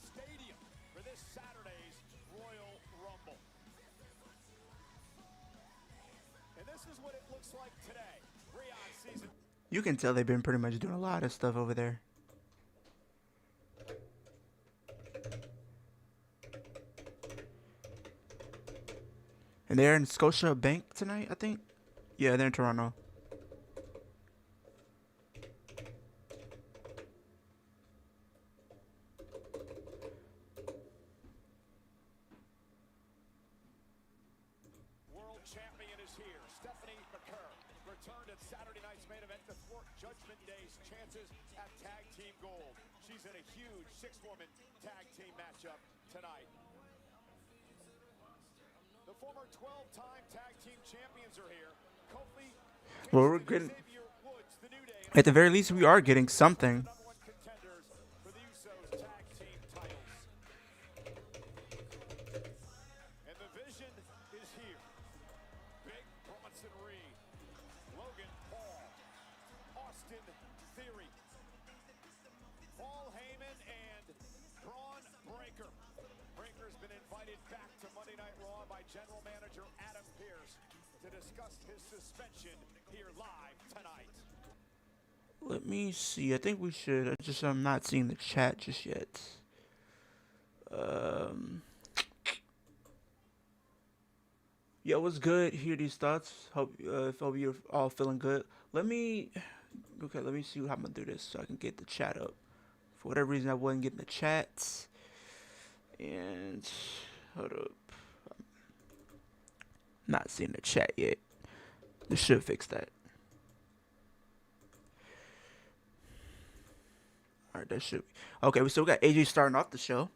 stadium for this Saturday's Royal Rumble. And this is what it looks like today. Season. You can tell they've been pretty much doing a lot of stuff over there. And they're in Scotia Bank tonight, I think. Yeah, they're in Toronto. World champion is here. Stephanie McCurr returned at Saturday night's main event to thwart Judgment Day's chances at tag team gold. She's in a huge six-woman tag team matchup tonight. The former 12-time tag team champions are here. Kofi, well, we're getting, at the very least, we are getting something. And the vision is here. Big Bronson Reed, Logan Paul, Austin Theory, Paul Heyman, and Bron Breakker. Breaker's been invited back to Monday Night Raw by General Manager Adam Pearce to discuss his suspension here live tonight. Let me see. I think we should. I'm not seeing the chat just yet. Yeah, what's good? Hear these thoughts. Hope you're all feeling good. Let me see how I'm gonna do this so I can get the chat up. For whatever reason, I wasn't getting the chats. And hold up, not seeing the chat yet. This should fix that. All right, that should be okay. We still got AJ starting off the show.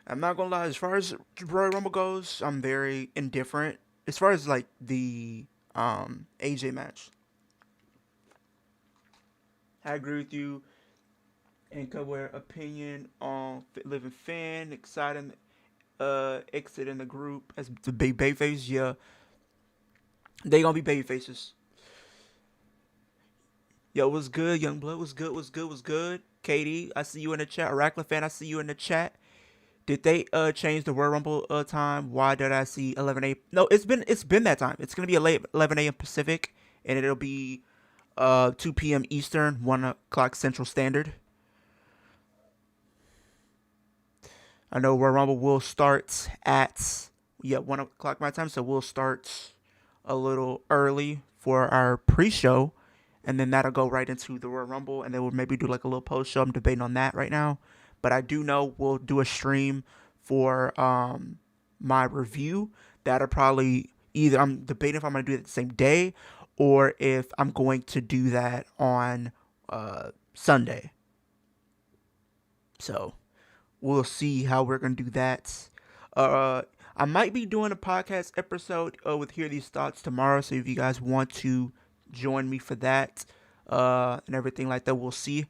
I'm not gonna lie, as far as Royal Rumble goes, I'm very indifferent. As far as like the AJ match, I agree with you. And cover opinion on living fan, exciting exit in the group as the big babyface. Yeah, they gonna be baby faces. Yo, what's good? Young Blood, what's good? What's good? What's good? Katie, I see you in the chat. Oracle fan, I see you in the chat. Did they change the Royal Rumble time? Why did I see 11 a.m.? No, it's been that time. It's gonna be 11 a.m. Pacific, and it'll be 2 p.m. Eastern, 1 o'clock Central Standard. I know Royal Rumble will start at 1 o'clock my time, so we'll start a little early for our pre-show, and then that'll go right into the Royal Rumble, and then we'll maybe do like a little post-show. I'm debating on that right now. But I do know we'll do a stream for my review. That'll probably either, I'm debating if I'm going to do it the same day or if I'm going to do that on Sunday. So we'll see how we're going to do that. I might be doing a podcast episode with Hear These Thoughts tomorrow. So if you guys want to join me for that and everything like that, we'll see.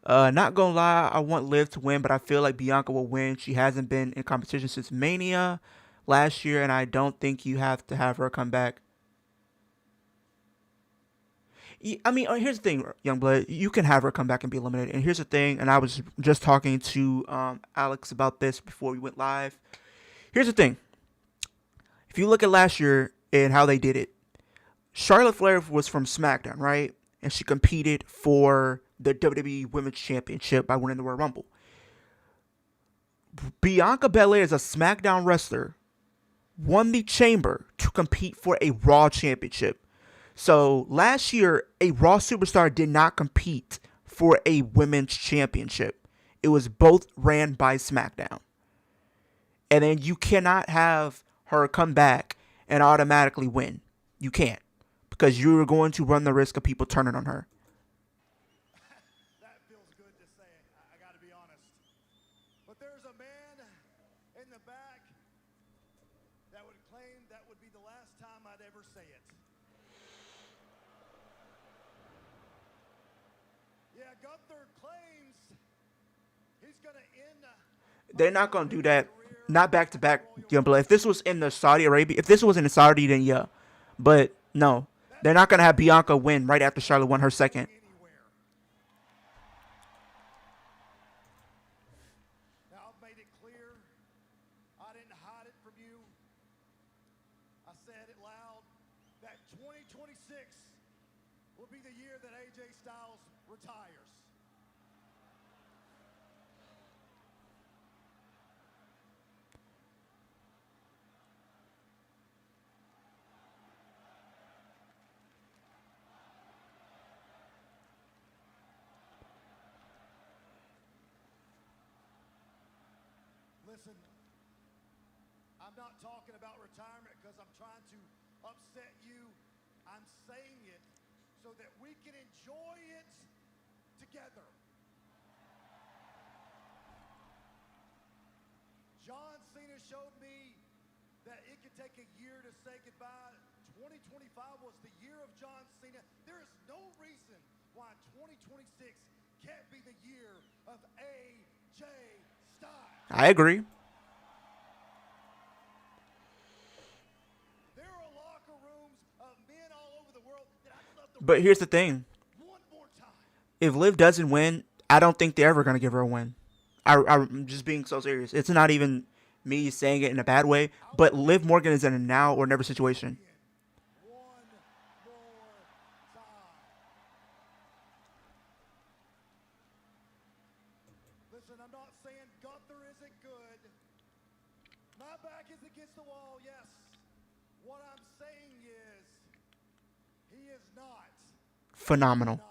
Not gonna lie, I want Liv to win, but I feel like Bianca will win. She hasn't been in competition since Mania last year, and I don't think you have to have her come back. I mean, here's the thing, Youngblood. You can have her come back and be eliminated. And here's the thing, and I was just talking to Alex about this before we went live. Here's the thing. If you look at last year and how they did it, Charlotte Flair was from SmackDown, right? And she competed for the WWE Women's Championship by winning the Royal Rumble. Bianca Belair is a SmackDown wrestler, won the Chamber to compete for a Raw Championship. So last year, a Raw superstar did not compete for a Women's Championship. It was both ran by SmackDown. And then you cannot have her come back and automatically win. You can't. Because you're going to run the risk of people turning on her. That feels good to say, I gotta be honest. But there's a man in the back that would claim that would be the last time I'd ever say it. Yeah, Gunther claims he's gonna end. They're not gonna do that. Not back to back. If this was in the Saudi Arabia, if this was in Saudi, then yeah. But no. They're not going to have Bianca win right after Charlotte won her second. made it clear. I didn't hide it from you. I said it loud that 2026 will be the year that AJ Styles retires. Listen, I'm not talking about retirement because I'm trying to upset you. I'm saying it so that we can enjoy it together. John Cena showed me that it could take a year to say goodbye. 2025 was the year of John Cena. There is no reason why 2026 can't be the year of AJ Styles. I agree. There are locker rooms of men all over the world that I'd love to. But here's the thing. One more time. If Liv doesn't win, I don't think they're ever going to give her a win. I'm just being so serious. It's not even me saying it in a bad way, but Liv Morgan is in a now or never situation. One more time. Listen, I'm not saying Gunther isn't good. My back is against the wall, yes. What I'm saying is, he is not Phenomenal.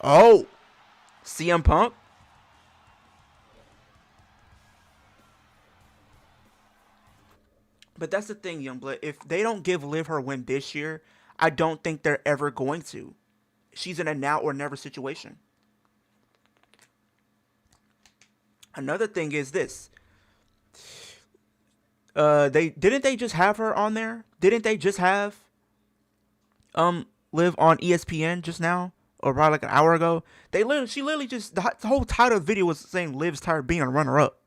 Oh, CM Punk. But that's the thing, Youngblood. If they don't give Liv her win this year, I don't think they're ever going to. She's in a now or never situation. Another thing is this. They just have her on there? Didn't they just have Liv on ESPN just now? Or probably like an hour ago? She literally just, the whole title of the video was saying Liv's tired of being a runner up.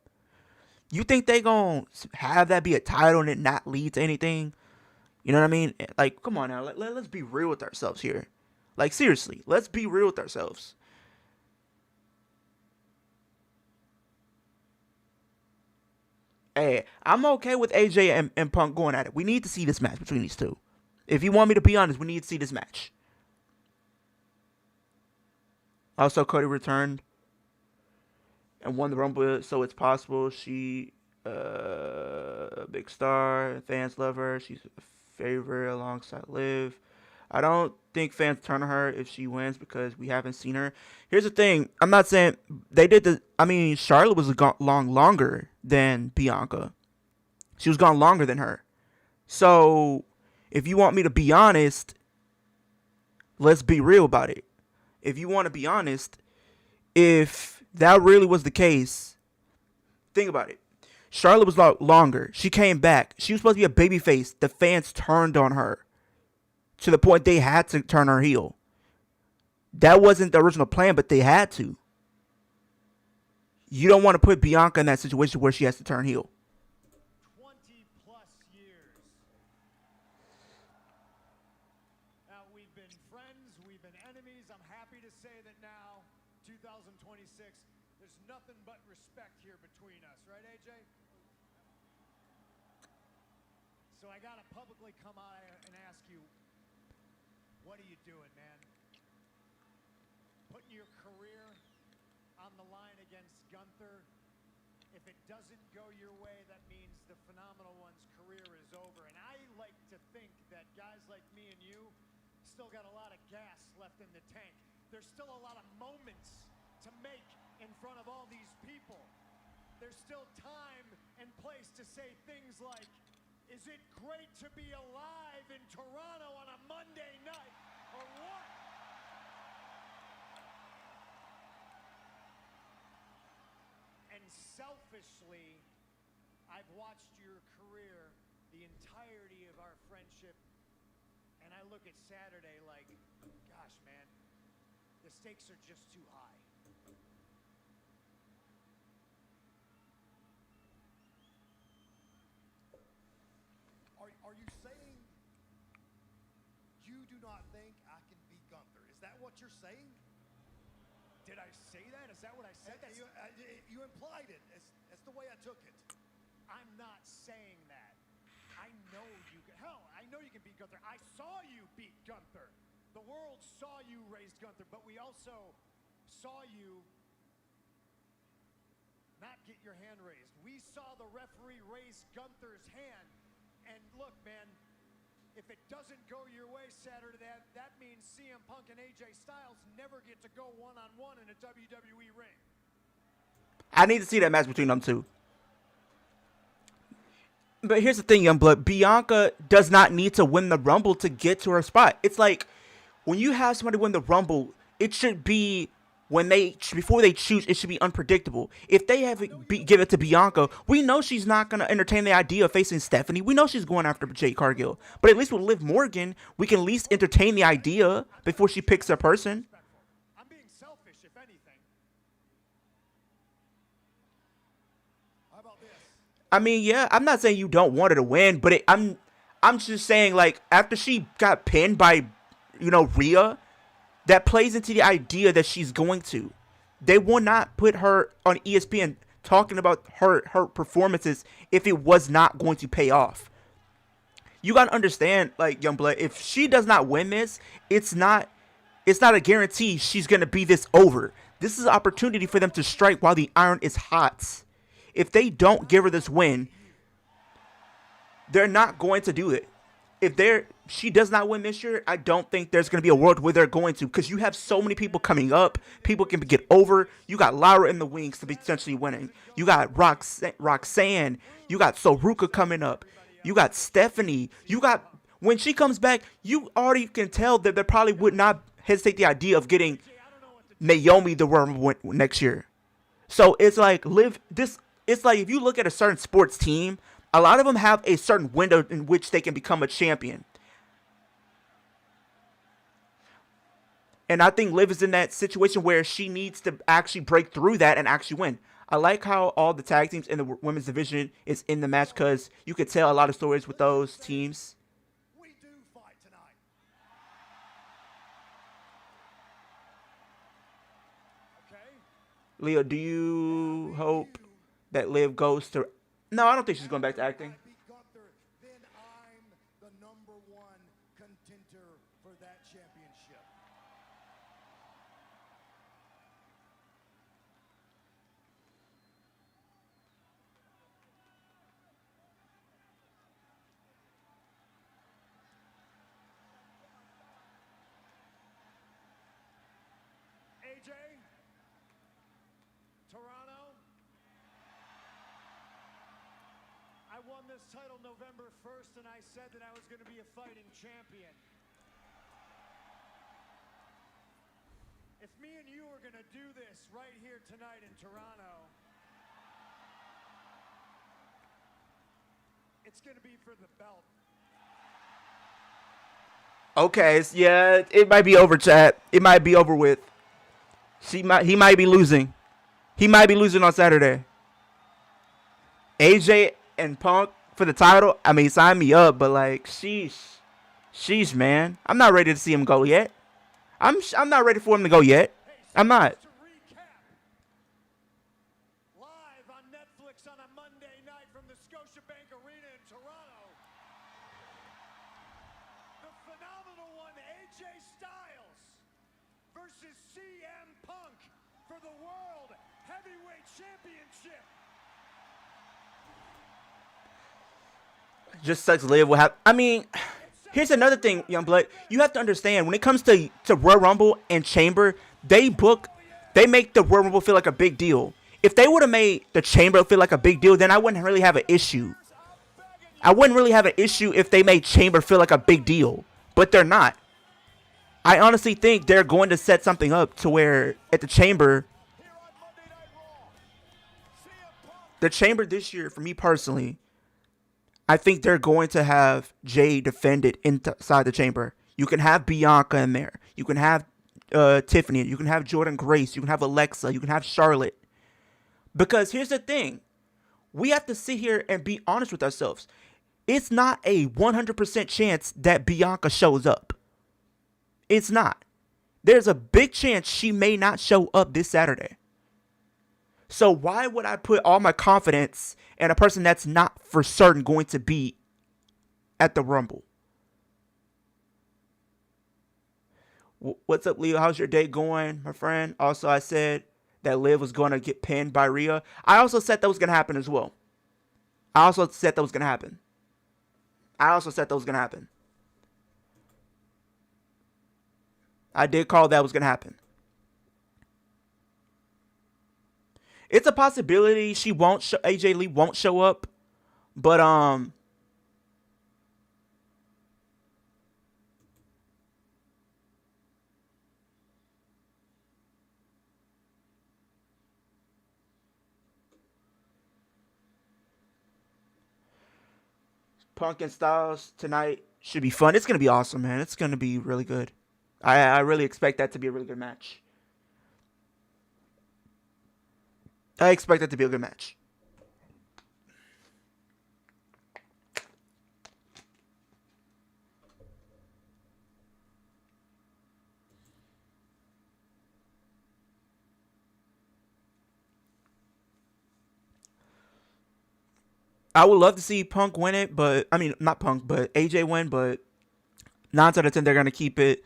You think they gonna have that be a title and it not lead to anything? You know what I mean? Like, come on now. Let's be real with ourselves here. Like, seriously. Let's be real with ourselves. Hey, I'm okay with AJ and Punk going at it. We need to see this match between these two. If you want me to be honest, we need to see this match. Also, Cody returned and won the Rumble, so it's possible she, big star, fans love her. She's a favorite alongside Liv. I don't think fans turn on her if she wins because we haven't seen her. Here's the thing. I'm not saying they did the. I mean, Charlotte was longer than Bianca. She was gone longer than her. So, if you want me to be honest, let's be real about it. If you want to be honest, if that really was the case, think about it. Charlotte was longer. She came back. She was supposed to be a babyface. The fans turned on her to the point they had to turn her heel. That wasn't the original plan, but they had to. You don't want to put Bianca in that situation where she has to turn heel. 20 plus years. Now, we've been friends, we've been enemies. I'm happy to say that now, 2026, there's nothing but respect here between us, right, AJ? So I got to publicly come out and ask you, what are you doing, man? Putting your career on the line against Gunther. If it doesn't go your way, that means the Phenomenal One's career is over. And I like to think that guys like me and you still got a lot of gas left in the tank. There's still a lot of moments to make in front of all these people. There's still time and place to say things like, is it great to be alive in Toronto on a Monday night, or what? And selfishly, I've watched your career, the entirety of our friendship, and I look at Saturday like, gosh, man, the stakes are just too high. Are you saying you do not think I can beat Gunther. Is that what you're saying? Did I say that? Is that what I said? You implied it. That's the way I took it. I'm not saying that. I know you can. Hell, I know you can beat Gunther. I saw you beat Gunther. The world saw you raise Gunther, but we also saw you not get your hand raised. We saw the referee raise Gunther's hand. And look, man, if it doesn't go your way Saturday, that means CM Punk and AJ Styles never get to go one-on-one in a WWE ring. I need to see that match between them two. But here's the thing, Youngblood. Bianca does not need to win the Rumble to get to her spot. It's like when you have somebody win the Rumble, it should be before they choose, it should be unpredictable. If they give it to Bianca, we know she's not going to entertain the idea of facing Stephanie. We know she's going after Jade Cargill. But at least with Liv Morgan, we can at least entertain the idea before she picks her person. I'm being selfish, if anything. How about this? I mean, yeah, I'm not saying you don't want her to win, but I'm just saying, like, after she got pinned by, Rhea, that plays into the idea that she's going to. They will not put her on ESPN talking about her performances if it was not going to pay off. You got to understand, like, Youngblood, if she does not win this, it's not a guarantee she's going to be this over. This is an opportunity for them to strike while the iron is hot. If they don't give her this win, they're not going to do it. If she does not win this year, I don't think there's going to be a world where they're going to, because you have so many people coming up. People can get over. You got Lyra in the wings to be potentially winning. You got Roxanne. You got Soruka coming up. You got Stephanie. When she comes back, you already can tell that they probably would not hesitate the idea of getting Naomi the Rumble next year. So it's like it's like if you look at a certain sports team, a lot of them have a certain window in which they can become a champion. And I think Liv is in that situation where she needs to actually break through that and actually win. I like how all the tag teams in the women's division is in the match, because you could tell a lot of stories with those teams. We do fight tonight. Okay? Leo, do you hope that Liv goes to... No, I don't think she's going back to acting. Beat Gunther, then I'm the number one contender for that championship. AJ, Toronto, I won this title November 1st, and I said that I was going to be a fighting champion. If me and you are going to do this right here tonight in Toronto, it's going to be for the belt. Okay, yeah, it might be over, chat. It might be over with. He might be losing. He might be losing on Saturday. AJ and Punk for the title. I mean, sign me up, but like, sheesh, man. I'm not ready to see him go yet. I'm not ready for him to go yet. I'm not. To recap, live on Netflix on a Monday night from the Scotiabank Arena in Toronto, the phenomenal one AJ Styles versus CM Punk for the World Heavyweight Championship. Just sucks Liv will have. I mean, here's another thing, Youngblood. You have to understand, when it comes to Royal Rumble and Chamber, they make the Royal Rumble feel like a big deal. If they would have made the Chamber feel like a big deal, then I wouldn't really have an issue. I wouldn't really have an issue if they made Chamber feel like a big deal. But they're not. I honestly think they're going to set something up to where at the Chamber this year, for me personally, I think they're going to have Jay defended inside the Chamber. You can have Bianca in there. You can have Tiffany. You can have Jordan Grace. You can have Alexa. You can have Charlotte. Because here's the thing. We have to sit here and be honest with ourselves. It's not a 100% chance that Bianca shows up. It's not. There's a big chance she may not show up this Saturday. So why would I put all my confidence in a person that's not for certain going to be at the Rumble? What's up, Leo? How's your day going, my friend? Also, I said that Liv was going to get pinned by Rhea. I also said that was going to happen as well. I did call that was going to happen. It's a possibility AJ Lee won't show up, but Punk and Styles tonight should be fun. It's going to be awesome, man. It's going to be really good. I really expect that to be a really good match. I would love to see Punk win it, but I mean not Punk, but AJ win. But 9 out of 10, they're gonna keep it.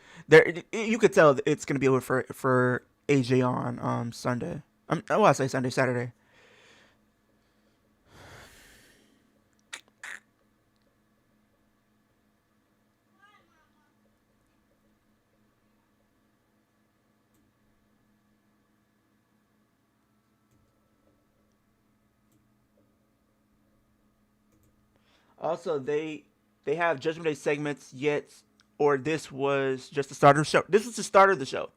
You could tell it's gonna be over for AJ on Sunday. I say Sunday, Saturday. Also, they have Judgment Day segments yet, or this was just the start of the show. This was the start of the show.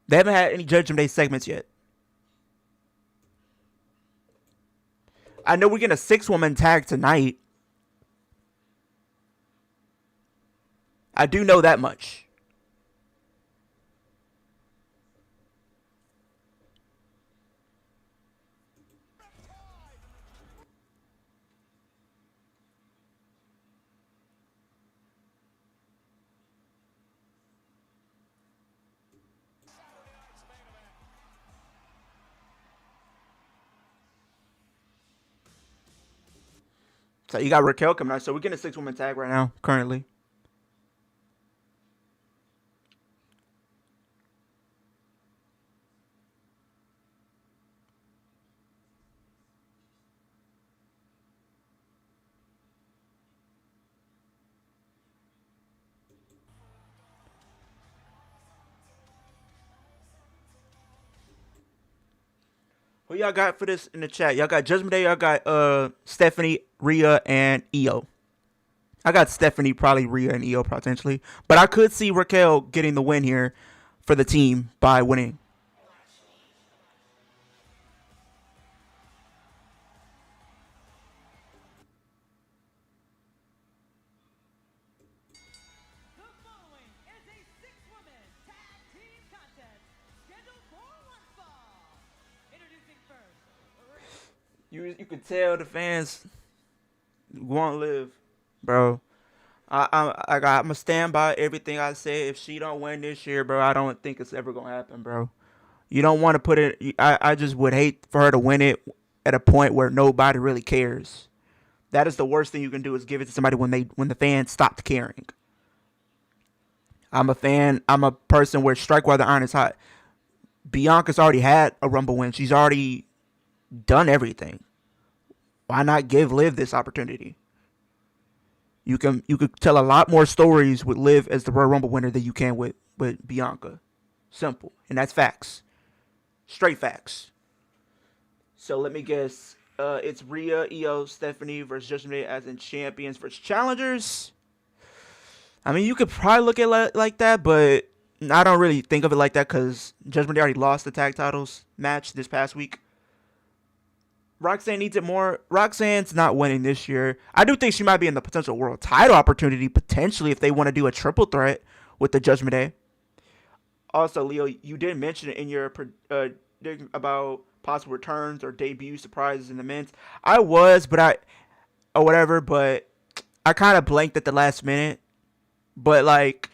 They haven't had any Judgment Day segments yet. I know we're getting a 6-woman tag tonight. I do know that much. So you got Raquel coming out. So we're getting a 6-woman tag right now, currently. Who y'all got for this in the chat? Y'all got Judgment Day. Y'all got Stephanie, Rhea, and Io. I got Stephanie, probably Rhea, and Io potentially. But I could see Raquel getting the win here for the team by winning. You can tell the fans want Liv, bro. I'm gonna stand by everything I said. If she don't win this year, bro, I don't think it's ever gonna happen, bro. You don't want to put it. I just would hate for her to win it at a point where nobody really cares. That is the worst thing you can do, is give it to somebody when the fans stopped caring. I'm a fan. I'm a person where strike while the iron is hot. Bianca's already had a Rumble win. She's already done everything. Why not give Liv this opportunity? You could tell a lot more stories with Liv as the Royal Rumble winner than you can with Bianca. Simple. And that's facts. Straight facts. So let me guess. It's Rhea, Io, Stephanie versus Judgment Day as in champions versus challengers. I mean, you could probably look at it like that, but I don't really think of it like that because Judgment Day already lost the tag titles match this past week. Roxanne needs it more. Roxanne's not winning this year. I do think she might be in the potential world title opportunity, potentially, if they want to do a triple threat with the Judgment Day. Also, Leo, you did mention it in your about possible returns or debut surprises in the men's. I was, but I kind of blanked at the last minute. But, like,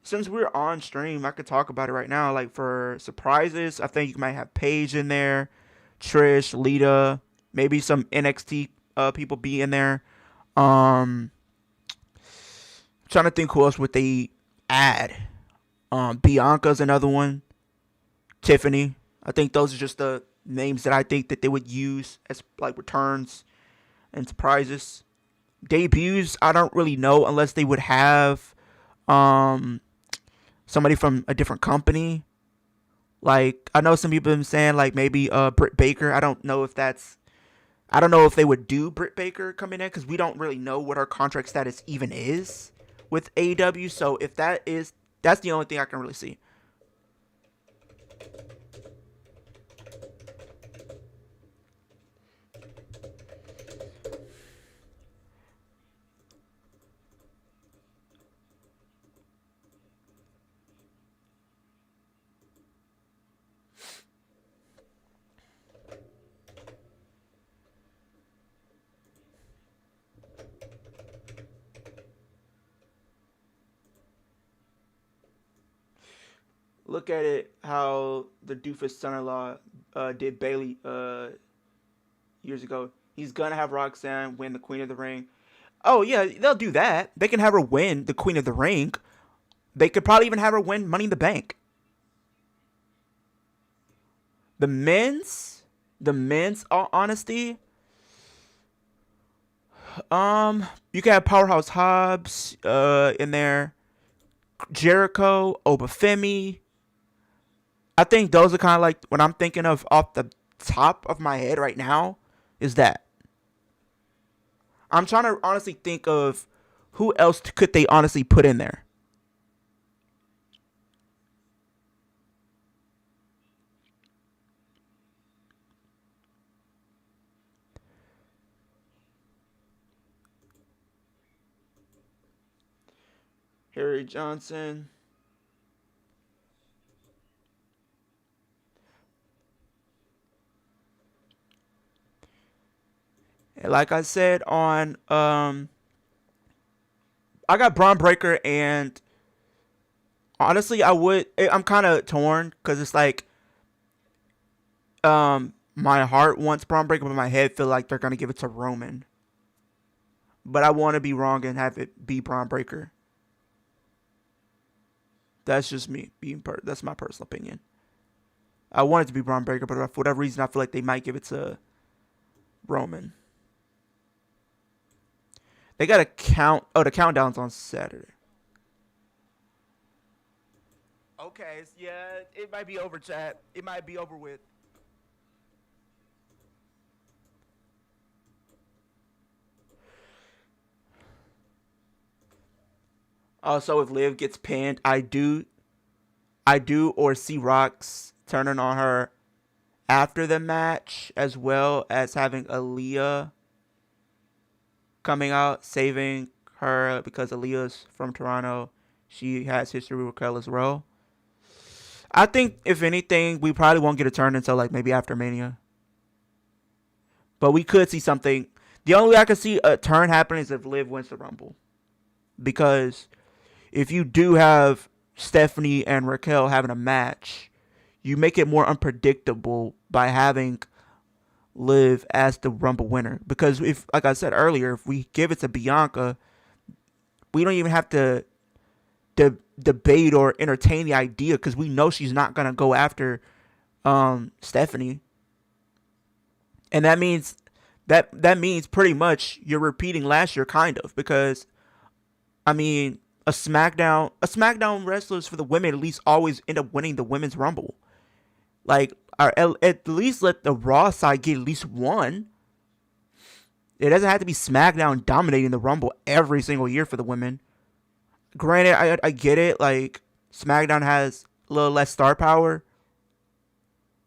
since we're on stream, I could talk about it right now. Like for surprises, I think you might have Paige in there, Trish, Lita, maybe some NXT people be in there. Um, Trying to think who else would they add. Bianca's another one. Tiffany. I think those are just the names that I think that they would use as like returns and surprises. Debuts, I don't really know unless they would have somebody from a different company. Like I know some people have been saying like maybe Britt Baker. I don't know if they would do Britt Baker coming in because we don't really know what her contract status even is with AEW. So if that's the only thing I can really see. Look at it how the doofus son-in-law did Bailey years ago. He's gonna have Roxanne win the Queen of the Ring. Oh yeah, they'll do that. They can have her win the Queen of the Ring. They could probably even have her win Money in the Bank. The men's honesty. You can have Powerhouse Hobbs in there. Jericho, Obafemi. I think those are kind of like what I'm thinking of off the top of my head right now is that. I'm trying to honestly think of who else could they honestly put in there. Harry Johnson. And like I said on I got Braun Breaker, and honestly I'm kind of torn cuz it's like my heart wants Braun Breaker but my head feel like they're going to give it to Roman. But I want to be wrong and have it be Braun Breaker. That's just me that's my personal opinion. I want it to be Braun Breaker, but for whatever reason I feel like they might give it to Roman. They got to count. Oh, the countdown's on Saturday. Okay, yeah, it might be over, chat. It might be over with. Also, if Liv gets pinned, I do or see Rox turning on her after the match, as well as having Aaliyah coming out, saving her because Aaliyah's from Toronto. She has history with Raquel as well. I think, if anything, we probably won't get a turn until like maybe after Mania. But we could see something. The only way I could see a turn happening is if Liv wins the Rumble. Because if you do have Stephanie and Raquel having a match, you make it more unpredictable by having Liv as the Rumble winner. Because if, like I said earlier, if we give it to Bianca, we don't even have to debate or entertain the idea because we know she's not going to go after Stephanie. And that means pretty much you're repeating last year, kind of, because I mean, a SmackDown wrestlers for the women at least always end up winning the Women's Rumble. Like, at least let the Raw side get at least one. It doesn't have to be SmackDown dominating the Rumble every single year for the women. Granted, I get it. Like, SmackDown has a little less star power.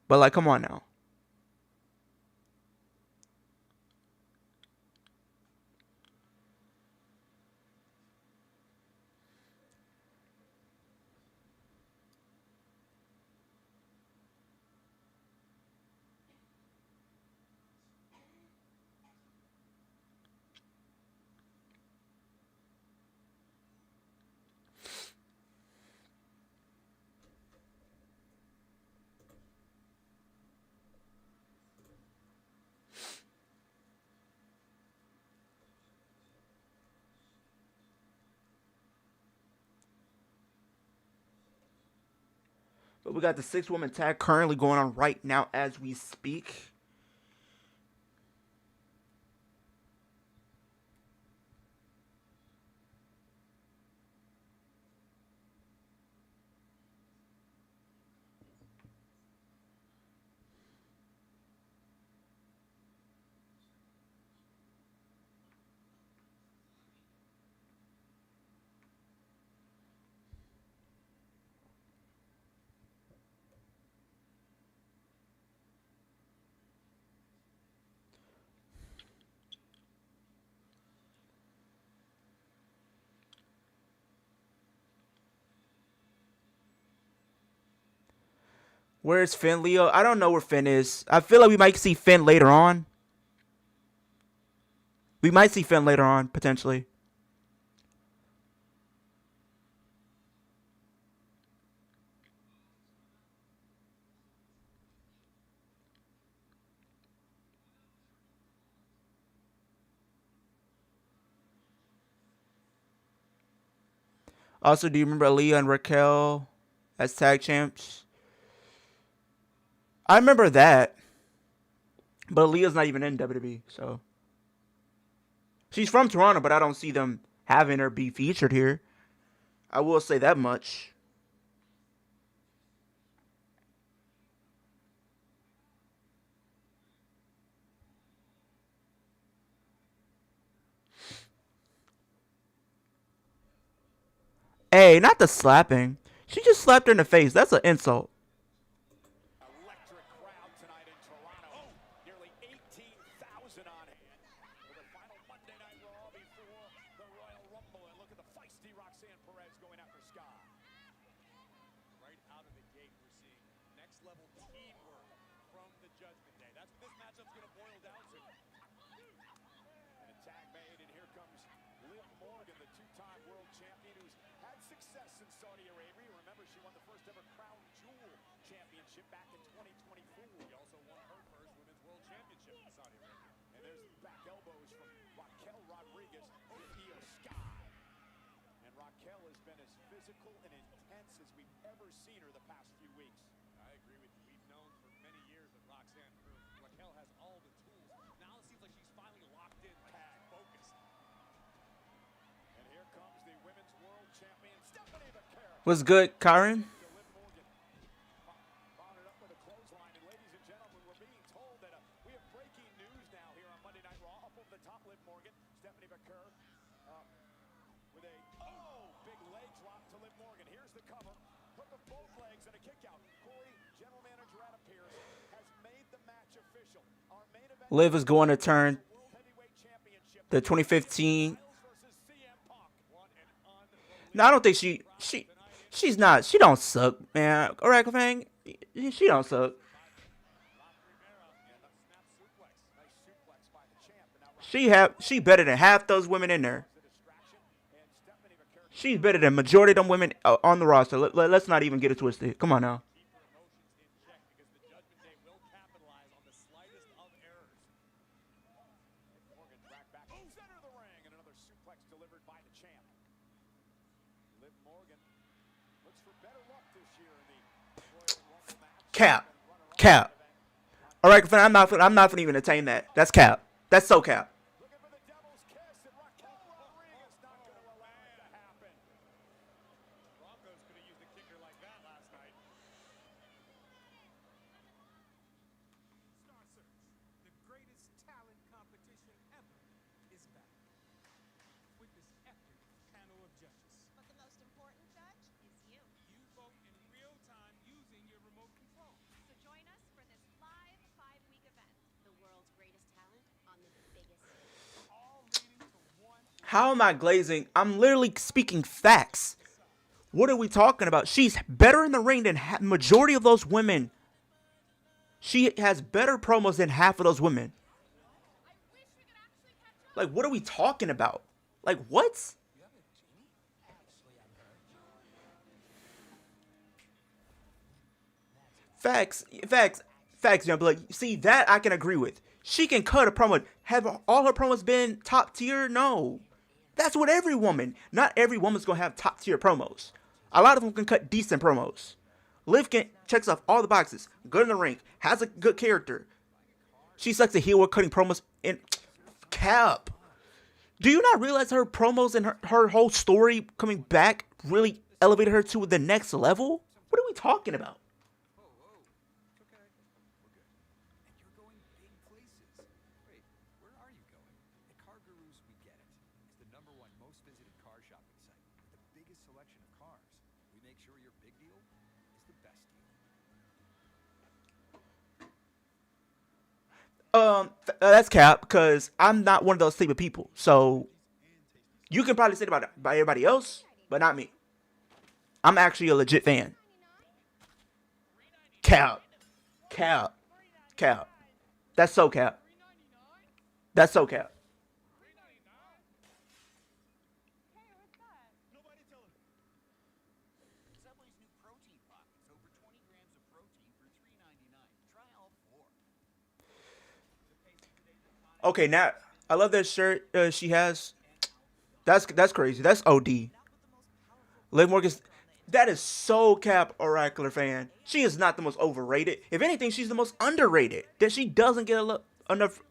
But, like, come on now. But we got the 6-woman tag currently going on right now as we speak. Where's Finn, Leo? I don't know where Finn is. I feel like we might see Finn later on. We might see Finn later on, potentially. Also, do you remember Aaliyah and Raquel as tag champs? I remember that. But Aaliyah's not even in WWE, so. She's from Toronto, but I don't see them having her be featured here. I will say that much. Hey, not the slapping. She just slapped her in the face. That's an insult. Electric crowd tonight in Toronto. Nearly 18,000 on hand for the final Monday Night Raw before the Royal Rumble. And look at the feisty Roxanne Perez going after Scott. Right out of the gate, we're seeing next level teamwork from the Judgment Day. That's what this matchup's going to boil down to. And a tag made, and here comes Liv Morgan, the two-time world champion who's had success in Saudi Arabia. Remember, she won the first ever Crown Jewel championship back in 2024. She also won her first women's world championship in Saudi Arabia. And there's back elbows from Raquel Rodriguez to Io Sky. And Raquel has been as physical and intense as we've ever seen her the past few weeks. I agree with you. We've known for many years that Raquel has all the tools. Now it seems like she's finally locked in, tag focused. And here comes the women's world champion, Stephanie McCarroll. What's good, Karen? Followed up with a clothesline, and ladies and gentlemen, we're being told that we have breaking news now here on Monday Night Raw. Up over the top, Liv Morgan, Stephanie McCarroll with a big leg drop to Liv Morgan. Here's the cover, hook of both legs and a kick out. Corey, general manager Adam Pearce, has made the match official. Our main event, Liv is going to turn World Heavyweight Championship. the 2015. versus CM Punk. What an unbelievable No, I don't think she's not. She don't suck, man. Oracle Fang, she don't suck. She better than half those women in there. She's better than majority of them women on the roster. Let's not even get it twisted. Come on now. Cap. All right, I'm not gonna even entertain that. That's cap. That's so cap. Looking for the devil's kiss, and Raquel Rodriguez not going to allow it to happen. Broncos could have used a kicker like that last night. Star Search, the greatest talent competition ever, is back. With this epic panel of judges. But the most important judge is you. You vote in real time using your remote control. So join us for this live 5-week event. The world's greatest talent on the biggest stage. All leading to one. How am I glazing? I'm literally speaking facts. What are we talking about? She's better in the ring than majority of those women. She has better promos than half of those women. I wish we could actually catch up. Like, what are we talking about? Like, what? Facts, young blood. See, that I can agree with. She can cut a promo. Have all her promos been top tier? No. That's what every woman. Not every woman's gonna have top tier promos. A lot of them can cut decent promos. Liv checks off all the boxes. Good in the ring. Has a good character. She sucks a heel with cutting promos in Cap. Do you not realize her promos and her whole story coming back really elevated her to the next level? What are we talking about? Whoa, whoa. It's okay. We're good. And you're going big places. Wait, where are you going? At Car Gurus, we get it. It's the #1 most visited car shopping site with the biggest selection of cars. We make sure your big deal is the best deal. That's Cap, because I'm not one of those type of people. So you can probably say it about everybody else, but not me. I'm actually a legit fan. Cap. That's so Cap. That's so Cap. Subway's new protein pockets, over 20 grams of protein for $3.99. Try all 4. Okay, now I love that shirt she has. That's crazy. That's OD. Liv Morgan's. That is so Cap, Oracular fan. She is not the most overrated. If anything, she's the most underrated. That she doesn't get enough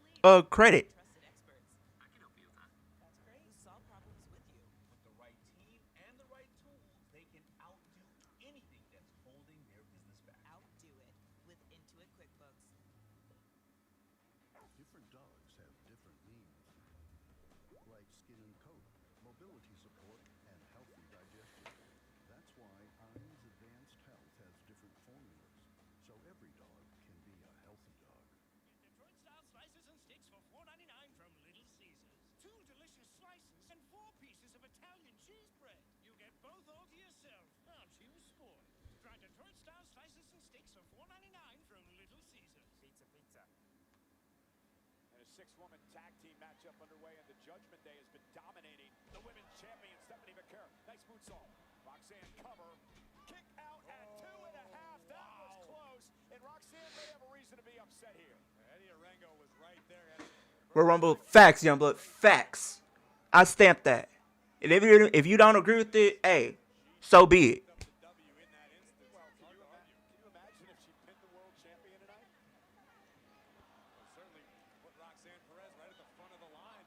credit. I can help you with that. That's great. Solve problems with you. With the right team and the right tools, they can outdo anything that's holding their business back. Outdo it with Intuit QuickBooks. Different dogs have different needs, like skin and coat, mobility support, and healthy digestion. That's why Heinz Advanced Health has different formulas, so every dog can be a healthy dog. Detroit-style slices and sticks for $4.99 from Little Caesars. 2 delicious slices and 4 pieces of Italian cheese bread. You get both all to yourself. Aren't you spoiled? Try Detroit-style slices and sticks for $4.99 from Little Caesars. Pizza. And a 6-woman tag team matchup underway, and the Judgment Day has been dominating the women's champion, Stephanie McCurry. Nice moonsault. Roxanne cover. Kick out at 2.5. That was close. And Roxanne may have a reason to be upset here. Eddie Arango was right there. Royal Rumble facts, Youngblood, facts. I stamp that. And if you don't agree with it, hey, so be it. W in that instance. Well, can you imagine if she pinned the world champion tonight? Certainly put Roxanne Perez right at the front of the line.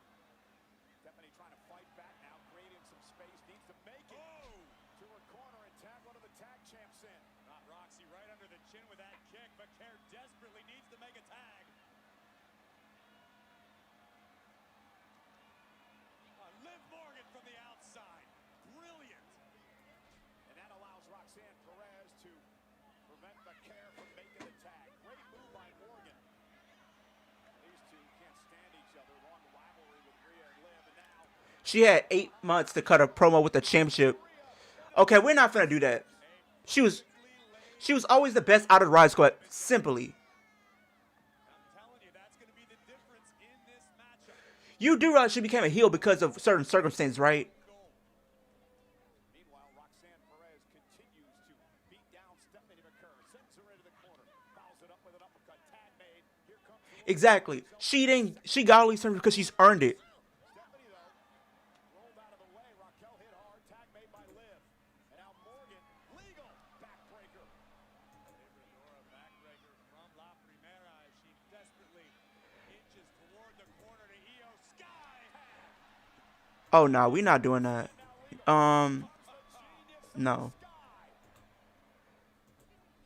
Stephanie trying to fight back now, creating some space, needs to make it. To her corner and tag one of the tag champs in. Not Roxy right under the chin with that kick, but Care desperately needs to make a tag. Liv Morgan from the outside. Brilliant. And that allows Roxanne Perez to prevent McCare from making the tag. Great move by Morgan. These two can't stand each other. Long rivalry with Rhea and Liv, and now She had 8 months to cut a promo with the championship. Okay, we're not gonna do that. She was always the best out of the Riot Squad. Simply. I'm telling you, that's going to be the difference in this matchup. You do realize she became a heel because of certain circumstances, right? meanwhile, Roxanne Perez continues to beat down Stephanie McCurry. Sends her into the corner. Fouls it up with an uppercut. Tag made. Here comes the Exactly. She got all these terms because she's earned it. Stephanie, though, rolled out of the way. Raquel hit hard. Tag made by Liv. And now Morgan, legal backbreaker. Dora backbreaker from La Primera as she desperately inches toward the corner to Io Sky. Oh no, we're not doing that. No.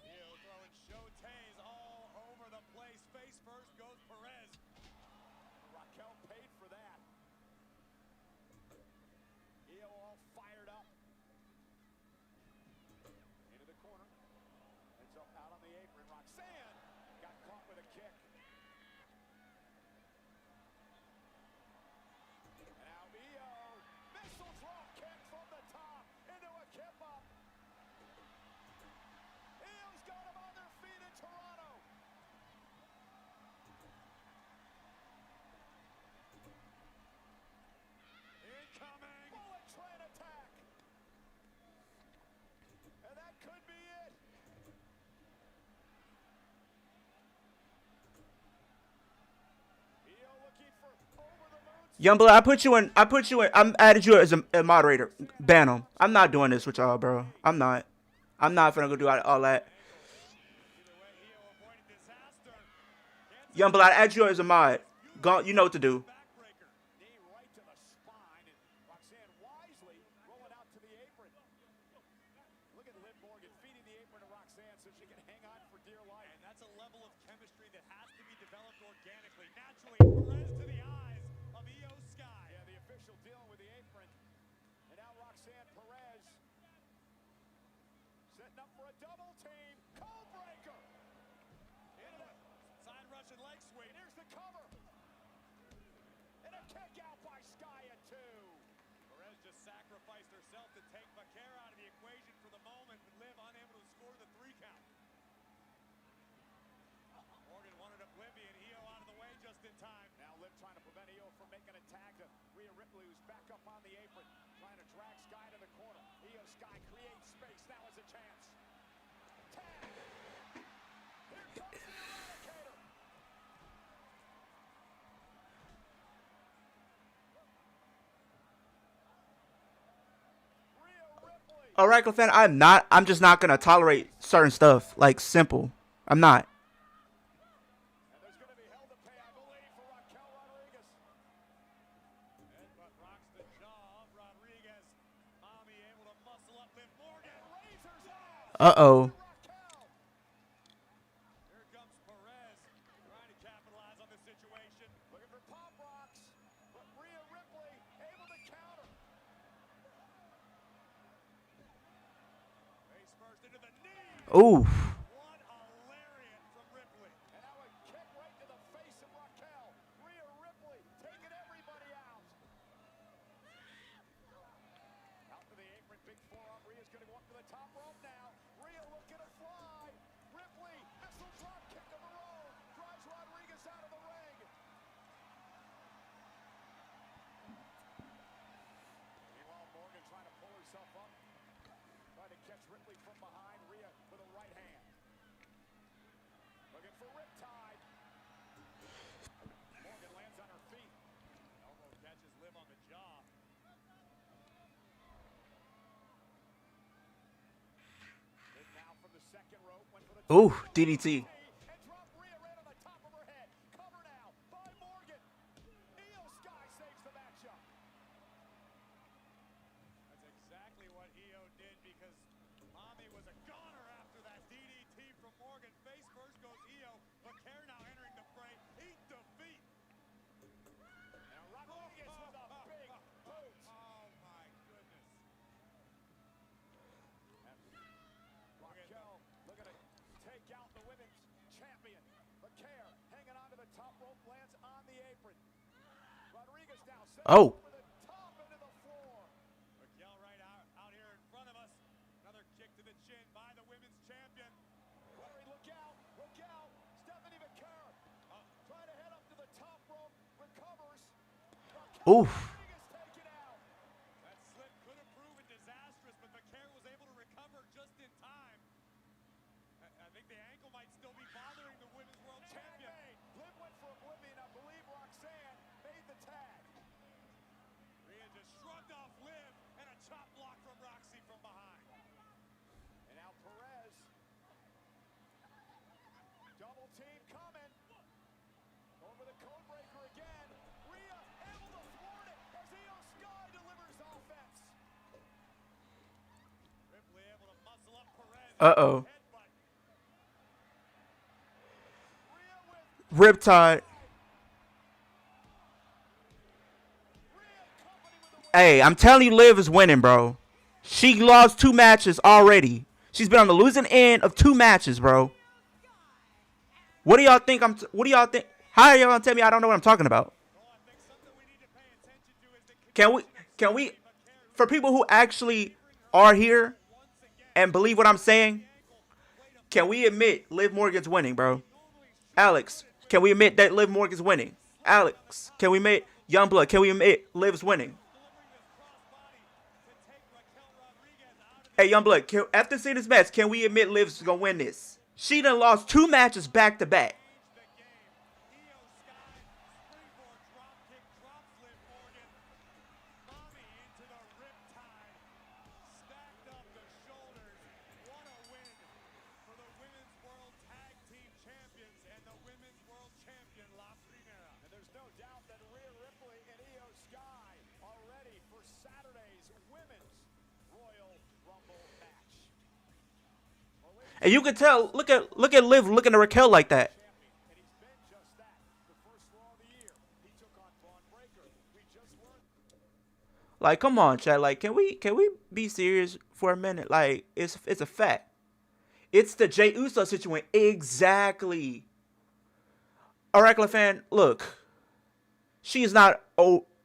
Io throwing shotes all over the place. Face first goes Perez. Raquel paid for that. Io all fired up. Into the corner. And so out on the apron. Roxanne got caught with a kick. And now Io. Missile drop kick from the top. Into a kip up. Io's got them on their feet in Toronto. Incoming. Bullet train attack. And that could be it. Io looking for over the moon. Youngblood, I'm added you as a moderator. Ban him. I'm not doing this with y'all, bro. I'm not finna go do all that. Youngblood, I add you as a mod. Go, you know what to do. Backbreaker. Knee right to the spine, and Roxanne wisely rolling out to the apron. Look at Liv Morgan feeding the apron to Roxanne so she can hang on for dear life. And that's a level of chemistry that has to be developed organically, naturally. Perez to the eyes of Io Sky. Yeah, the official dealing with the apron. And now Roxanne Perez setting up for a double team. Cold breaker. Into the side Russian leg sweep. Here's the cover. And a kick out by Sky at 2. Perez just sacrificed herself to take Vaquer out of the equation for the moment, but Liv unable to score the 3 count. Morgan wanted Oblivion. Io out of the way just in time. Now Liv trying to prevent Io from making a tag to Rhea Ripley, who's back up on the apron. Trying to drag Sky to the corner. Io Sky creates space. Now is a chance. Tag. Here comes the Eradicator. Rhea Ripley. Oracle fan, I'm just not gonna tolerate certain stuff. Like simple. I'm not. And there's going to be hell to pay, I believe, for Raquel Rodriguez. Headbutt rocks the jaw of Rodriguez. Mommy able to muscle up Liv Morgan. Razors off. Uh-oh. Raquel. Here comes Perez trying to capitalize on the situation. Looking for pop rocks. But Rhea Ripley able to counter. Face first into the knee. Ooh. What a lariat from Ripley. And now a kick right to the face of Raquel. Rhea Ripley taking everybody out. Out to the apron, big forearm. Rhea's going to go up to the top rope now. Rhea looking to fly. Ripley, missile drop kick of her own. Drives Rodriguez out of the ring. Meanwhile, Morgan trying to pull herself up. Trying to catch Ripley from behind. Rhea with a right hand. Looking for Riptide. Morgan lands on her feet. Elbow catches Liv on the jaw. Liv now from the second rope. Went for the Ooh, DDT. and dropped Rhea right on the top of her head. Cover now by Morgan. Io Sky saves the matchup. That's exactly what Io did because Mommy was a goner after that DDT from Morgan. Face first goes Io. Vaquer now entering the fray. Eat defeat. Now Rodriguez with a big boot. Oh my goodness. Raquel looking to take out the women's champion. Vaquer hanging on to the top rope, lands on the apron. Rodriguez now sends Oh. over the top into the floor. Raquel right out here in front of us. Another kick to the chin by the women's champion. Larry, look out, look out. Stephanie Vaquer trying to head up to the top rope, recovers. Raquel Oof. Rodriguez taken out. That slip could have proven disastrous, but Vaquer was able to recover just in time. I think the ankle might still be bothering the women's world champion. Liv went for Oblivion. I believe Roxanne made the tag. Rhea just shrugged off Liv and a chop block from Roxy from behind. And now Perez. Double team coming. Over the code breaker again. Rhea able to thwart it as Io Sky delivers offense. Ripley able to muscle up Perez. Uh-oh. Headbutt. Rhea with Riptide. Rhea company with the Hey, I'm telling you, Liv is winning, bro. She lost 2 matches already. She's been on the losing end of 2 matches, bro. What do y'all think? What do y'all think? How are y'all gonna tell me I don't know what I'm talking about? Can we, for people who actually are here and believe what I'm saying, can we admit Liv Morgan's winning, bro? Alex, can we admit that Liv Morgan's winning? Alex, can we admit Youngblood? Can we admit Liv's winning? Hey, Youngblood, after seeing this match, can we admit Liv's gonna win this? She done lost 2 matches back to back. Women's World Tag Team Champions and the Women's World Champion. And you can tell. Look at Liv looking at Raquel like that. And he's been just that. The first Raw of the year, he took on Bron Breakker. We just learned. Like, come on, Chad. Like, can we be serious for a minute? Like, it's a fact. It's the Jey Uso situation. Exactly. Oracle fan, look. She's not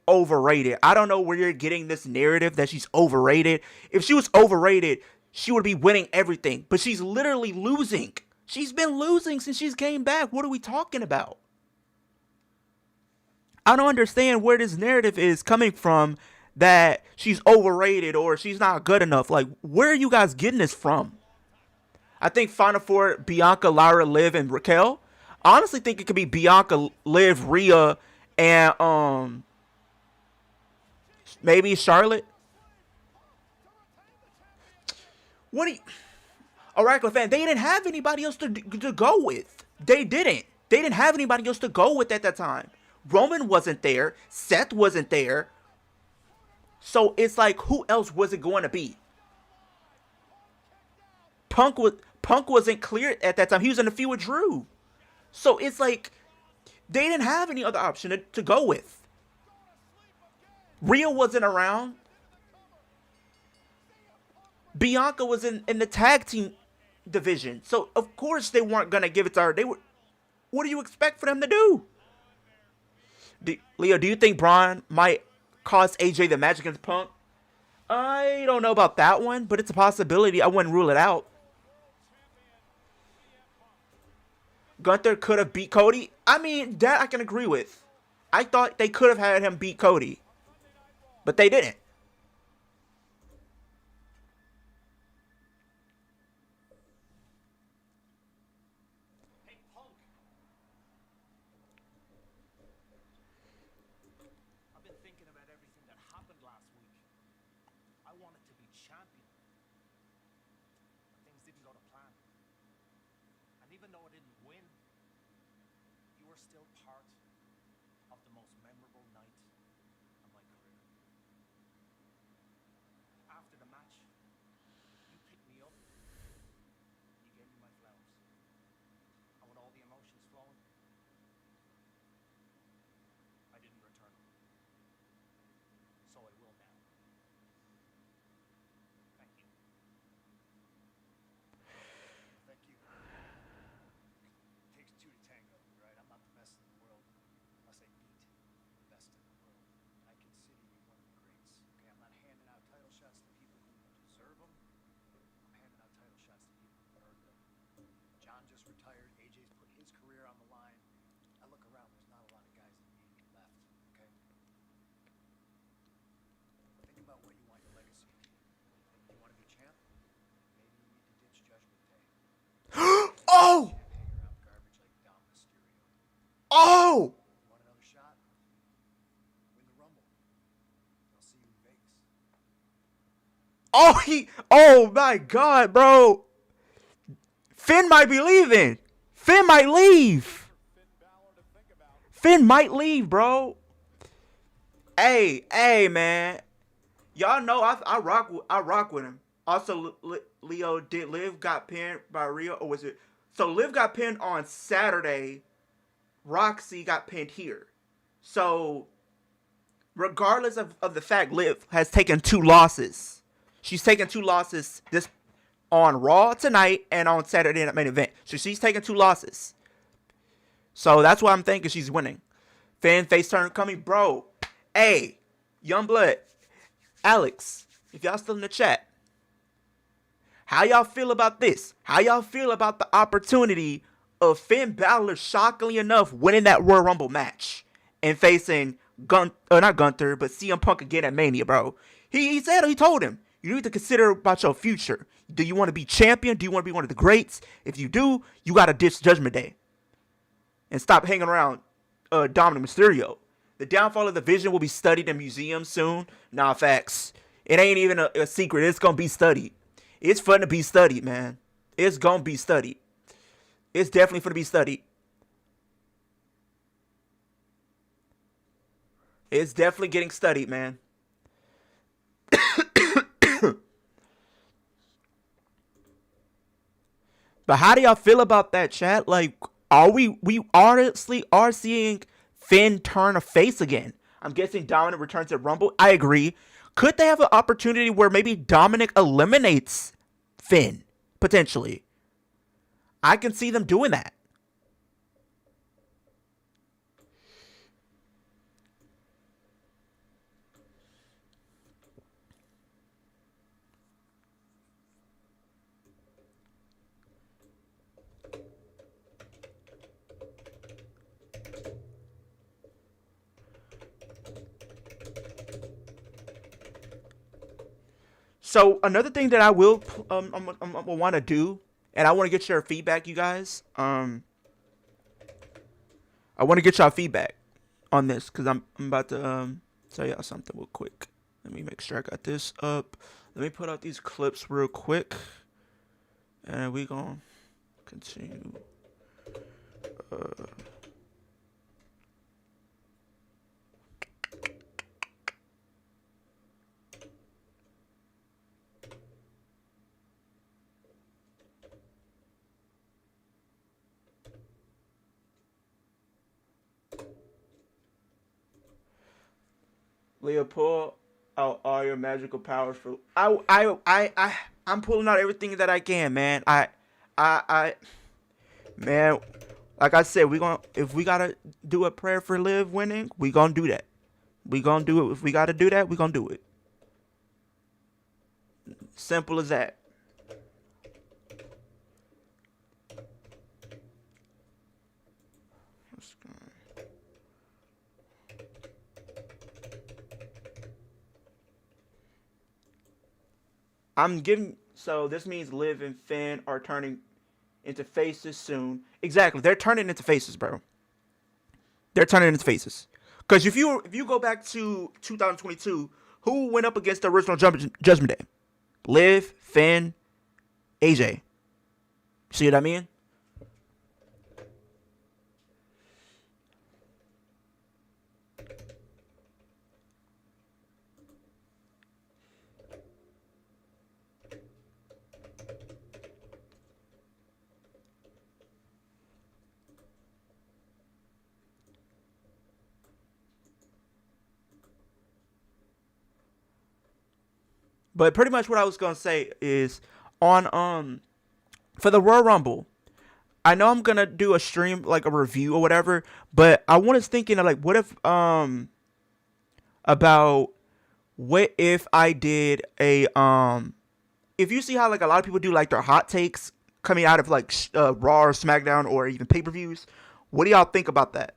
overrated. I don't know where you're getting this narrative that she's overrated. If she was overrated, she would be winning everything. But she's literally losing. She's been losing since she's came back. What are we talking about? I don't understand where this narrative is coming from that she's overrated or she's not good enough. Like, where are you guys getting this from? I think Final Four, Bianca, Lyra, Liv, and Raquel. I honestly think it could be Bianca, Liv, Rhea, and maybe Charlotte. What do you... Oracle fan, they didn't have anybody else to go with. They didn't. They didn't have anybody else to go with at that time. Roman wasn't there. Seth wasn't there. So it's like, who else was it going to be? Punk wasn't clear at that time. He was in the feud with Drew. So it's like, they didn't have any other option to go with. Rhea wasn't around. Bianca was in the tag team division. So, of course, they weren't going to give it to her. What do you expect for them to do? Leo, do you think Bron might cost AJ the match against Punk? I don't know about that one, but it's a possibility. I wouldn't rule it out. Gunther could have beat Cody. I mean, that I can agree with. I thought they could have had him beat Cody, but they didn't. Hey, Punk. I've been thinking about everything that happened last week. I wanted to be champion. But things didn't go to plan. And even though I didn't win, you were still part of the most memorable night of my career. After the match, you picked me up. You gave me my flowers. And with all the emotions flowing, I didn't return them. So I will now. Thank you. Thank you. It takes two to tango, right? I'm not the best in the world unless I beat the best in the world. And I consider you one of the greats. Okay, I'm not handing out title shots to people who deserve them. I'm handing out title shots to people who earned them. John just retired. AJ's put his career on the line. I look around, there's not a lot of guys in the left, okay? Think about what you want your legacy to be. You want to be champ? Maybe you need to ditch Judgment Day. Oh! Hang around garbage like Dom Mysterio. Oh! You want another shot? Win the Rumble. I'll see you in Vegas. Oh my God, bro. Finn might be leaving. Finn might leave. Finn might leave, bro. Hey, man. Y'all know I rock with him. Also, Leo, did Liv got pinned by Rhea, or was it? So Liv got pinned on Saturday. Roxy got pinned here. So, regardless of the fact Liv has taken 2 losses, she's taken 2 losses this on Raw tonight and on Saturday night main event. So she's taken 2 losses. So that's why I'm thinking she's winning. Fan face turn coming, bro. Hey, Youngblood, Alex, if y'all still in the chat, how y'all feel about this? How y'all feel about the opportunity of Finn Balor, shockingly enough, winning that Royal Rumble match and facing not Gunther, but CM Punk again at Mania, bro? He told him, you need to consider about your future. Do you want to be champion? Do you want to be one of the greats? If you do, you got to ditch Judgment Day and stop hanging around Dominic Mysterio. The downfall of the Vision will be studied in museums soon. Nah, facts. It ain't even a secret. It's going to be studied. It's fun to be studied, man. It's going to be studied. It's definitely fun to be studied. It's definitely getting studied, man. But how do y'all feel about that, chat? Like, are we honestly are seeing Finn turn a face again? I'm guessing Dominic returns at Rumble. I agree. Could they have an opportunity where maybe Dominic eliminates Finn potentially? I can see them doing that. So another thing that I will want to do, and I want to get your feedback, you guys. I want to get y'all feedback on this because I'm about to tell y'all something real quick. Let me make sure I got this up. Let me put out these clips real quick, and we gonna continue. Leopold, out all your magical powers for I'm pulling out everything that I can, man. Man, like I said, if we gotta do a prayer for Liv winning, we gonna do that. We gonna do it. If we gotta do that, we gonna do it. Simple as that. So this means Liv and Finn are turning into faces soon. Exactly, they're turning into faces, bro. They're turning into faces. Because if you go back to 2022, who went up against the original Judgment Day? Liv, Finn, AJ. See what I mean? But pretty much what I was gonna say is on for the Royal Rumble, I know I'm gonna do a stream like a review or whatever, but I was thinking of like what if about what if I did a if you see how like a lot of people do like their hot takes coming out of like Raw or SmackDown or even pay-per-views, what do y'all think about that?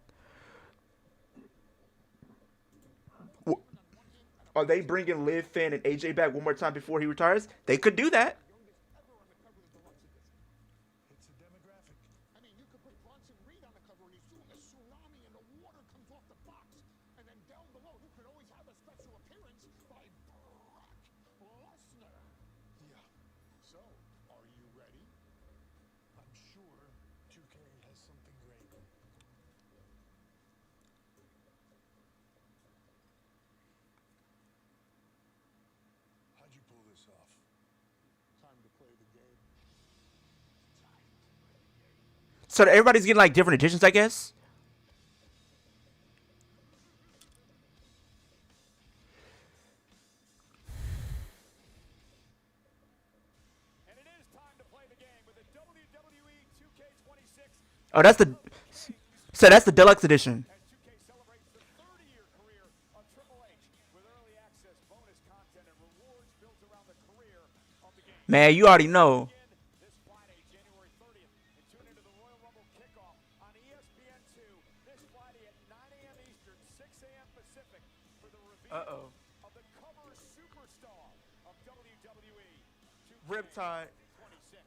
Are they bringing Liv, Finn, and AJ back one more time before he retires? They could do that. It's a demographic. I mean, you could put Bronson Reed on the cover and he's doing a tsunami and the water comes off the box. And then down below, you could always have a special appearance by Brock Lesnar. Yeah. So, are you ready? I'm sure 2K has something great. How'd you pull this off? Time to play the game. So everybody's getting like different editions, I guess. And it is time to play the game with the WWE 2K26. Oh, that's the deluxe edition. As 2K celebrates the 30-year career of Triple H with early access, bonus content, and rewards built around the career of the game. Man, you already know. This Friday, January 30th, and tune into the Royal Rumble kickoff on ESPN2 this Friday at 9 a.m. Eastern, 6 a.m. Pacific for the reveal of the cover superstar of WWE. Riptide. 26.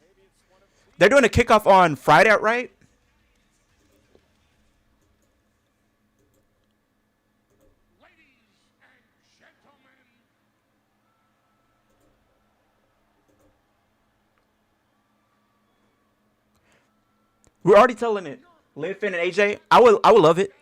Maybe it's one of the They're doing a kickoff on Friday, right? Ladies and gentlemen, We're already telling it. Liv, Finn, and AJ. I would love it.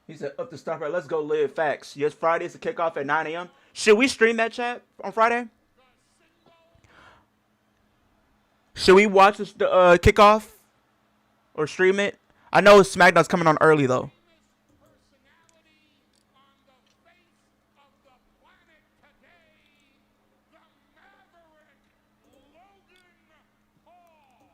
He said, up the stump right. Let's go live. Facts. Yes, Friday is the kickoff at 9 a.m. Should we stream that chat on Friday? Should we watch the kickoff or stream it? I know SmackDown's coming on early though. Personality on the face of the planet today, the Maverick Logan Paul.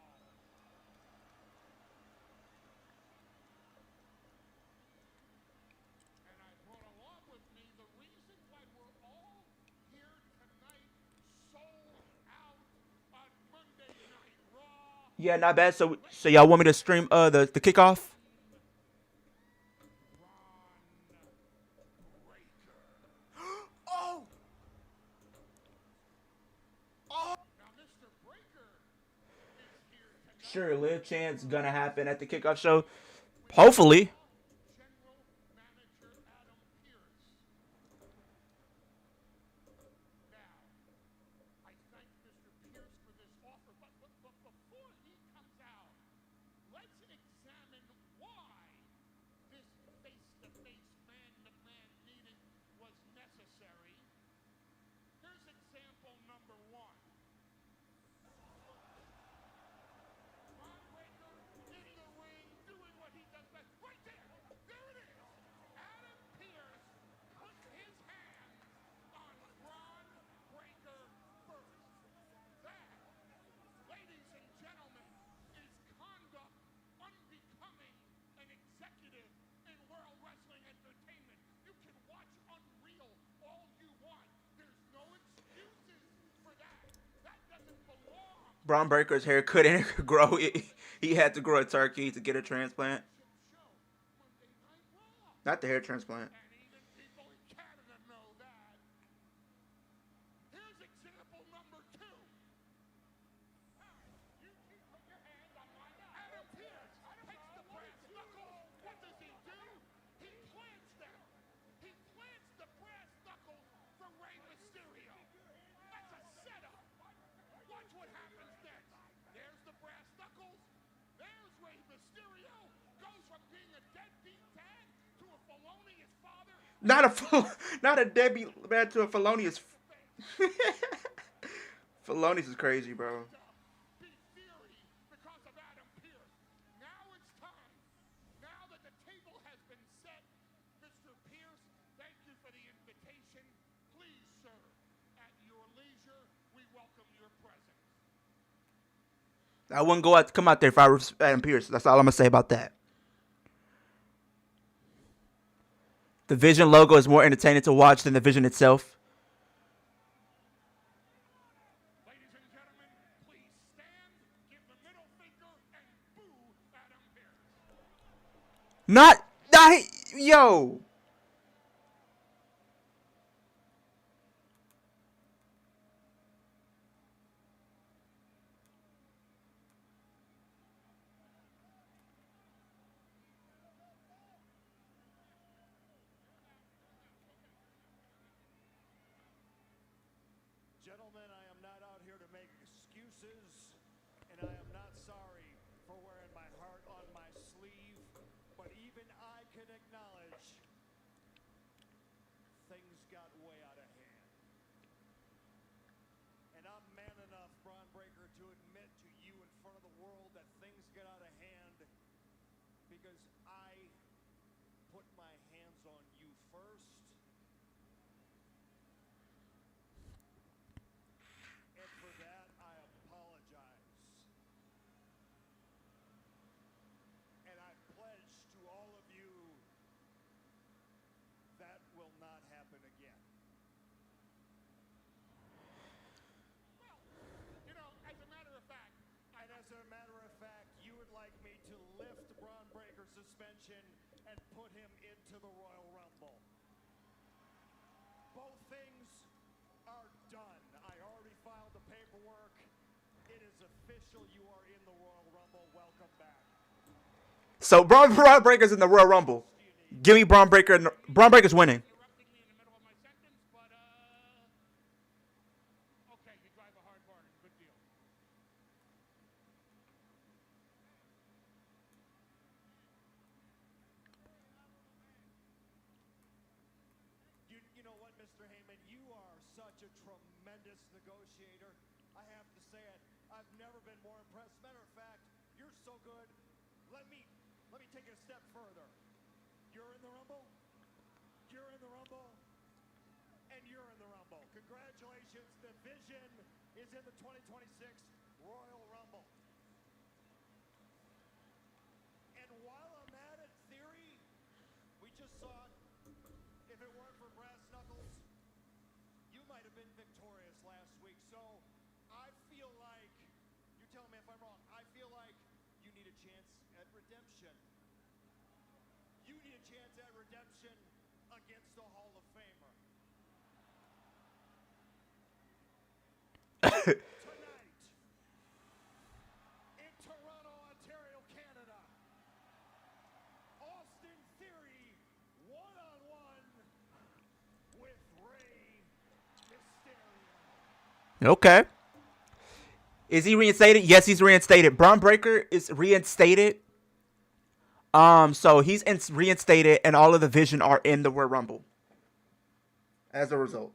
And I brought along with me the reason why we're all here tonight, sold out on Monday Night Raw. Yeah, not bad. So y'all want me to stream the kickoff? Oh! Oh! Now, Mr. Breaker is here tonight. Sure, live chance gonna happen at the kickoff show. Hopefully. General Manager Adam Pearce. Now, I thank Mr. Pearce for this offer, but before he comes out, let's examine why this face-to-face, man-to-man meeting was necessary. Here's example number one. Bron Breakker in the ring doing what he does best. Right there! There it is! Adam Pearce puts his hands on Bron Breakker first. That, ladies and gentlemen, is conduct unbecoming an executive in World Wrestling Entertainment. You can watch Unreal all you want. There's no excuses for that. That doesn't belong. Bron Breaker's hair couldn't grow. He had to grow a turkey to get a transplant. Show Monday Night Raw. Not the hair transplant. And even people in Canada know that. Here's example number two. You keep putting your hand on my Adam Pearce takes the brass knuckles. What does he do? He plants them. He plants the brass knuckles for Rey Mysterio. That's a setup. Watch what happens next. There's the brass knuckles. There's Rey Mysterio. Goes from being a deadbeat dad to a felonious father. Not a deadbeat man to a felonious. Felonious is crazy, bro. Be Theory because of Adam Pearce. Now it's time. Now that the table has been set, Mr. Pearce, thank you for the invitation. Please, sir, at your leisure, we welcome your presence. I wouldn't come out there if I was Adam Pearce. That's all I'm gonna say about that. The Vision logo is more entertaining to watch than the Vision itself. Ladies and gentlemen, please stand, give the middle finger, and boo Adam Pearce. Not yo. Gentlemen, I am not out here to make excuses, and I am not sorry for wearing my heart on my sleeve, but even I can acknowledge things got way out of hand. And I'm man enough, Bron Breakker, to admit to you in front of the world that things got out of hand because I put my hands on you first. And for that, I apologize. And I pledge to all of you that will not happen again. Well, you know, as a matter of fact, And as a matter of fact, you would like me to lift Bron Breakker's suspension and put him into the Royal Rumble. Both things are done. I already filed the paperwork. It is official. You are in the Royal Rumble. Welcome back. So Bron Breaker's in the Royal Rumble. Give me Bron Breakker. Bron Breaker's winning. interrupting me in the middle of my sentence, but okay, you drive a hard bargain. Good deal. Mr. Heyman, you are such a tremendous negotiator. I have to say it. I've never been more impressed. Matter of fact, you're so good. Let me take it a step further. You're in the Rumble. You're in the Rumble. And you're in the Rumble. Congratulations. The Vision is in the 2026 Royal Rumble. And while I'm at it, Theory, we just saw it. If it weren't for brass knuckles, you might have been victorious last week. So I feel like, you tell me if I'm wrong, I feel like you need a chance at redemption. You need a chance at redemption against the Hall of Famer. Tonight, in Toronto, Ontario, Canada, Austin Theory, one-on-one with Rey Mysterio. Okay. Is he reinstated? Yes, he's reinstated. Bron Breakker is reinstated. So he's reinstated, and all of the Vision are in the Royal Rumble. As a result.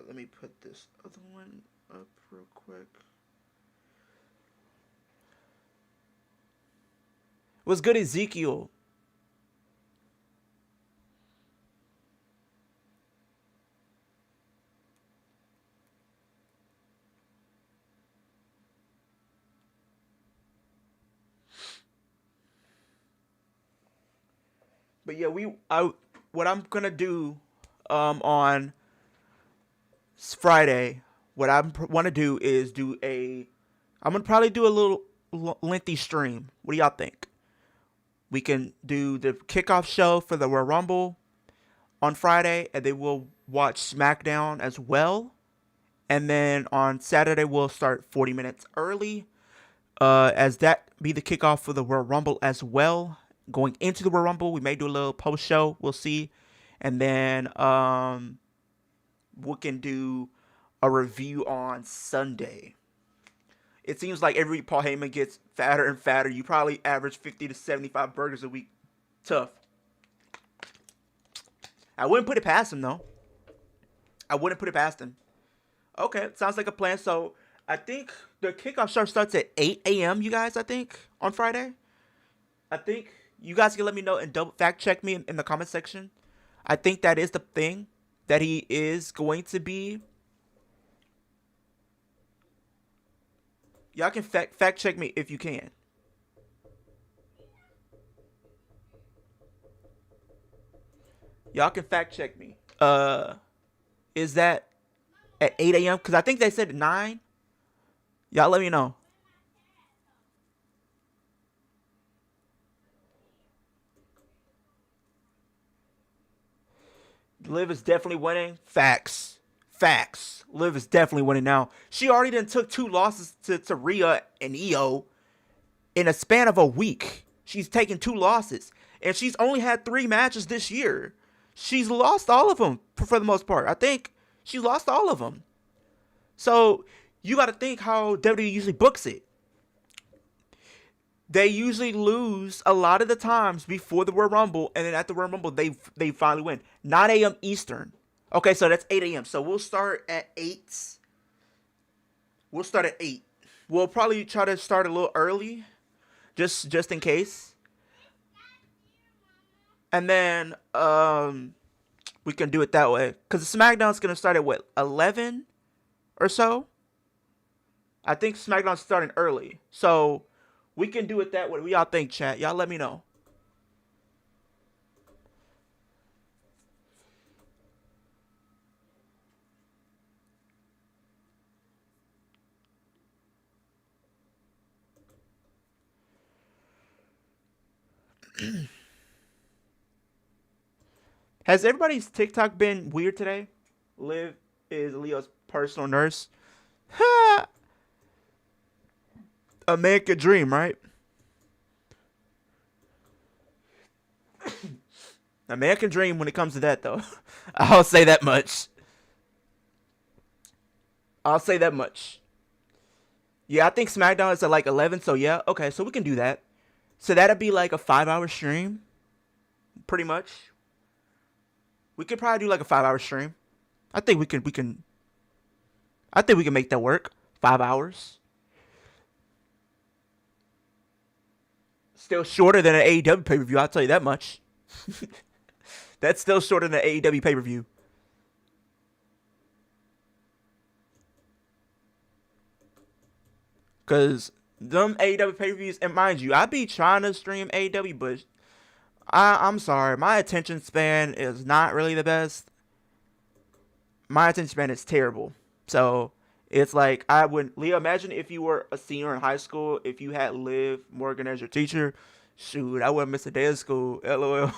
Let me put this other one up real quick. What's good, Ezekiel? But yeah, what I'm gonna do on Friday, what I want to do is I'm gonna probably do a little lengthy stream. What do y'all think? We can do the kickoff show for the Royal Rumble on Friday, and then we'll watch SmackDown as well. And then on Saturday, we'll start 40 minutes early, as that be the kickoff for the Royal Rumble as well. Going into the Royal Rumble, we may do a little post show. We'll see. And then we can do a review on Sunday. It seems like every week Paul Heyman gets fatter and fatter. You probably average 50 to 75 burgers a week. Tough. I wouldn't put it past him, though. I wouldn't put it past him. Okay, sounds like a plan. So I think the kickoff show starts at 8 a.m., you guys, I think, on Friday. I think you guys can let me know and double fact check me in the comment section. I think that is the thing that he is going to be. Y'all can fact check me if you can. Y'all can fact check me. Is that at 8 a.m.? Because I think they said 9. Y'all let me know. Liv is definitely winning. Facts. Liv is definitely winning now. She already done took 2 losses to Rhea and Io in a span of a week. She's taken 2 losses. And she's only had 3 matches this year. She's lost all of them for the most part. I think she lost all of them. So you got to think how WWE usually books it. They usually lose a lot of the times before the Royal Rumble, and then at the Royal Rumble, they finally win. 9 a.m. Eastern. Okay, so that's 8 a.m. So we'll start at 8. We'll start at 8. We'll probably try to start a little early, just in case. And then we can do it that way. Because the SmackDown's going to start at, 11 or so? I think SmackDown's starting early. So we can do it that way. What y'all think, chat? Y'all let me know. Has everybody's TikTok been weird today? Liv is Leo's personal nurse. Ha! American dream, right? American dream when it comes to that, though. I'll say that much. I'll say that much. Yeah, I think SmackDown is at like 11, so yeah. Okay, so we can do that. So that'd be like a 5-hour stream. Pretty much. We could probably do like a 5-hour stream. I think we can I think we can make that work. 5 hours. Still shorter than an AEW pay-per-view, I'll tell you that much. That's still shorter than an AEW pay-per-view. Because them AEW pay-per-views, and mind you, I be trying to stream AEW, but I'm sorry. My attention span is not really the best. My attention span is terrible. So, it's like, Leo, imagine if you were a senior in high school, if you had Liv Morgan as your teacher. Shoot, I wouldn't miss a day of school. LOL.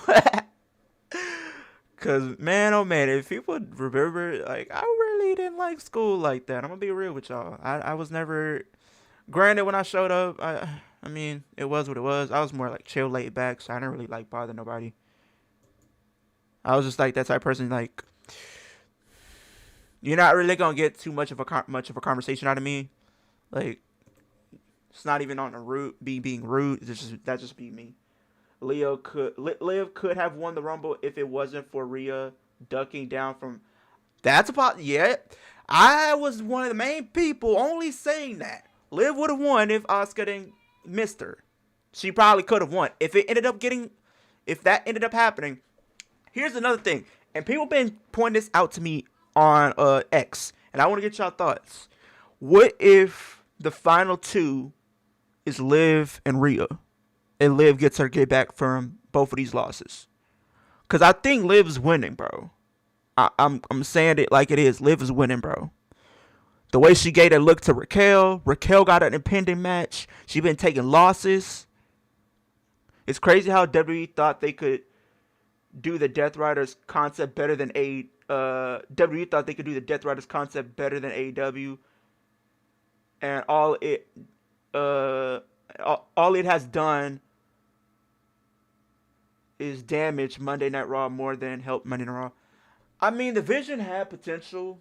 Because, man, oh man, if people remember, like, I really didn't like school like that. I'm going to be real with y'all. I was never... Granted, when I showed up, I mean, it was what it was. I was more like chill, laid back, so I didn't really like bother nobody. I was just like that type of person. Like, you're not really gonna get too much of a conversation out of me. Like, it's not even on the being rude. That just be me. Liv could have won the Rumble if it wasn't for Rhea ducking down from. That's a pot. Yeah, I was one of the main people only saying that. Liv would have won if Asuka didn't miss her. She probably could have won. If that ended up happening. Here's another thing. And people been pointing this out to me on X. And I want to get y'all thoughts. What if the final two is Liv and Rhea? And Liv gets her get back from both of these losses. Because I think Liv's winning, bro. I'm saying it like it is. Liv is winning, bro. The way she gave that look to Raquel got an impending match. She been taking losses. It's crazy how WWE thought they could do the Death Riders concept better than WWE thought they could do the Death Riders concept better than AEW. And all it has done is damage Monday Night Raw more than help Monday Night Raw. I mean, the Vision had potential,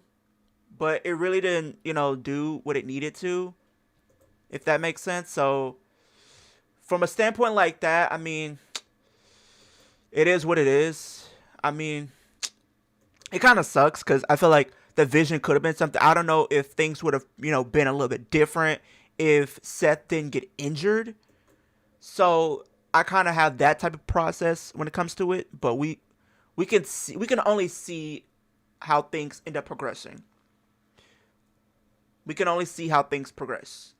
but it really didn't, do what it needed to, if that makes sense. So, from a standpoint like that, I mean, it is what it is. I mean, it kind of sucks because I feel like the Vision could have been something. I don't know if things would have, been a little bit different if Seth didn't get injured. So, I kind of have that type of process when it comes to it. But we can only see how things end up progressing. We can only see how things progress.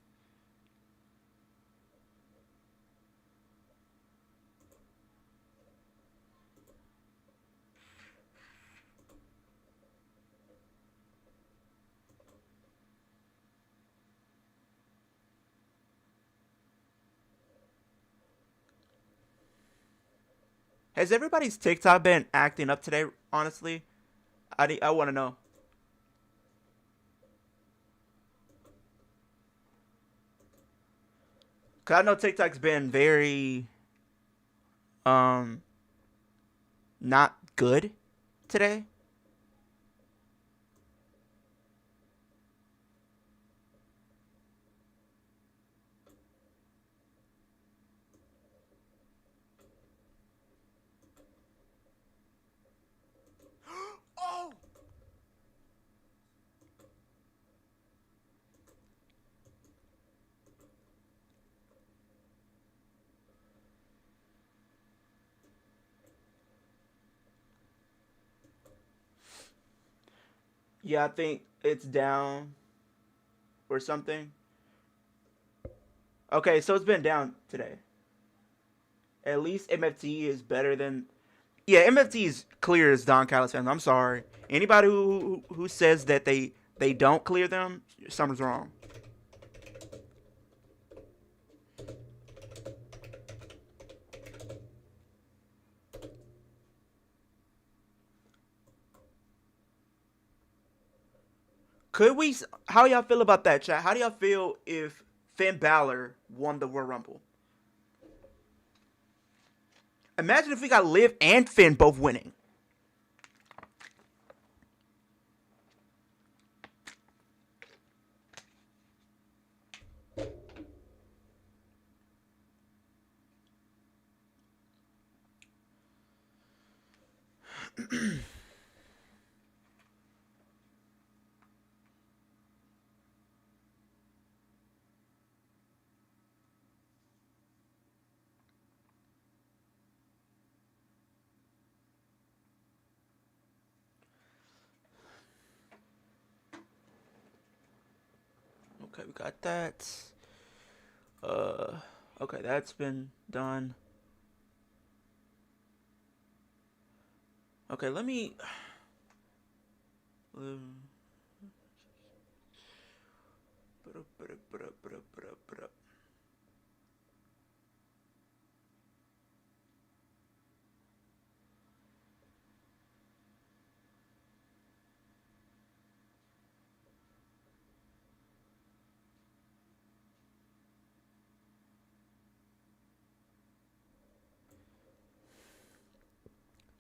Has everybody's TikTok been acting up today, honestly? I want to know. Cause I know TikTok's been very, not good today. Oh! Yeah, I think it's down or something. Okay, so it's been down today. At least MFT is better than... Yeah, MFT is clear as Don Callis fans. I'm sorry. Anybody who says that they don't clear them, something's wrong. How y'all feel about that, chat? How do y'all feel if Finn Balor won the Royal Rumble? Imagine if we got Liv and Finn both winning. Okay, we got that. Okay, that's been done. Okay, let me.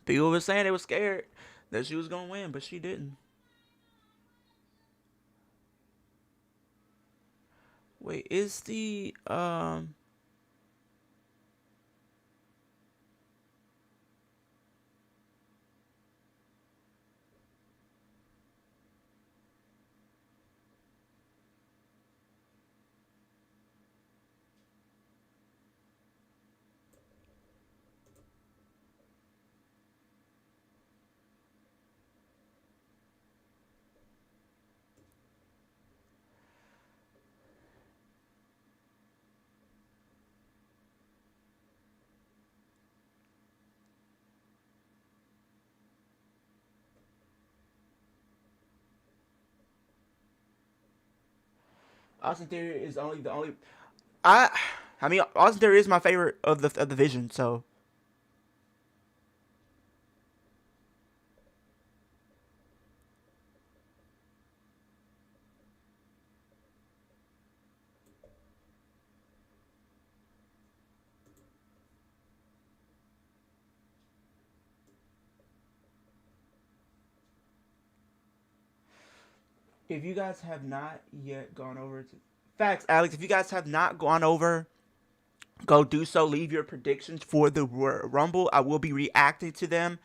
People were saying they were scared that she was gonna win, but she didn't. Wait, is the Austin Theory is only the only. I mean, Austin Theory is my favorite of the division. So if you guys have not yet gone over to facts, Alex, if you guys have not gone over, go do so. Leave your predictions for the Rumble. I will be reacting to them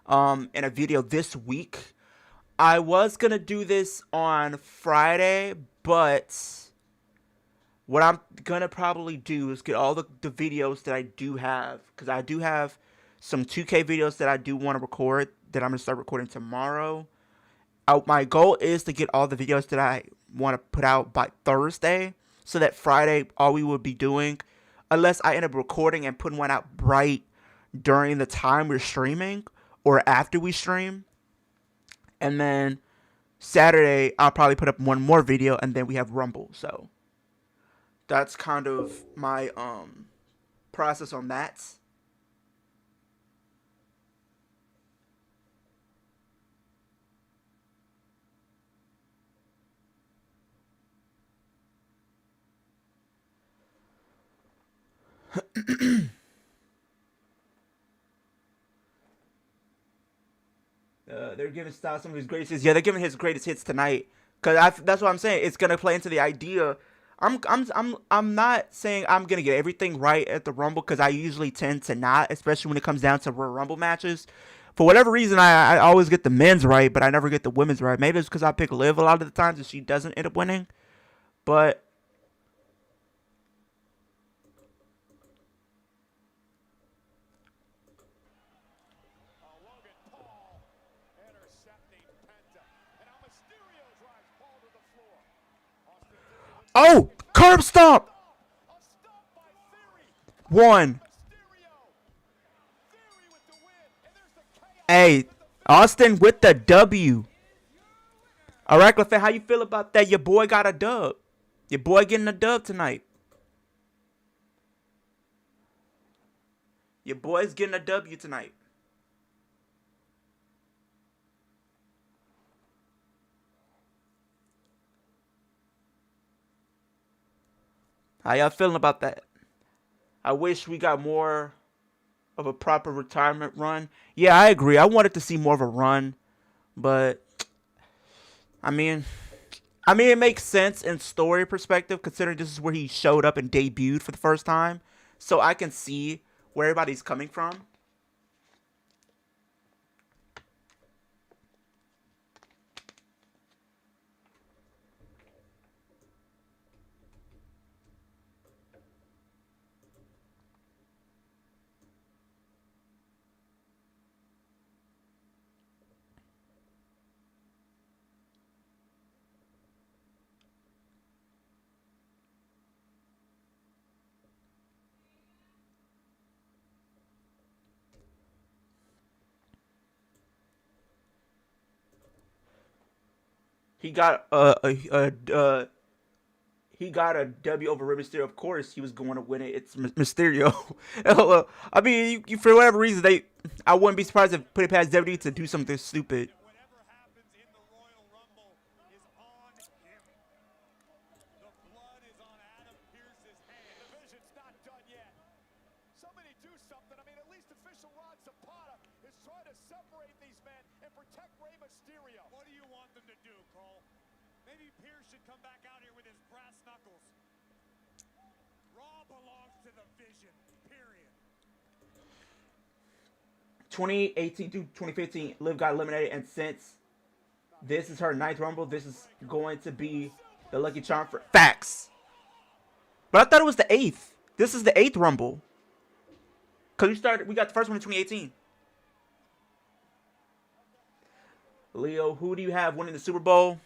in a video this week. I was gonna do this on Friday, but what I'm gonna probably do is get all the videos that I do have, because I do have some 2K videos that I do want to record that I'm gonna start recording tomorrow. My goal is to get all the videos that I want to put out by Thursday, so that Friday all we will be doing, unless I end up recording and putting one out right during the time we're streaming or after we stream, and then Saturday I'll probably put up one more video, and then we have Rumble. So that's kind of my process on that. They're giving Styles some of his greatest hits. Yeah, they're giving his greatest hits tonight. That's what I'm saying. It's gonna play into the idea. I'm not saying I'm gonna get everything right at the Rumble, because I usually tend to not, especially when it comes down to Rumble matches. For whatever reason, I always get the men's right, but I never get the women's right. Maybe it's because I pick Liv a lot of the times and she doesn't end up winning. But Logan Paul intercepting Penta. And now Mysterio drives Paul to the floor. Austin Theory looks oh, curb stomp. a stop by Theory. One. Mysterio. Theory with the win. And there's the chaos. Hey, Austin with the W. All right, Cliff, how you feel about that? Your boy got a dub. Your boy getting a dub tonight. Your boy's getting a W tonight. How y'all feeling about that? I wish we got more of a proper retirement run. Yeah, I agree. I wanted to see more of a run, but I mean, it makes sense in story perspective considering this is where he showed up and debuted for the first time. So I can see where everybody's coming from. He got he got a W over Rey Mysterio. Of course, he was going to win it. It's Mysterio. I mean, for whatever reason, I wouldn't be surprised if put it past WWE to do something stupid. Whatever happens in the Royal Rumble is on him. The blood is on Adam Pearce's hands. The division's not done yet. Somebody do something. I mean, at least official Rod Zapata is trying to separate these men and protect Rey Mysterio. What do you want them to do, Cole? Maybe Pearce should come back out here with his brass knuckles. Raw belongs to the Vision, period. 2018 through 2015, Liv got eliminated, and since this is her 9th Rumble, this is going to be the lucky charm for facts. But I thought it was the 8th. This is the 8th Rumble. Cause we got the first one in 2018. Leo, who do you have winning the Super Bowl?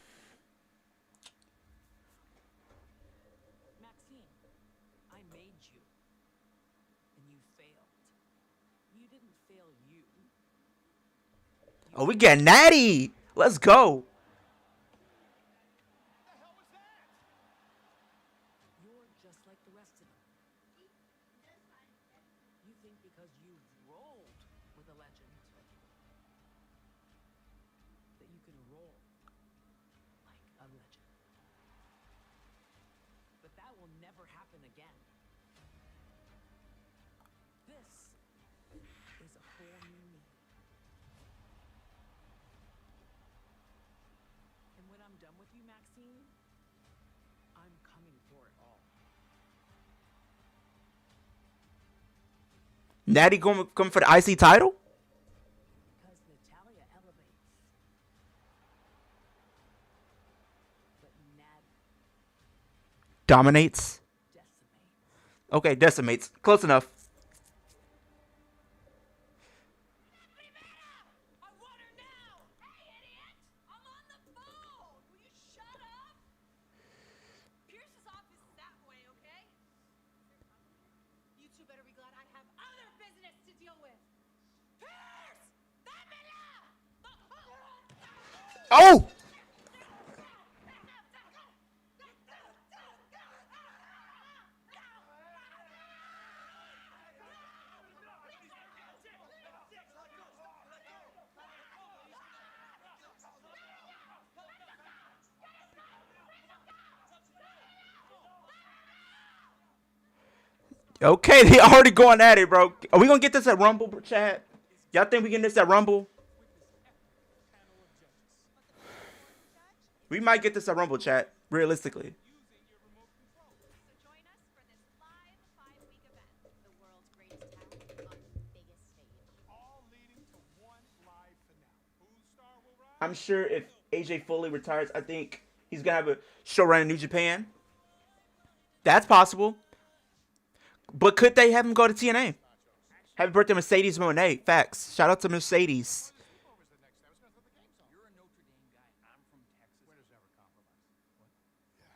Maxine, I made you. And you failed. You didn't fail you. Oh, we get natty. Let's go. What the hell was that? You're just like the rest of them. You think because you've rolled with a legend that you can roll like a legend. But that will never happen again. This is a whole new me. And when I'm done with you, Maxine, I'm coming for it all. Natty going for the IC title? Because Natalia elevates. But Nat Dominates. decimates. Okay, decimates. Close enough. I want her now! Hey, idiot! I'm on the phone! Will you shut up? Pierce's office is that way, okay? You two better be glad I have other business to deal with. Pierce! Oh! Okay, they already going at it, bro. Are we gonna get this at Rumble, chat? Y'all think we getting this at Rumble? We might get this at Rumble, chat. Realistically. So join us for this live 5-week event. The world's greatest talent on the biggest stage. All leading to one live finale. Whose star will rise? I'm sure if AJ Foley retires, I think he's gonna have a show run in New Japan. That's possible. But could they have him go to TNA? Happy birthday, Mercedes Monet. Facts. Shout out to Mercedes. You're a Notre Dame guy. I'm from Texas. Winners never compromise. What? Yeah.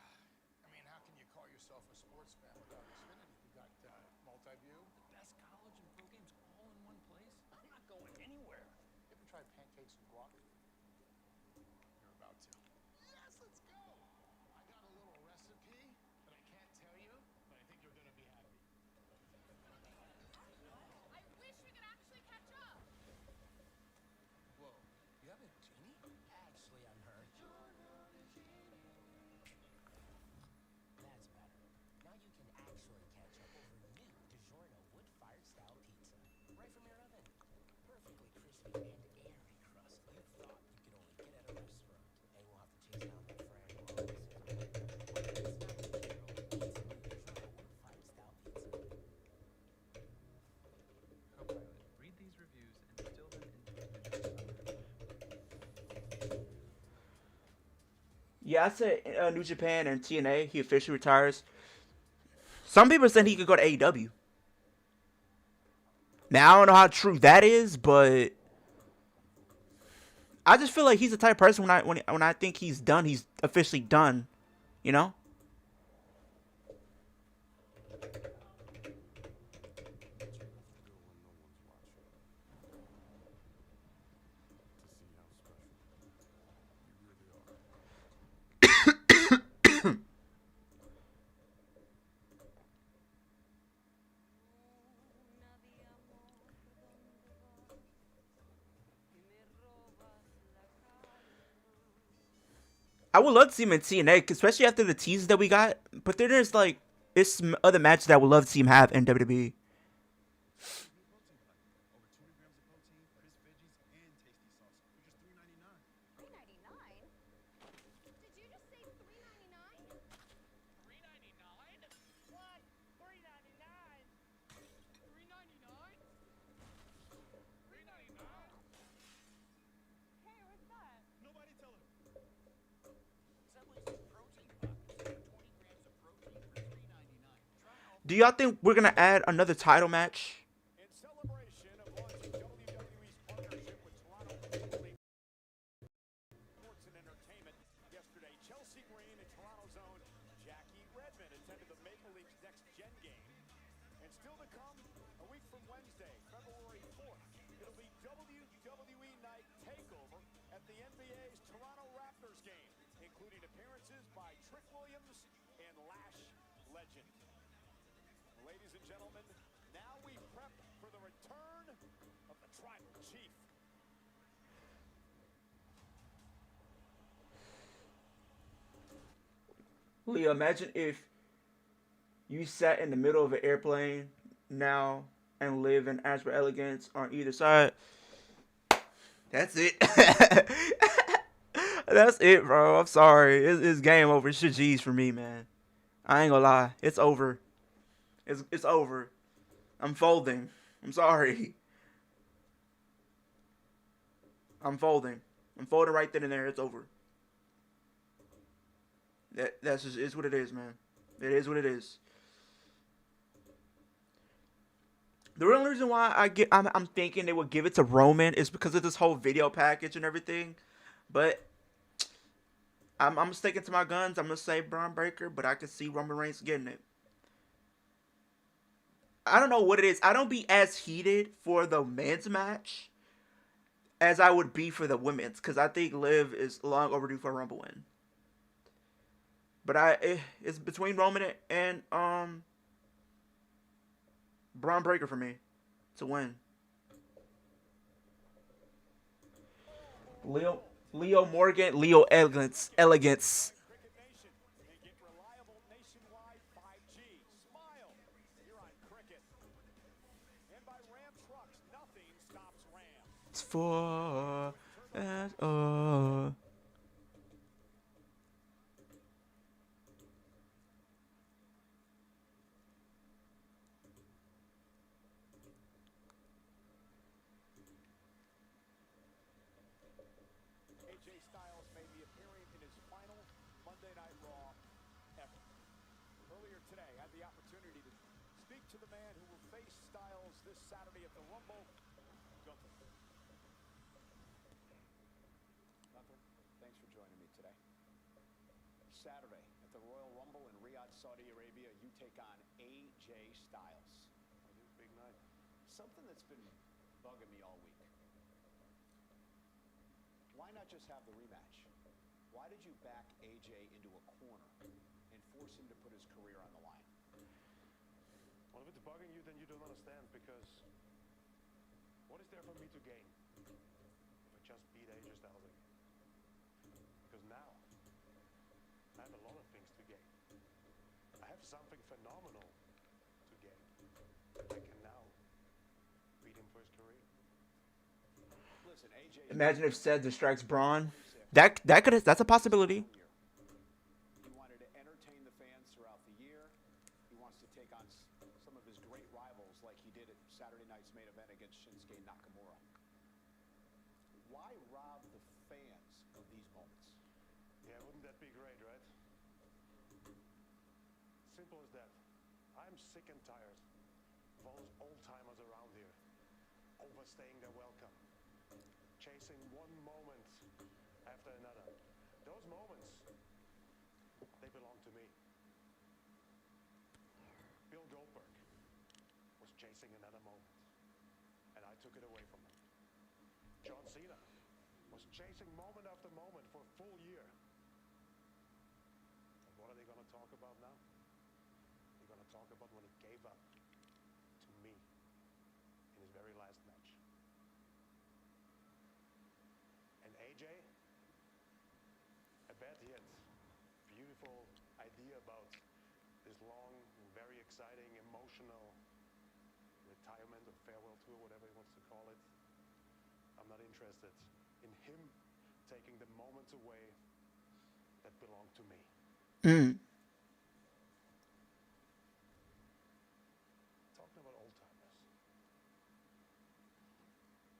I mean, how can you call yourself a sports fan without Xfinity? You got multi-view. The best college and pro games all in one place. I'm not going anywhere. You ever tried pancakes and guac? You're about to. Yes, let's go. I got a little recipe that I can't tell you, but I think you're going to be happy. I wish we could actually catch up. Yeah, I said New Japan and TNA. He officially retires. Some people saying he could go to AEW. Now I don't know how true that is, but I just feel like he's the type of person when I think he's done, he's officially done. You know? I would love to see him in TNA, especially after the teases that we got. But then there's like, it's some other matches that I would love to see him have in WWE. Do y'all think we're gonna add another title match? In celebration of launching WWE's partnership with Toronto Maple Leaf Sports and Entertainment yesterday, Chelsea Green and Toronto's own Jackie Redmond attended the Maple Leafs Next Gen game. And still to come, a week from Wednesday, February 4th, it'll be WWE Night Takeover at the NBA's Toronto Raptors game, including appearances by Trick Williams and Lash Legend. Ladies and gentlemen, now we prep for the return of the Tribal Chief. Leo, imagine if you sat in the middle of an airplane now and live in Ashford Elegance on either side. That's it. That's it, bro. I'm sorry. It's game over. It's G's for me, man. I ain't gonna lie. It's over. It's over. I'm folding. I'm sorry. I'm folding. I'm folding right then and there. It's over. That's just is what it is, man. It is what it is. The real reason why I'm thinking they would give it to Roman is because of this whole video package and everything. But I'm sticking to my guns. I'm gonna say Bron Breakker, but I can see Roman Reigns getting it. I don't know what it is. I don't be as heated for the men's match as I would be for the women's, because I think Liv is long overdue for a Rumble win. But it's between Roman and Bron Breakker for me to win. Leo Morgan, Leo Elegance. Cricket Nation, they get reliable nationwide 5G. Smile, you're on Cricket. And by Ram Trucks, nothing stops Ram. It's for AJ Styles may be appearing in his final Monday Night Raw ever. Earlier today, I had the opportunity to speak to the man who will face Styles this Saturday at the Rumble. Gunther. Gunther, thanks for joining me today. Saturday at the Royal Rumble in Riyadh, Saudi Arabia, you take on AJ Styles. Big night. Something that's been bugging me all week. Why not just have the rematch? Why did you back AJ into a corner and force him to put his career on the line? Well, if it's bugging you, then you don't understand, because what is there for me to gain if I just beat AJ Styles again? Because now I have a lot of things to gain. I have something phenomenal to gain. I can now beat him for his career. Listen, AJ. Imagine if Seth distracts Braun. That's a possibility. He wanted to entertain the fans throughout the year. He wants to take on some of his great rivals like he did at Saturday night's main event against Shinsuke Nakamura. Why rob the fans of these moments? Yeah, I wouldn't that'd be great, right? Simple as that. I'm sick and tired of all those old-timers around here, overstaying their welcome, chasing one moment after another. Those moments, they belong to me. Bill Goldberg was chasing another moment, and I took it away from him. John Cena was chasing moment after moment for a full year. And what are they going to talk about now? They're going to talk about when he gave up to me in his very last match. And AJ, I bet he had a beautiful idea about this long, very exciting, emotional retirement or farewell tour, whatever he wants to call it. I'm not interested in him taking the moments away that belong to me. Talking about old timers,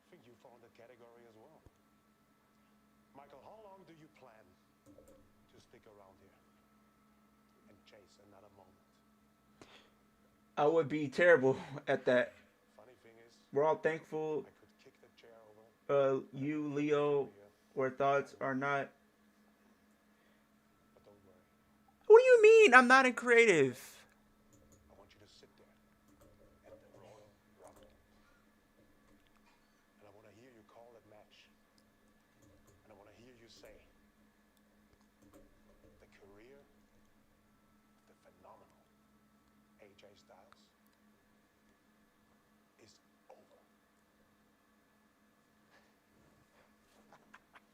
I think you fall in that category as well. Michael, how long do you plan to stick around here and chase another moment? I would be terrible at that. Funny thing is, We're all thankful I could kick the chair over, you, Leo, or thoughts are not. but don't worry. What do you mean? I'm not in creative. I want you to sit there at the Royal Rumble. And I want to hear you call that match. And I want to hear you say, the career of the phenomenal AJ Styles is over.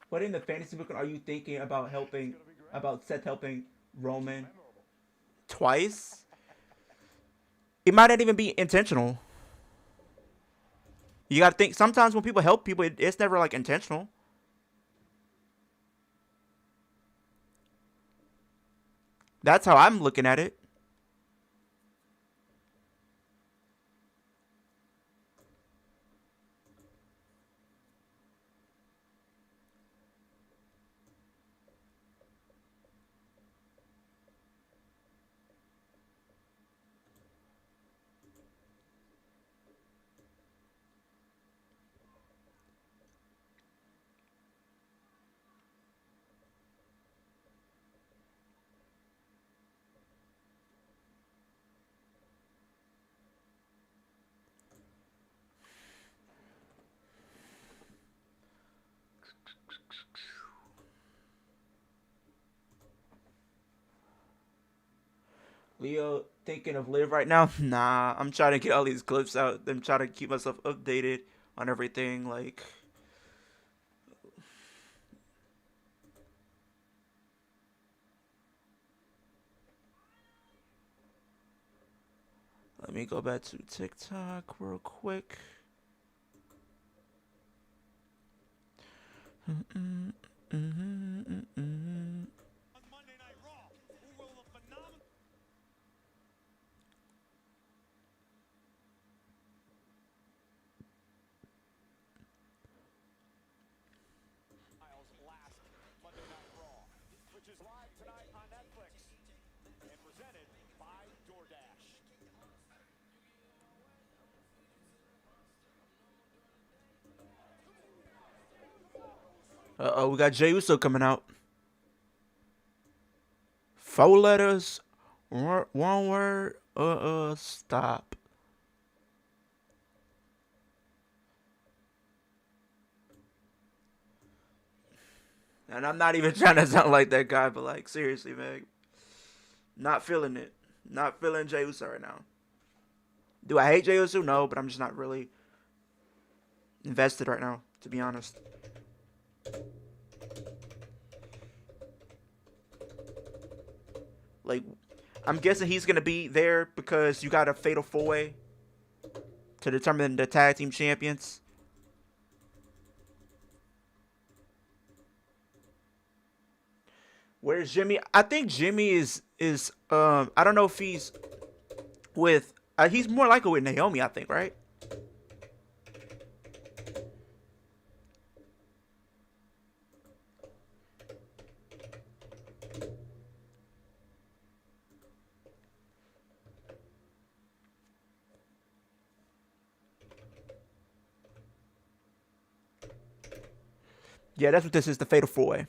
What in the fantasy book are you thinking about helping, about Seth helping Roman Memorable. twice? It might not even be intentional. You gotta think, sometimes when people help people, it's never like intentional. That's how I'm looking at it. Leo thinking of Live right now? Nah, I'm trying to get all these clips out. I'm trying to keep myself updated on everything. Like, let me go back to TikTok real quick. On Monday Night Raw, who will the phenomenal last Monday Night Raw, which is live tonight on Netflix and presented by DoorDash. Uh-oh, we got Jey Uso coming out. 4 letters, one word, stop. And I'm not even trying to sound like that guy, but like, seriously, man. Not feeling it. Not feeling Jey Uso right now. Do I hate Jey Uso? No, but I'm just not really invested right now, to be honest. Like, I'm guessing he's going to be there because you got a fatal 4-way to determine the tag team champions. Where's Jimmy? I think Jimmy is I don't know if he's with he's more likely with Naomi, I think, right? Yeah, that's what this is, the Fatal 4-Way.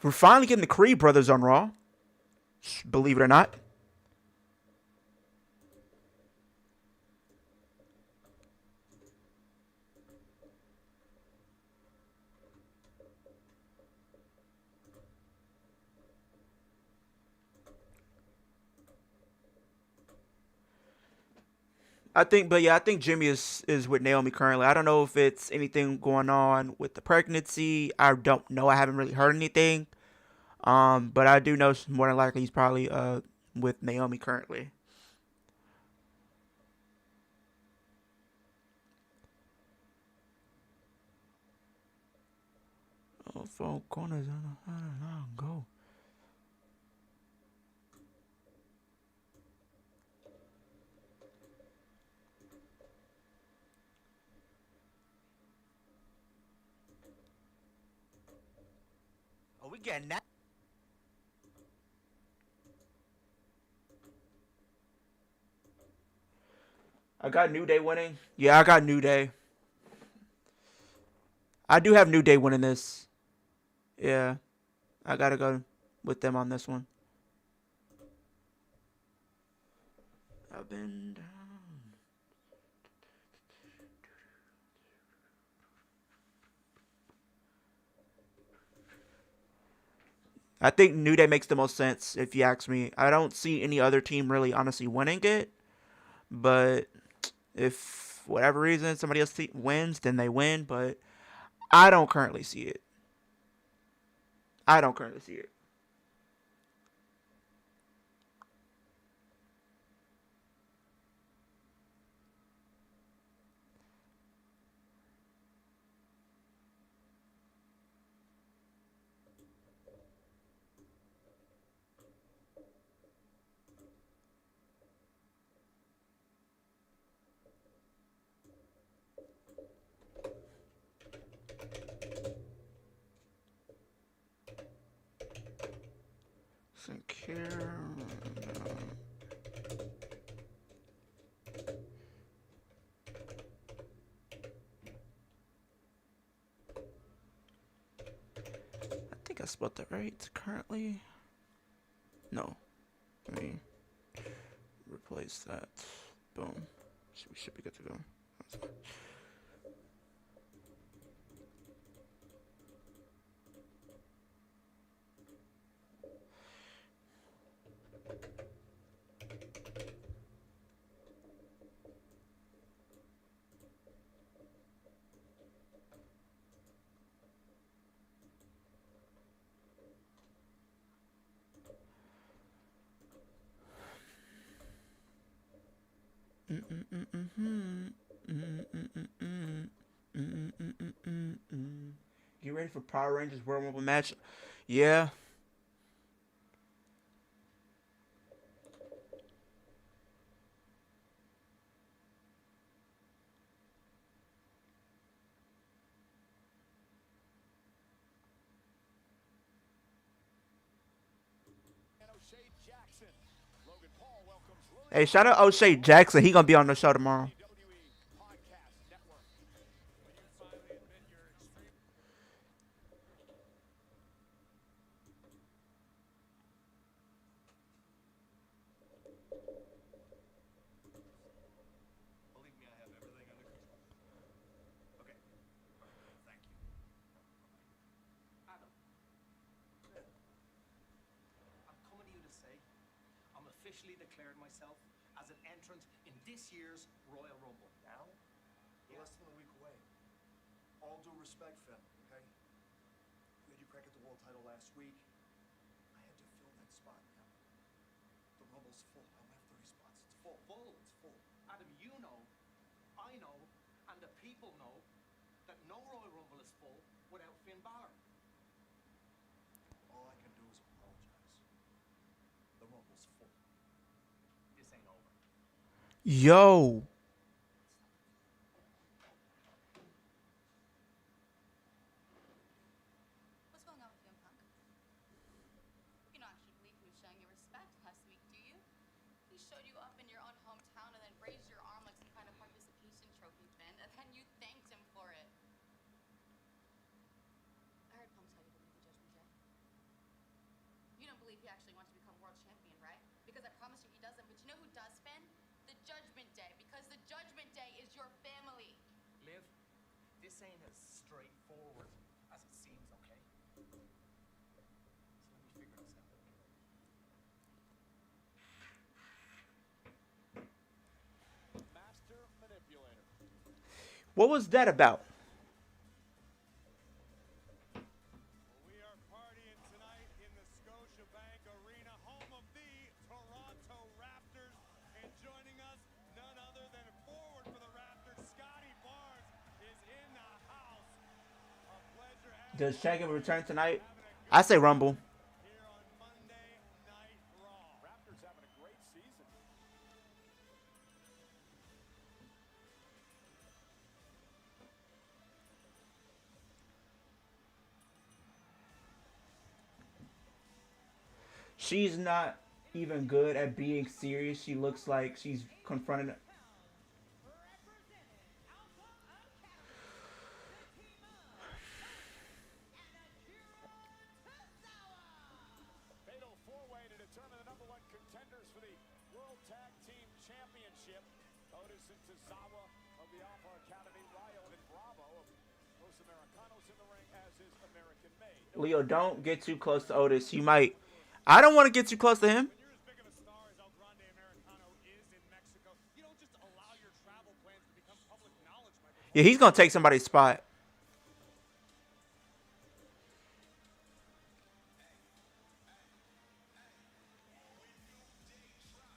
We're finally getting the Creed brothers on Raw. Believe it or not. I think Jimmy is with Naomi currently. I don't know if it's anything going on with the pregnancy. I don't know. I haven't really heard anything. But I do know more than likely he's probably with Naomi currently. Oh, 4 corners. I don't know. Go. Oh, we getting that. I got New Day winning. Yeah, I got New Day. I do have New Day winning this. Yeah, I gotta go with them on this one. I've been down. I think New Day makes the most sense if you ask me. I don't see any other team really honestly winning it, but if for whatever reason somebody else wins, then they win. But I don't currently see it. I don't currently see it. Secure. I think I spelled that right. Currently, no. Let me replace that. Boom. So we should be good to go. You ready for Power Rangers World Rumble match? Yeah. Hey, shout out O'Shea Jackson. He gonna be on the show tomorrow. Believe me, I have everything under control. Okay. Thank you. Adam. I'm coming to you to say I'm officially declared myself as an entrant in this year's Royal Rumble. Now? We're less than a week away. All due respect, Finn, okay? You had your crack at the world title last week. I had to fill that spot, man. The Rumble's full. I don't have 30 spots. It's full. Full? It's full. Adam, you know, I know, and the people know that no Royal Rumble is full without Finn Balor. All I can do is apologize. The Rumble's full. This ain't over. Yo. What's going on with you and Punk? You don't actually believe he was showing you respect last week, do you? He showed you up in your own hometown and then raised your arm like some kind of participation trophy, Finn, and then you thanked him for it. this ain't as straightforward as it seems, okay? So let me figure this out. Master manipulator. What was that about? We are partying tonight in the Scotiabank Arena, home of the Toronto Raptors. And joining us, none other than forward for the Raptors, Scotty Barnes, is in the house. A pleasure as Does Shaggy return tonight? having a good I say Rumble. here on Monday Night Raw. Raptors having a great season. She's not even good at being serious. She looks like she's confronting. Fatal four-way to determine the number one contenders for the World Tag Team Championship. Otis and Tozawa of the Alpha Academy, Ryo and Bravo of Los Americanos in the ring, as is American Made. Leo, don't get too close to Otis. You might. I don't want to get too close to him. When you're as big of a star as El Grande Americano is in Mexico, you don't just allow your travel plans to become public knowledge, Michael. Yeah, he's gonna take somebody's spot.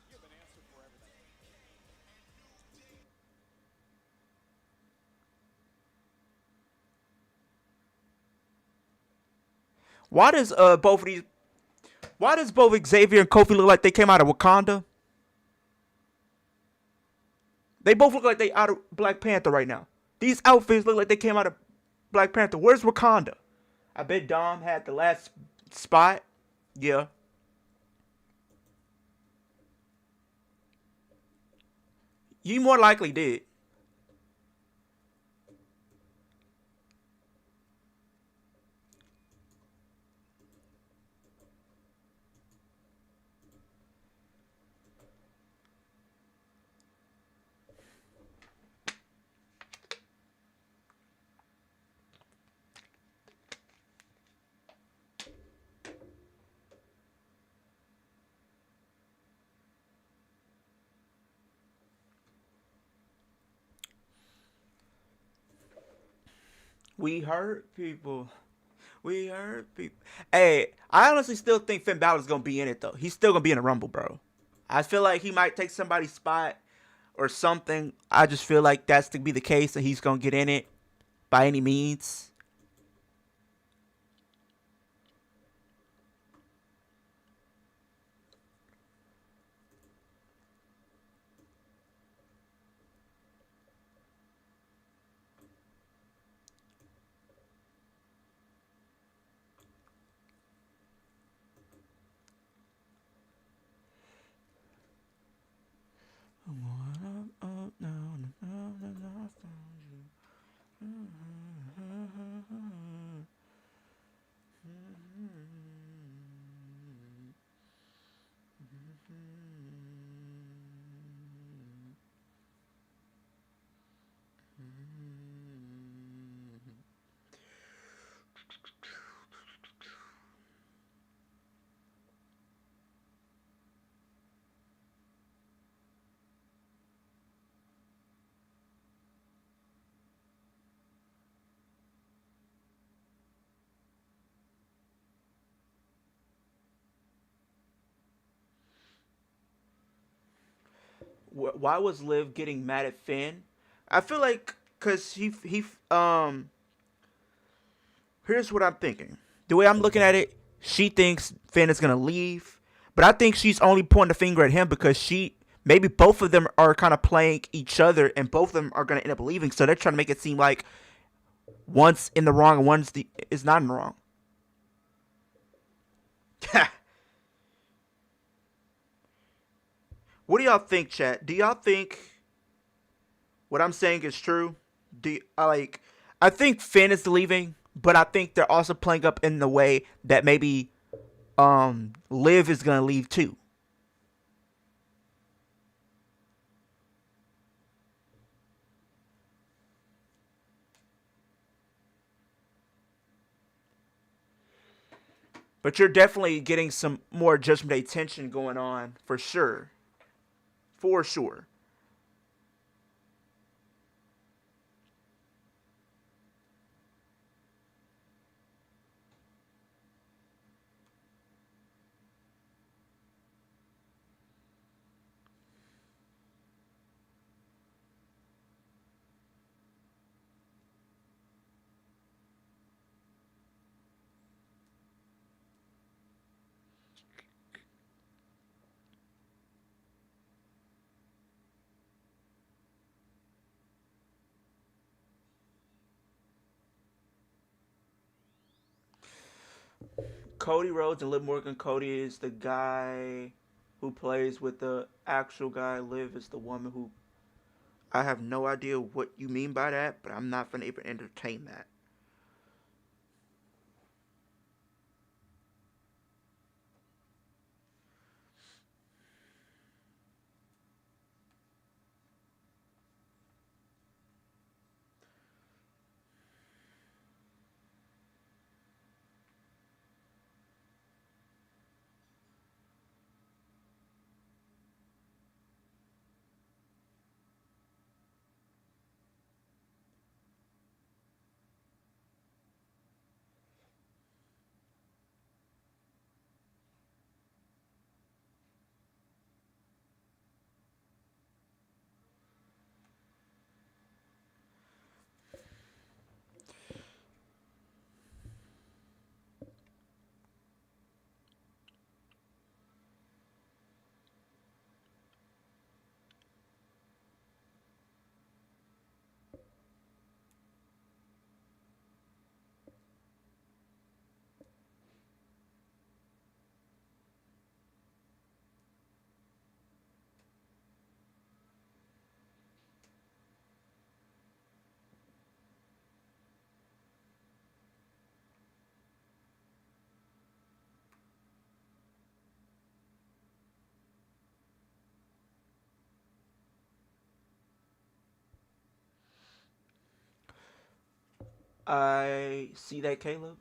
You have an answer for everything. Why does both Xavier and Kofi look like they came out of Wakanda? They both look like they out of Black Panther right now. These outfits look like they came out of Black Panther. Where's Wakanda? I bet Dom had the last spot. Yeah. You more likely did. We hurt people. We hurt people. Hey, I honestly still think Finn Balor's gonna be in it though. He's still gonna be in the Rumble, bro. I feel like he might take somebody's spot or something. I just feel like that's to be the case, that he's gonna get in it by any means. Why was Liv getting mad at Finn? I feel like because he here's what I'm thinking. The way I'm looking at it, she thinks Finn is gonna leave, but I think she's only pointing the finger at him because maybe both of them are kind of playing each other, and both of them are gonna end up leaving. So they're trying to make it seem like one's in the wrong and one's is not in the wrong. What do y'all think, chat? Do y'all think what I'm saying is true? I think Finn is leaving, but I think they're also playing up in the way that maybe Liv is gonna leave too. But you're definitely getting some more Judgment Day tension going on for sure. For sure. Cody Rhodes and Liv Morgan. Cody is the guy who plays with the actual guy. Liv is the woman who. I have no idea what you mean by that, but I'm not going to even entertain that. I see that, Caleb.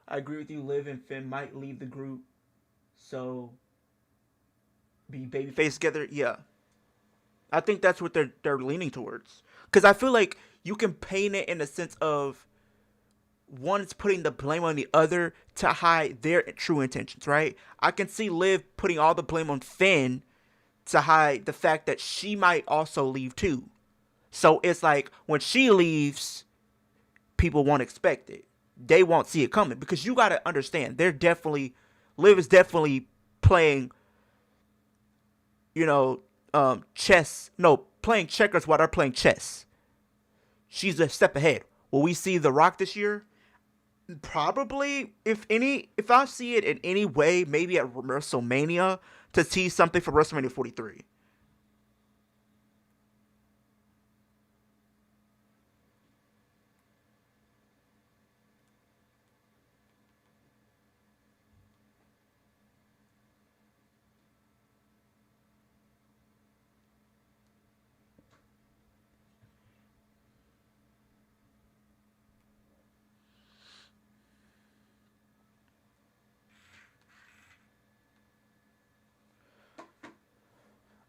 I agree with you. Liv and Finn might leave the group, so be babyface together. Yeah, I think that's what they're leaning towards. Because I feel like you can paint it in the sense of one is putting the blame on the other to hide their true intentions, right? I can see Liv putting all the blame on Finn to hide the fact that she might also leave too. So it's like when she leaves, people won't expect it. They won't see it coming because you got to understand Liv is definitely playing, chess. No, playing checkers while they're playing chess. She's a step ahead. Will we see The Rock this year? Probably. If I see it in any way, maybe at WrestleMania to tease something for WrestleMania 43.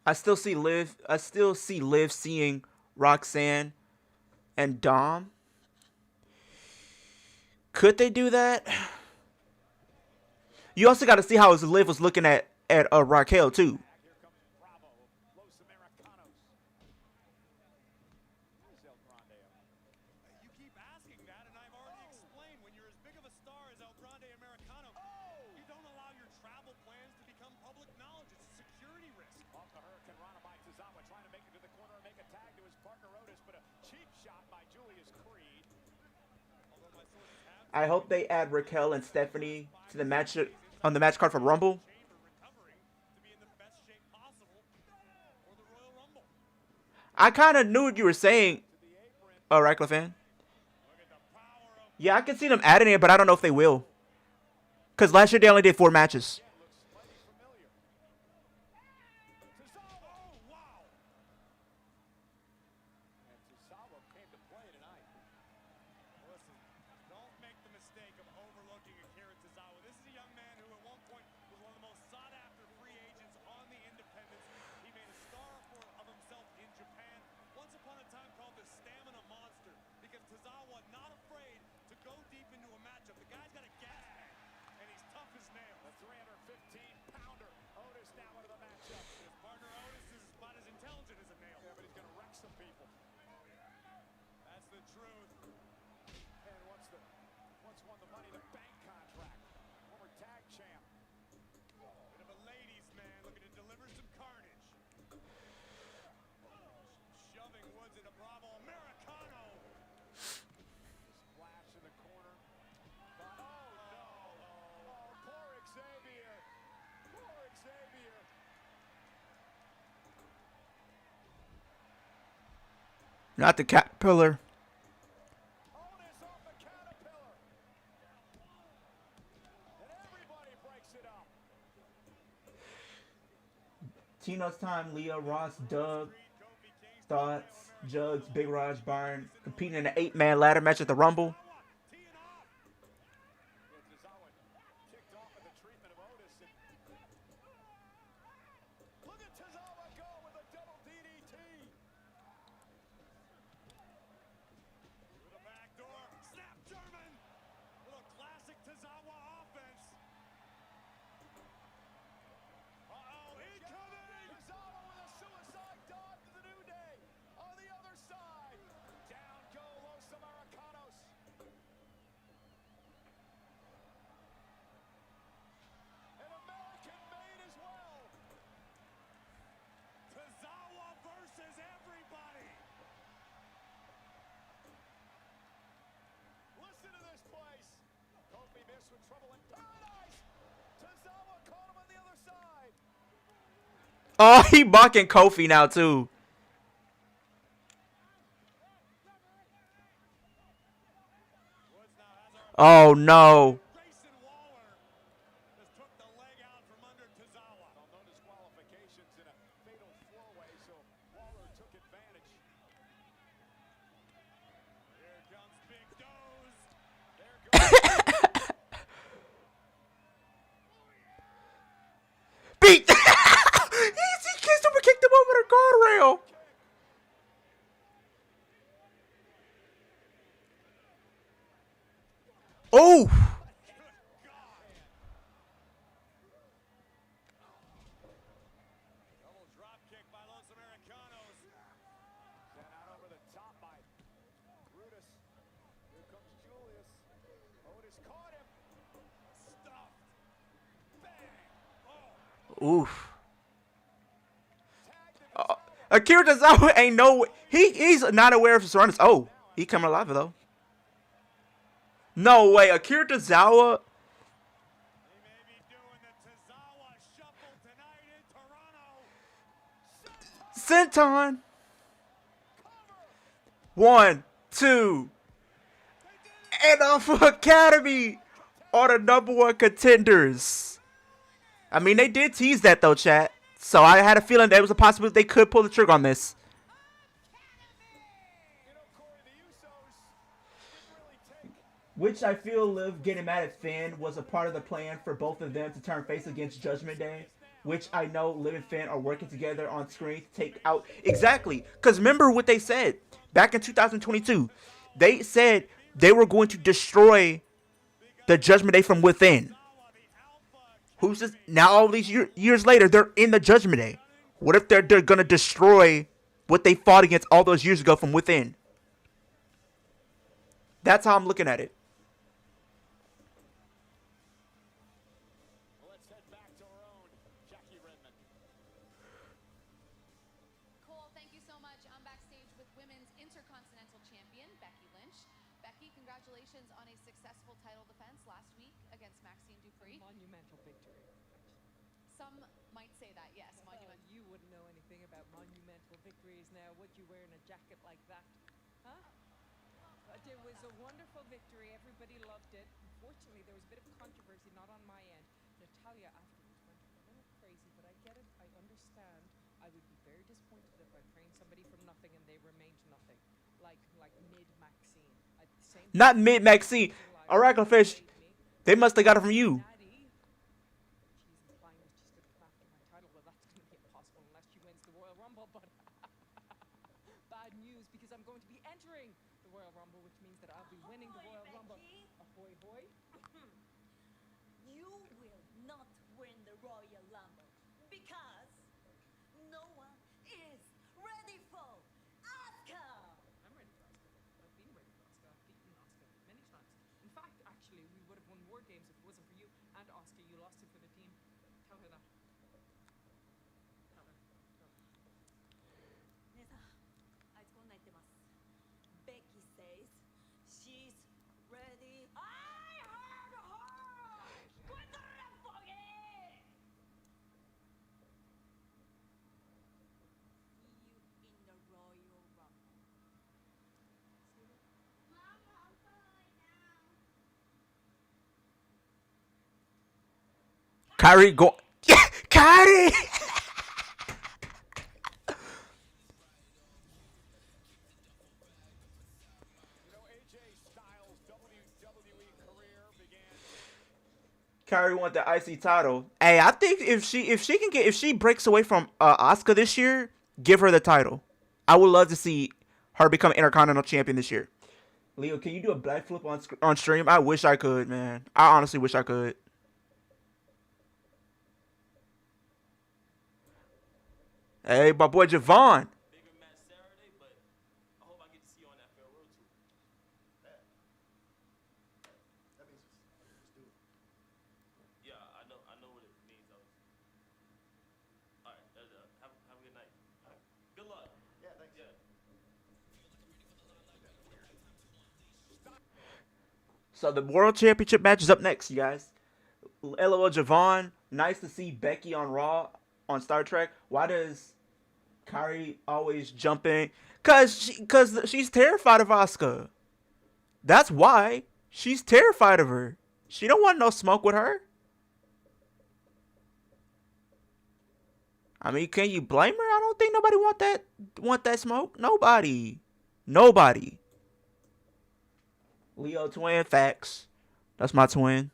I still see Liv seeing Roxanne and Dom. Could they do that? You also got to see how Liv was looking at Raquel too. You keep asking that, and I've already explained. When you're as big of a star as El Grande Americano, you don't allow your travel plans to become public knowledge. It's a security risk. Off the Hurricane Rana by Tozawa, trying to make it to the corner and make a tag to his partner Otis, but a cheap shot by Julius Creed. I hope they add Raquel and Stephanie to the match on the match card for Rumble. I kind of knew what you were saying. Oh, Radcliffe fan. Yeah, I can see them adding it, but I don't know if they will. Because last year they only did 4 matches. Not the Caterpillar. Tino's time, Leah, Ross, Doug, Thoughts, Jugs, Big Raj, Byron competing in an 8-man ladder match at the Rumble. Oh, he mocking Kofi now, too. Oh, no. Beat! He kissed him and kicked him over the guardrail. Oh! Oof. Akira Tozawa ain't no... He's not aware of his surroundings. Oh, he coming alive, though. No way. Akira Tozawa... Senton. 1, 2. And Alpha Academy are the #1 contenders. I mean, they did tease that, though, chat. So I had a feeling there was a possibility they could pull the trigger on this. Which I feel Liv getting mad at Finn was a part of the plan for both of them to turn face against Judgment Day. Which I know Liv and Finn are working together on screen to take out. Exactly. Because remember what they said back in 2022. They said they were going to destroy the Judgment Day from within. Who's this? Now all these years later, they're in the Judgment Day. What if they're going to destroy what they fought against all those years ago from within? That's how I'm looking at it. Let's head back to our own Jackie Redmond. Cole, thank you so much. I'm backstage with Women's Intercontinental Champion Becky Lynch. Becky, Becky, congratulations on a successful title defense last week against Maxine Dupree. Monumental victory. Some might say that, yes, monumental. You wouldn't know anything about monumental victories now, would you, wearing a jacket like that? Huh? But it was a wonderful victory. Everybody loved it. Unfortunately, there was a bit of controversy, not on my end. Natalia afterwards went a little crazy, but I get it. I understand. I would be very disappointed if I trained somebody from nothing and they remained nothing. Like mid-Maxine. Not mid-Maxine. Oracle Fish. They must have got it from you. She's implying that she's going to come after my title. Well, that's going to be impossible unless she wins the Royal Rumble, but bad news because I'm going to be entering the Royal Rumble, which means that I'll be winning the Royal Rumble. Ahoy, hoy. You will not win the Royal Rumble because no one is ready for Asuka. I'm ready for Asuka. I've been ready for Asuka. I've beaten Asuka many times. In fact, actually, we would have won more games if it wasn't for you and Asuka. You lost it for the team. Tell her that. Tell her. Nessa, あいつこんな言ってます。Becky says she's ready. I heard her! Quit the refogue! See you in the Royal Rumble. Mama, I'm calling now. Kyrie go. Kyrie. You know, AJ Styles' WWE career began. Kyrie want the IC title. Hey, I think if she breaks away from Asuka this year, give her the title. I would love to see her become Intercontinental Champion this year. Leo, can you do a backflip on stream? I wish I could, man. I honestly wish I could. Hey, my boy Javon. Bigger match Saturday, but I hope I get to see you on that farewell tour. That means let's do it. Yeah, I know what it means. All right, have a good night. All right. Good luck. Yeah, thanks. Yeah. So the World Championship match is up next, you guys. LOL Javon. Nice to see Becky on Raw on Star Trek. Why does Kyrie always jump in? Cause she's terrified of Asuka. That's why she's terrified of her. She don't want no smoke with her. I mean, can you blame her? I don't think nobody want that smoke. Nobody. Leo twin, facts. That's my twin.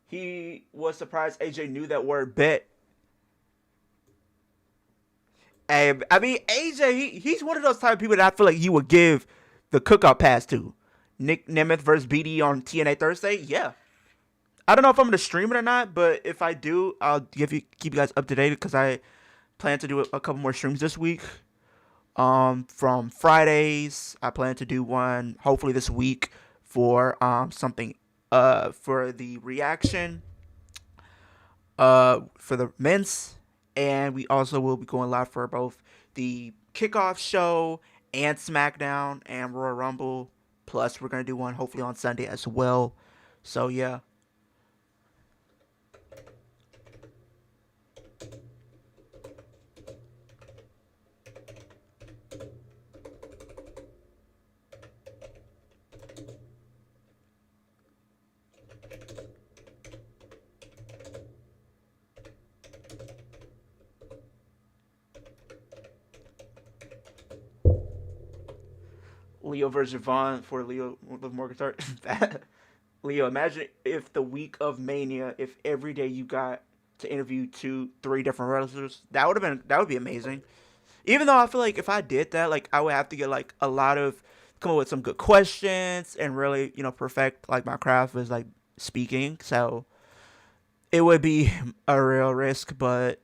He was surprised AJ knew that word bet. And I mean, AJ, he's one of those type of people that I feel like you would give the cookout pass to. Nick Nemeth versus BD on TNA Thursday? Yeah. I don't know if I'm going to stream it or not, but if I do, I'll keep you guys up to date because I plan to do a couple more streams this week. From Fridays, I plan to do one hopefully this week for something for the reaction for the men's, and we also will be going live for both the kickoff show and SmackDown and Royal Rumble. Plus, we're gonna do one hopefully on Sunday as well. So yeah. Leo versus Javon for Leo with Morgan Start. Leo, imagine if the week of Mania, if every day you got to interview 2-3 different wrestlers. That would be amazing. Even though I feel like if I did that, like I would have to get like come up with some good questions and really, perfect like my craft as like speaking. So it would be a real risk, but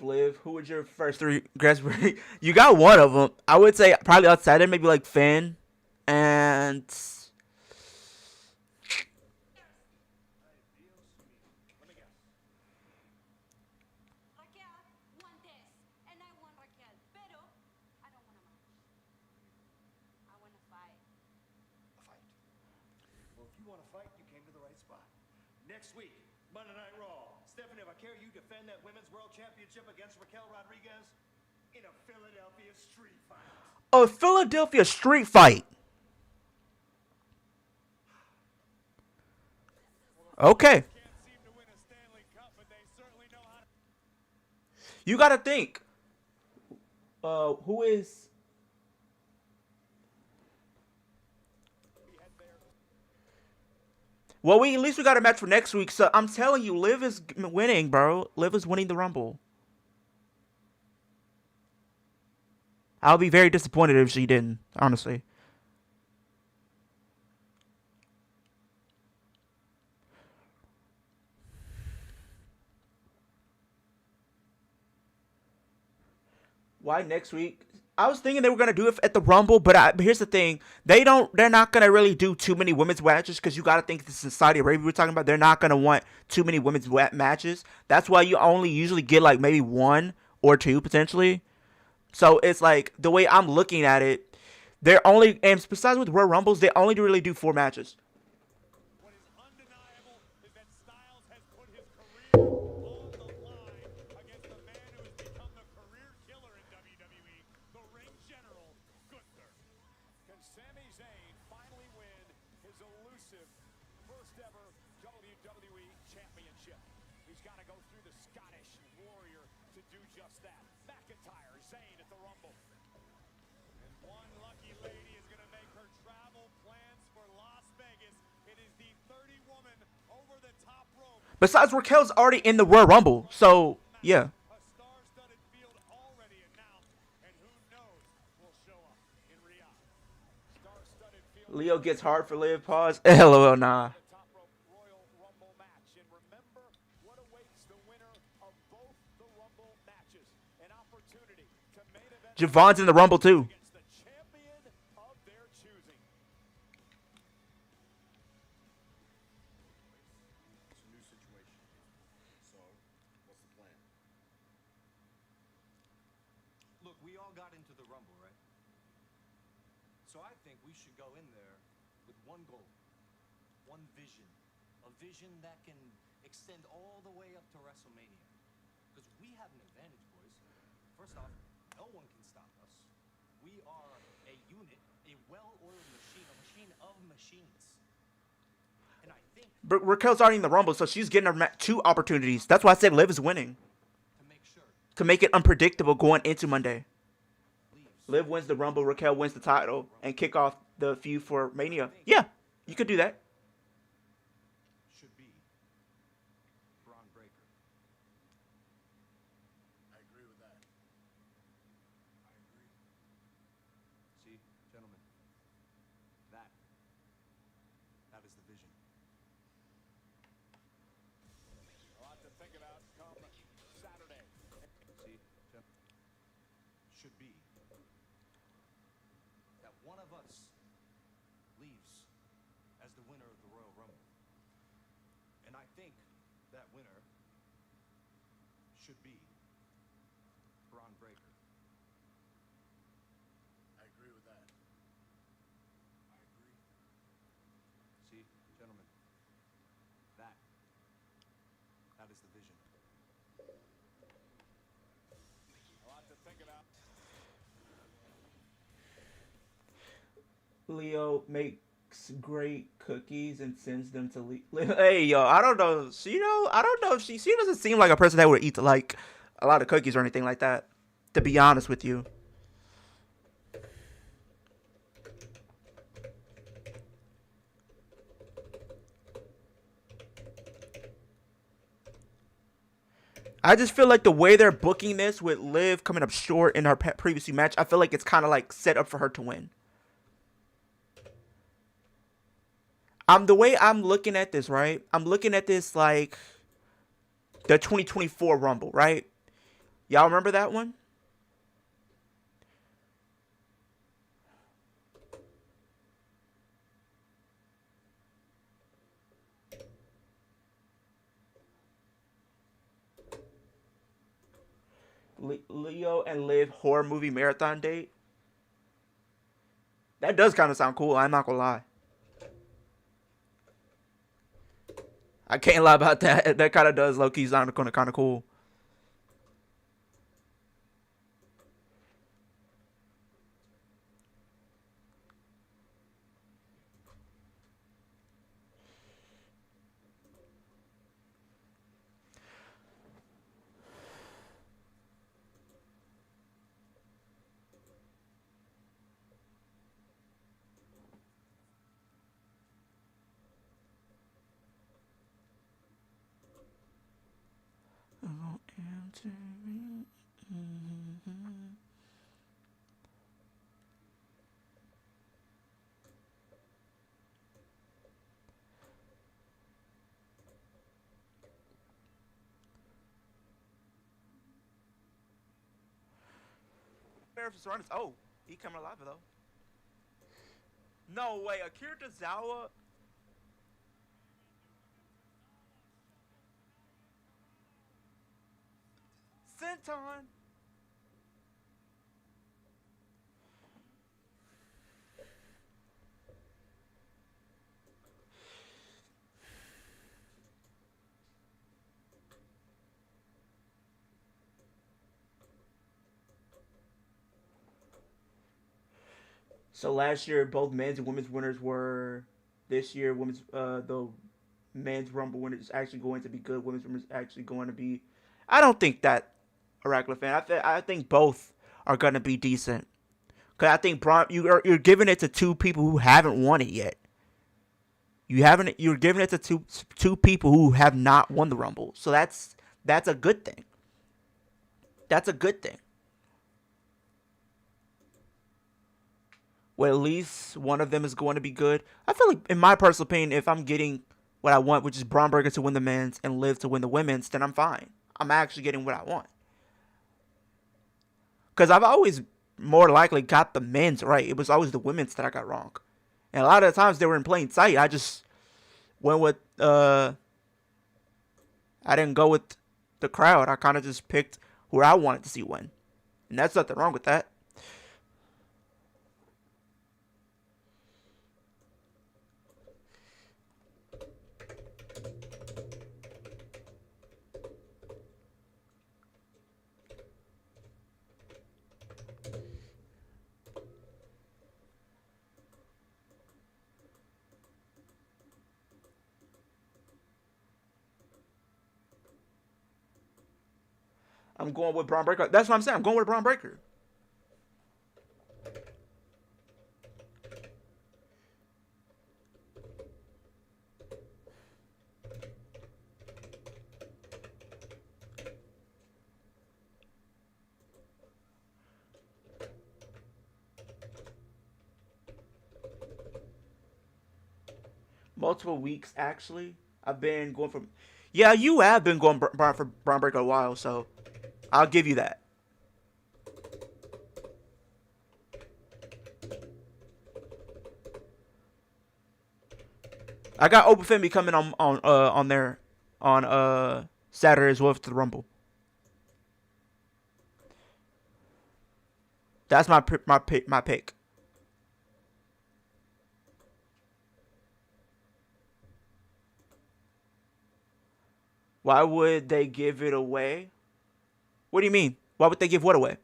Live. Who would your first three guys be? You got one of them. I would say probably outside it, maybe like Finn and Raquel want this, and I want Raquel, pero I don't want a match. I want to fight. A fight. Well, if you want to fight, you came to the right spot. Next week, Monday Night Raw. Stephanie, if I care, you defend that Women's World Championship against Raquel Rodriguez in a Philadelphia street fight. a Philadelphia street fight. Okay. Can't seem to win a Stanley Cup, but they certainly know how to. You gotta think. Who is? Well, at least we got a match for next week. So I'm telling you, Liv is winning, bro. Liv is winning the Rumble. I'll be very disappointed if she didn't, honestly. Why next week? I was thinking they were gonna do it at the Rumble, but here's the thing: they're not gonna really do too many women's matches because you gotta think this is Saudi Arabia we're talking about. They're not gonna want too many women's matches. That's why you only usually get like maybe one or two potentially. So it's like the way I'm looking at it, they're only, and besides with Royal Rumbles, they only really do 4 matches. What is undeniable is that Styles has put his career on the line against the man who has become the career killer in WWE, the ring general, Gunther. Can Sami Zayn finally win his elusive first ever WWE Championship? He's got to go through the Scottish Warrior to do just that. McIntyre, Zayn at the Rumble. And one lucky lady is going to make her travel plans for Las Vegas. It is the 30-woman over the top rope. Besides, Raquel's already in the Royal Rumble, so yeah. A star-studded field already announced, and who knows will show up in Riyadh. Star-studded field. Leo gets hard for Liv. Pause. LOL. Nah. The top rope Royal Rumble match, and remember what awaits the winner of both the Rumble matches: an opportunity to main event Javon's in the Rumble too. against the champion of their choosing. It's a new situation. So, what's the plan? Look, we all got into the Rumble, right? So I think we should go in there with one goal, one vision, a vision that can extend all the way up to WrestleMania. Because we have an advantage, boys. First off, no one can stop us. We are a unit, a well-oiled machine, a machine of machines. And I think But Raquel's already in the Rumble, so she's getting her 2 opportunities. That's why I said Liv is winning. to make sure To make it unpredictable going into Monday. leaves. Liv wins the Rumble, Raquel wins the title, and kick off the feud for Mania. Yeah, you could do that. Should be Bron Breakker. I agree with that. I agree. See, gentlemen, that is the vision. A lot to think about come Saturday. See, should be that one of us leaves as the winner of the Royal Rumble. And I think that winner should be Bron Breakker. I agree with that. I agree. See, gentlemen, that is the vision. A lot to think about. Leo makes great cookies and sends them to Hey, yo, I don't know. I don't know. She doesn't seem like a person that would eat like a lot of cookies or anything like that. To be honest with you. I just feel like the way they're booking this with Liv coming up short in her previous match, I feel like it's kind of like set up for her to win. The way I'm looking at this, right? I'm looking at this like the 2024 Rumble, right? Y'all remember that one? Leo and Liv horror movie marathon date. That does kind of sound cool. I'm not gonna lie. I can't lie about that. That kind of does low key sound kind of cool. Oh, he coming alive though. No way, Akira Tozawa. Senton. So last year, both men's and women's winners were. This year, the men's rumble winner is actually going to be good. Women's rumble is actually going to be. I don't think that, Oracle fan. I think both are going to be decent. Cause I think Bron, you're giving it to two people who haven't won it yet. You're giving it to two people who have not won the rumble. So that's a good thing. That's a good thing. Well, at least one of them is going to be good. I feel like, in my personal opinion, if I'm getting what I want, which is Bron Breakker to win the men's and Liv to win the women's, then I'm fine. I'm actually getting what I want. Because I've always more likely got the men's right. It was always the women's that I got wrong. And a lot of the times they were in plain sight. I just went with, I didn't go with the crowd. I kind of just picked who I wanted to see win. And that's nothing wrong with that. I'm going with Bron Breakker. That's what I'm saying. I'm going with Bron Breakker. Multiple weeks, actually. I've been going for. Yeah, you have been going for Bron Breakker a while, so I'll give you that. I got Open Femi coming on there on Saturday as well for the Rumble. That's my pick. Why would they give it away? What do you mean? Why would they give what away?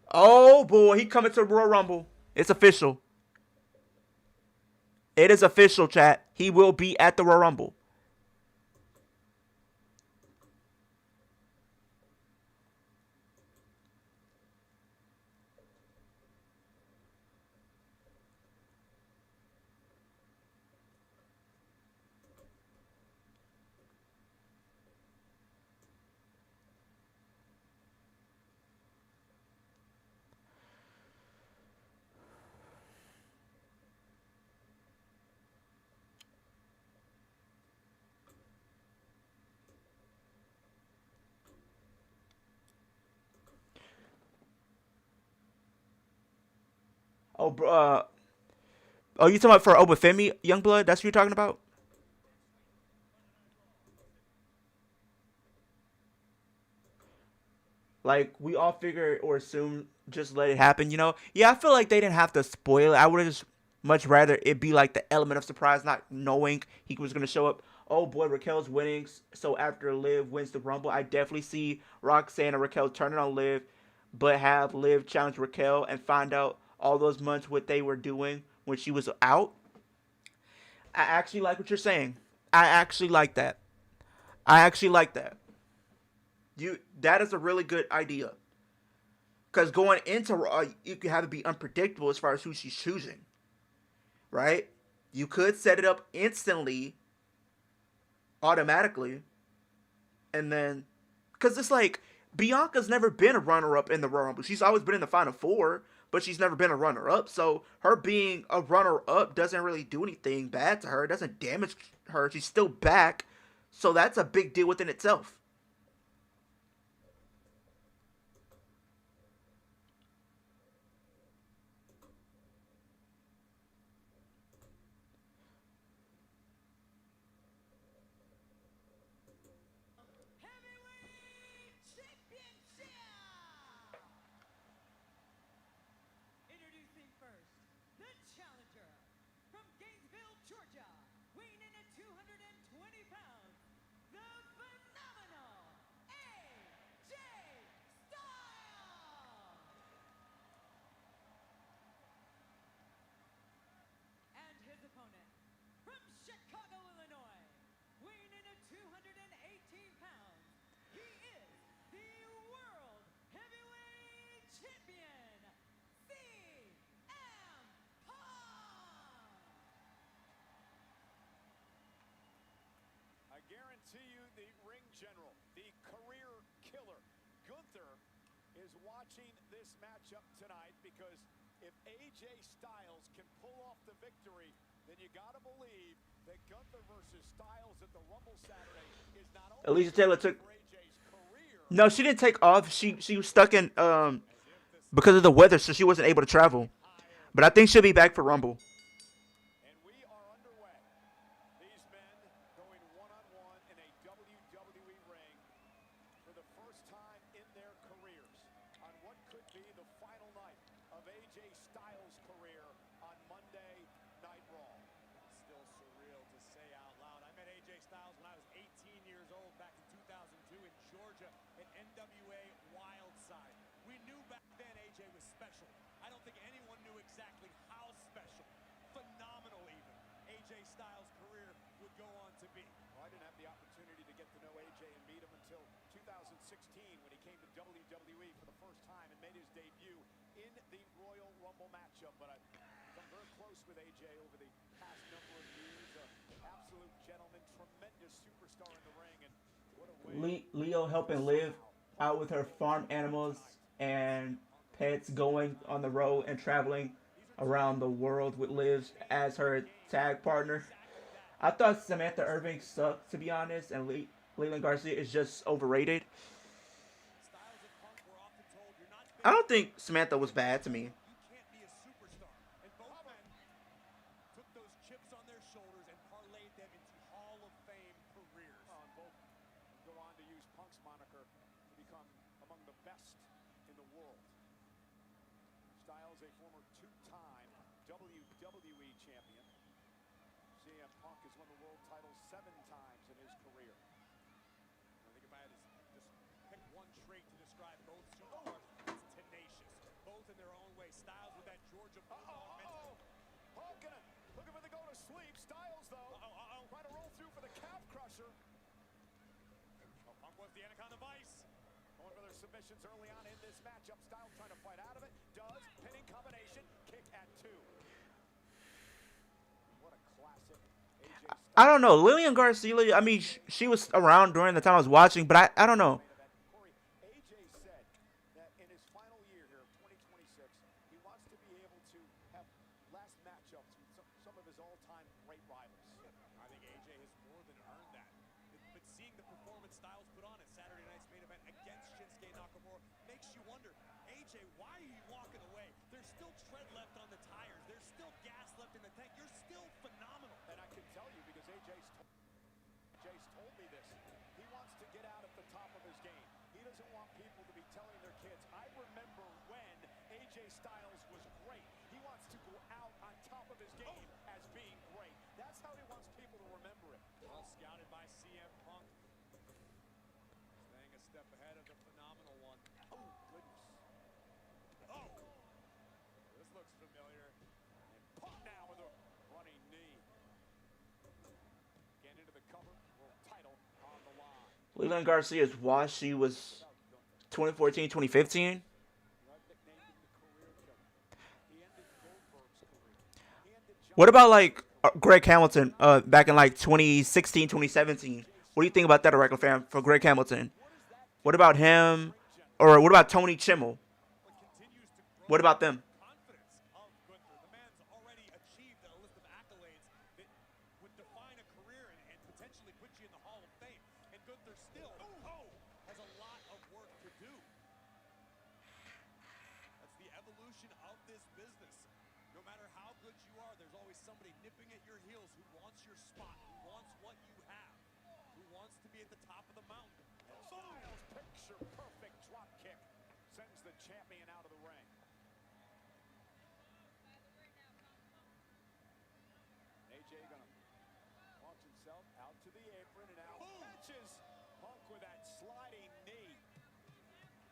Oh boy, he coming to the Royal Rumble. It's official. It is official, chat. He will be at the Royal Rumble. Oh, oh, you talking about for Obafemi, Youngblood? That's what you're talking about? Like, we all figure or assume just let it happen, you know? Yeah, I feel like they didn't have to spoil it. I would have just much rather it be like the element of surprise, not knowing he was going to show up. Oh boy, Raquel's winning. So after Liv wins the Rumble, I definitely see Roxanne and Raquel turning on Liv, but have Liv challenge Raquel and find out all those months what they were doing when she was out. I actually like what you're saying. I actually like that. I actually like that. That is a really good idea. Because going into Raw, you can have it be unpredictable as far as who she's choosing, right? You could set it up instantly, automatically, and then, because it's like Bianca's never been a runner-up in the Royal Rumble. She's always been in the Final Four, but she's never been a runner-up. So her being a runner-up doesn't really do anything bad to her. It doesn't damage her. She's still back, so that's a big deal within itself. Heavyweight Championship! Introducing first, the challenger from Gainesville, Georgia, weighing in at 220 pounds, the phenomenal AJ Styles! And his opponent from Chicago, Illinois, weighing in at 218 pounds, he is the World Heavyweight Champion, CM Punk! I guarantee you the ring general, the career killer, Gunther, is watching this matchup tonight because if AJ Styles can pull off the victory, then you got to believe that Gunther versus Styles at the Rumble Saturday is not only Alicia Taylor took. for AJ's career. No, she didn't take off. She was stuck in because of the weather, so she wasn't able to travel. But I think she'll be back for Rumble. And we are underway. These men going one-on-one in a WWE ring for the first time in their careers on what could be the final night of AJ Styles' career on Monday Night Raw. Still surreal to say out loud. I met AJ Styles when I was 18 years old back in 2002 in Georgia at NWA Wildside. We knew back then AJ was special. I don't think anyone knew exactly how special. Phenomenal even. AJ Styles' career would go on to be. Well, I didn't have the opportunity to get to know AJ and meet him until 2016 when he came to WWE for the first time and made his debut in the Royal Rumble matchup. But I've become very close with AJ over the past number of years. Absolute gentleman, tremendous superstar in the ring. And what a way Leo helping Liv out with her farm animals and pets, going on the road and traveling around the world with Liv as her tag partner. I thought Samantha Irving sucked, to be honest, and Leland Garcia is just overrated. I don't think Samantha was bad to me. You can't be a superstar. And both men took those chips on their shoulders and parlayed them into Hall of Fame careers. and both go on to use Punk's moniker to become among the best in the world. Styles, a former two-time WWE champion. CM Punk has won the world title 7 times in his career. I think if I had to just pick one trait to describe both superstars, it's tenacious. Both in their own way. Styles with that Georgia Bulldog mentality. Punk looking for the go to sleep. Styles, though, trying to roll through for the calf crusher. Oh, Punk was the Anaconda Vice. Going for their submissions early on in this matchup. Styles trying to fight out of it. Does. Pinning combination. Kick at 2. What a classic AJ Styles. I don't know. Lillian Garcia, I mean, she was around during the time I was watching, but I don't know. Corey, AJ said that in his final year here, 2026, he wants to be able to have last matchups with some of his all-time great rivals. I think AJ has more than earned that. But seeing the performance Styles put on at Saturday night's main event against Shinsuke Nakamura makes you wonder, AJ, why are you walking away? There's still tread left on the tire. step ahead of the phenomenal one. Oh, goodness. Oh! This looks familiar. And pop now with a running knee. Getting into the cover. World title on the line. Leland Garcia's watch, she was 2014, 2015. What about like Greg Hamilton back in like 2016, 2017? What do you think about that, Oracle fan, for Greg Hamilton? What about him? Or what about Tony Chimmel? What about them? The man's already achieved a list of accolades that would define a career and potentially put you in the Hall of Fame. And Gunther still has a lot of work to do. That's the evolution of this business. No matter how good you are, there's always somebody nipping at your heels who wants your spot, who wants what you have, who wants to be at the top of the mountain. Styles picture-perfect drop kick sends the champion out of the ring. AJ gonna launch himself out to the apron and now catches Punk with that sliding knee.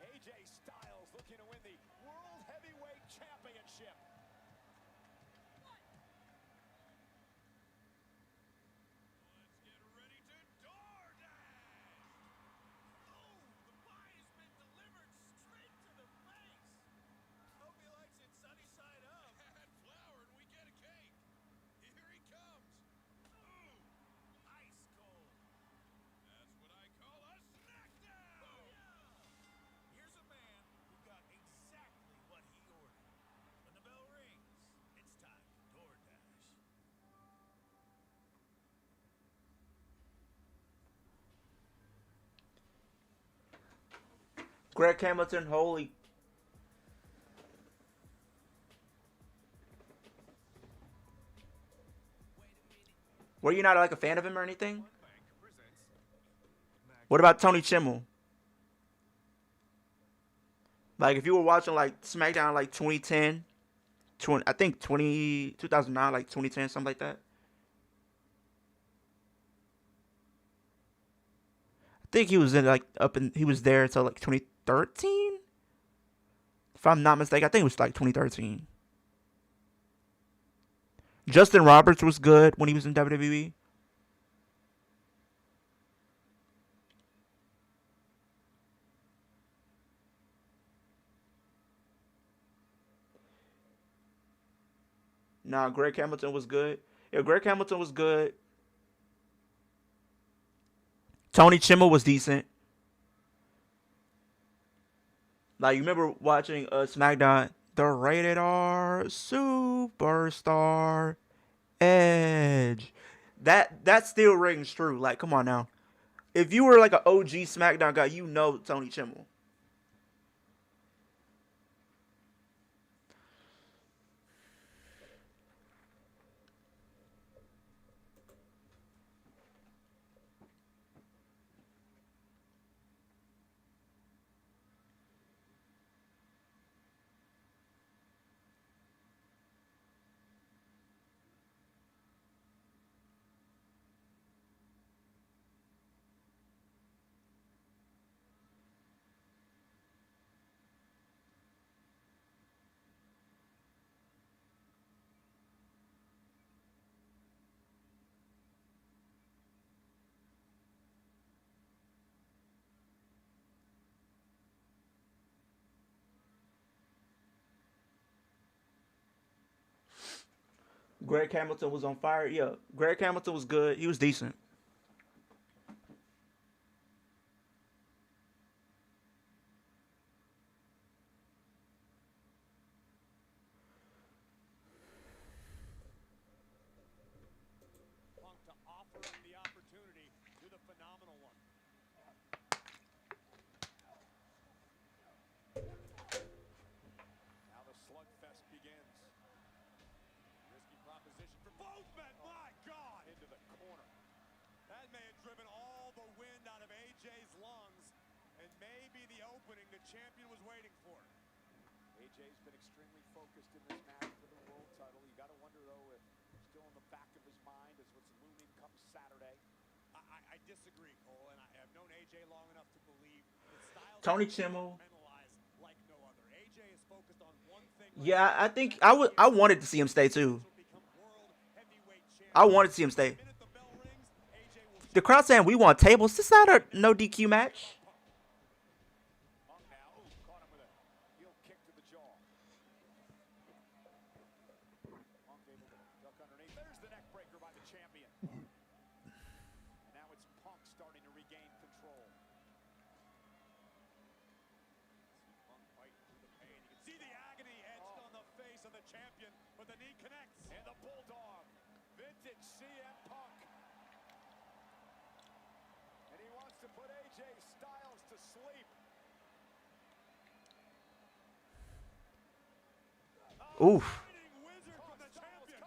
AJ Styles looking to win the World Heavyweight Championship. Greg Hamilton, holy. Were you not like a fan of him or anything? What about Tony Chimmel? Like if you were watching like SmackDown like 2010, I think 2009, like 2010, something like that. I think he was in like he was there until like 2013. If I'm not mistaken, I think it was like 2013. Justin Roberts was good when he was in WWE. Nah, Greg Hamilton was good. Yeah, Greg Hamilton was good. Tony Chimmel was decent. Like, you remember watching SmackDown? The Rated R Superstar Edge. That still rings true. Like, come on now. If you were like an OG SmackDown guy, you know Tony Chimmel. Greg Hamilton was on fire. Yeah, Greg Hamilton was good. He was decent. Punk to offer him the opportunity to the phenomenal one. Now the slugfest begins. Risky proposition for both men. My God! Into the corner. That may have driven all the wind out of AJ's lungs and maybe the opening the champion was waiting for. AJ's been extremely focused in this match for the world title. You got to wonder, though, if still in the back of his mind is what's looming come Saturday. I disagree, Cole, and I have known AJ long enough to believe the Tony Chimmel. penalized like no other. AJ is focused on one thing. Yeah, I think I wanted to see him stay too. Become world heavyweight I champion. wanted to see him stay. The minute the bell rings, AJ will The crowd saying we want tables. This is not a no DQ match. Punk now. Ooh, caught him with a heel kick to the jaw. Punk able to duck underneath. There's the neck breaker by the champion. And now it's Punk starting to regain control. See Punk fighting through the pain. You can see the agony etched on the face of the champion, but the knee connects. And the bulldog, vintage CM Punk. And he wants to put AJ Styles to sleep. Oof. Shining wizard from the champion.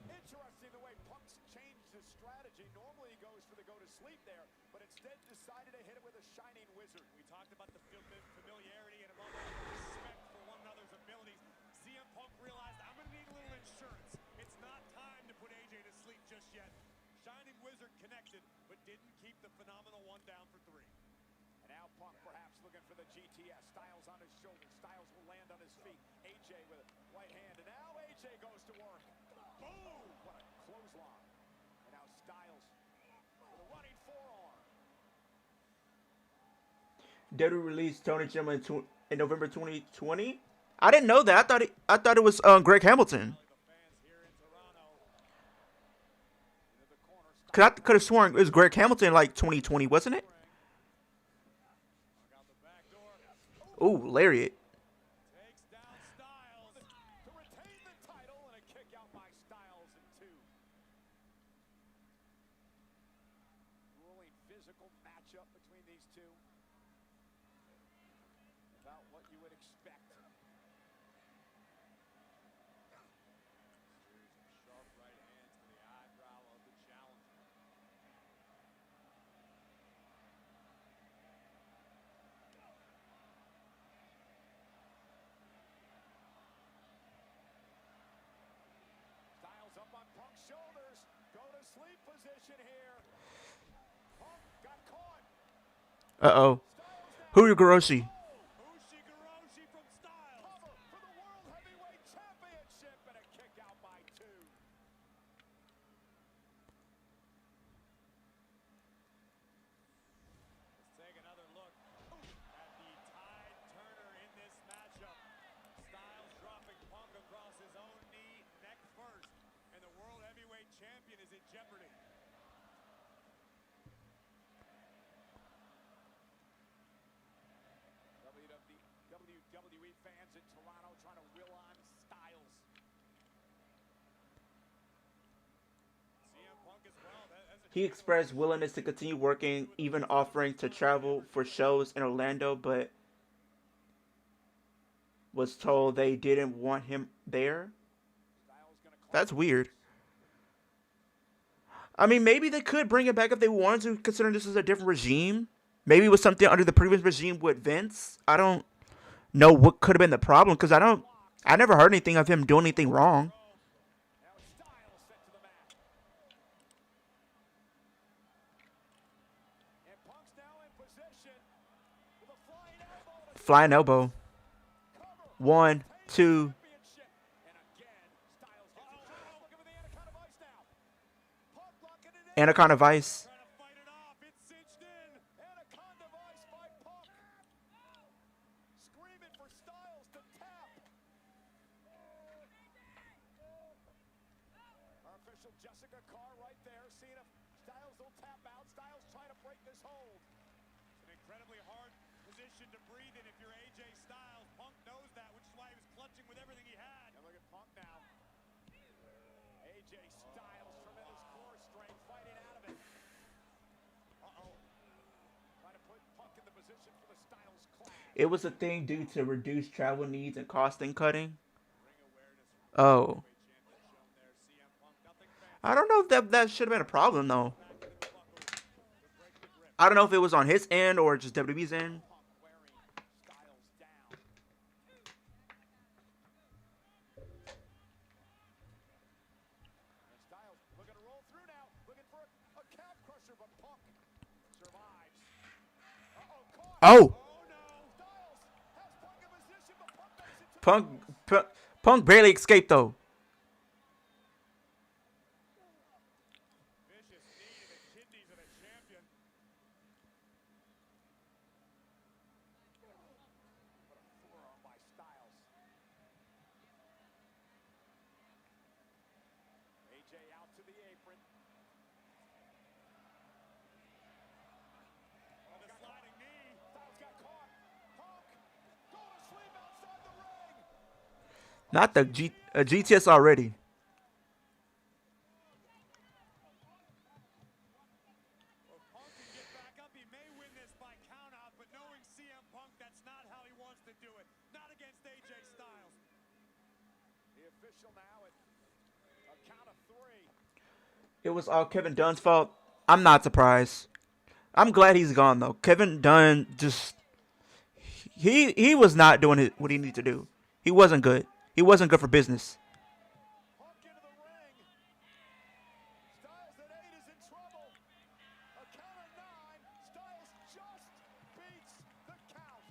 Interesting the way Punk's changed his strategy. Normally he goes for the go to sleep there, but instead decided to hit it with a shining wizard. We talked about the familiarity and above all the respect for one another's abilities. CM Punk realized I'm going to need a little insurance. It's not time to put AJ to sleep just yet. Shining wizard connected, but didn't keep the phenomenal one down for 3. And now Punk perhaps looking for the GTS. Styles on his shoulder. Styles will land on his feet. AJ with a right hand. And now AJ goes to work. Boom! What a clothesline. And now Styles with a running forearm. WWE released Tony Chimmel in November 2020. I didn't know that. I thought it was Greg Hamilton. Cause I could have sworn it was Greg Hamilton like 2020, wasn't it? Ooh, lariat. Takes down Styles to retain the title, and a kick out by Styles in 2. Grueling physical matchup between these two. About what you would expect. Series of sharp right hands to the eyebrow of the challenger. Styles up on Punk's shoulders. Go to sleep position here. Punk got caught. Uh-oh. Hugoroshi. Ushigoroshi from Styles. Cover for the World Heavyweight Championship and a kick out by 2. Let's take another look at the tide turner in this matchup. Styles dropping Punk across his own knee, neck first, and the World Heavyweight Champion is in jeopardy. WWE fans in Toronto trying to will on Styles. CM Punk as well. He expressed willingness to continue working, even offering to travel for shows in Orlando, but was told they didn't want him there. That's weird. I mean, maybe they could bring it back if they wanted to, considering this is a different regime. Maybe it was something under the previous regime with Vince. I don't know what could have been the problem, because I never heard anything of him doing anything wrong. Now Styles sent to the mat. And Punk's now in position with a flying elbow. Flying elbow. 1, 2. Championship. And again, Styles gets it. Looking for the Anaconda Vice now. Punk locking it in. Anaconda Vice. Trying to fight it off. It's cinched in. Anaconda Vice by Punk. Screaming for Styles to tap. Our official Jessica Carr right there, seeing if Styles will tap out. Styles trying to break this hold. It's an incredibly hard position to breathe in if you're AJ Styles. Punk knows that, which is why he was clutching with everything he had. And look at Punk now. AJ Styles, tremendous core strength, fighting out of it. Uh-oh. Trying to put Punk in the position for the Styles clash. It was a thing due to reduced travel needs and costing cutting. Oh. I don't know if that should have been a problem, though. I don't know if it was on his end or just WWE's end. Styles looking to roll through now, looking for a calf crusher, but Punk survives. Uh-oh, Oh, Oh no! Styles has Punk in position, but Punk makes it to Punk, the ropes. Punk barely escaped though. Vicious knee to the kidneys of the champion. What a forearm by Styles. AJ out to the apron. Oh, the sliding knee. Styles got caught. Punk go to sleep outside the ring. Not the GTS already. Well, Punk can get back up. He may win this by countout, but knowing CM Punk, that's not how he wants to do it. Not against AJ Styles. The official now at a count of 3. It was all Kevin Dunn's fault. I'm not surprised. I'm glad he's gone though. Kevin Dunn just he was not doing what he needed to do. He wasn't good. He wasn't good for business. Punk into the ring. Styles at 8 is in trouble. A count of 9. Styles just beats the count.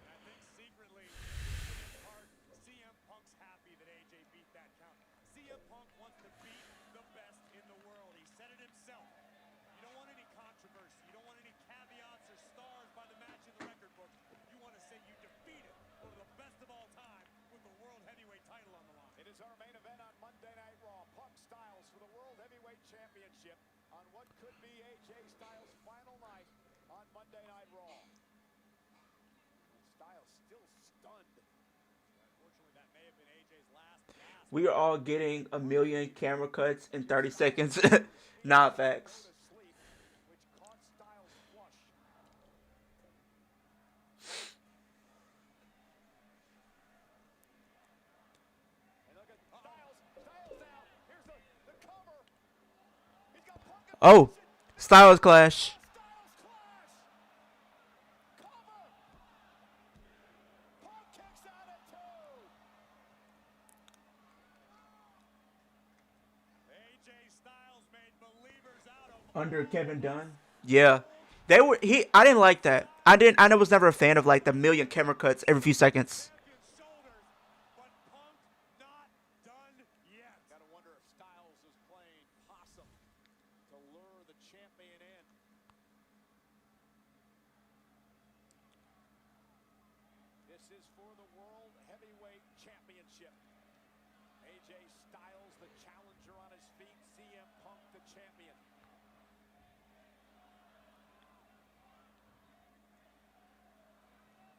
And I think secretly, in his heart, CM Punk's happy that AJ beat that count. CM Punk wants to beat the best in the world. He said it himself. You don't want any controversy. You don't want any caveats or stars by the match in the record book. You want to say you defeated one of the best of all time with the World Heavyweight title on the line. It is our main event on Monday Night Raw. Punk Styles for the World Heavyweight Championship on what could be AJ Styles' final night on Monday Night Raw. And Styles still stunned. Unfortunately, that may have been AJ's last gasp. We are all getting a million camera cuts in 30 seconds. Nah, facts. Which caught Styles flush. And look at Styles. Styles now. Here's the cover. He's got Punk in Oh, position. Styles clash. Styles clash. Cover. Punk kicks out at 2. AJ Styles made believers out of Under Kevin Dunn. Yeah, they were. I didn't like that. I was never a fan of like the million camera cuts every few seconds. champion's shoulders, but Punk not done yet. Gotta wonder if Styles is playing possum to lure the champion in. This is for the World Heavyweight Championship. AJ Styles, the challenger on his feet. CM Punk, the champion.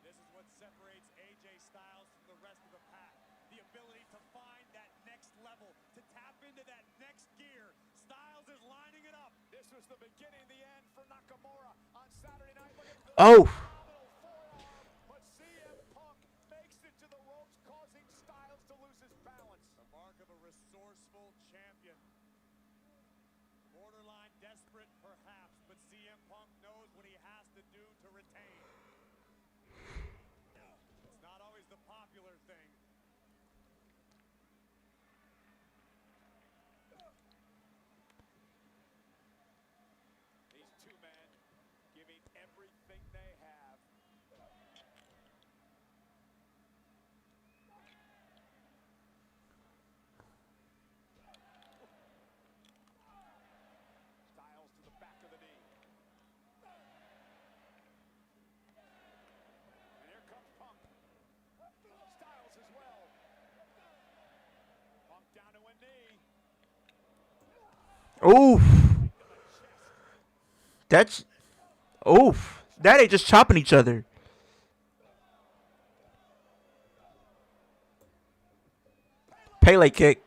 This is what separates AJ Styles from the rest of the pack. The ability to find that next level, to tap into that next gear. Styles is lining it up. This was the beginning, the end for Nakamura on Saturday night. Look at Oh, phenomenal forearm, but CM Punk makes it to the ropes, causing Styles to lose his balance. The mark of a resourceful champion. Borderline desperate, perhaps, but CM Punk knows what he has to do to retain. It's not always the popular thing. These two men giving everything they have. Styles to the back of the knee. And here comes Punk. Styles as well. Punk down to a knee. oof. That's oof. That ain't just chopping each other. Pele kick.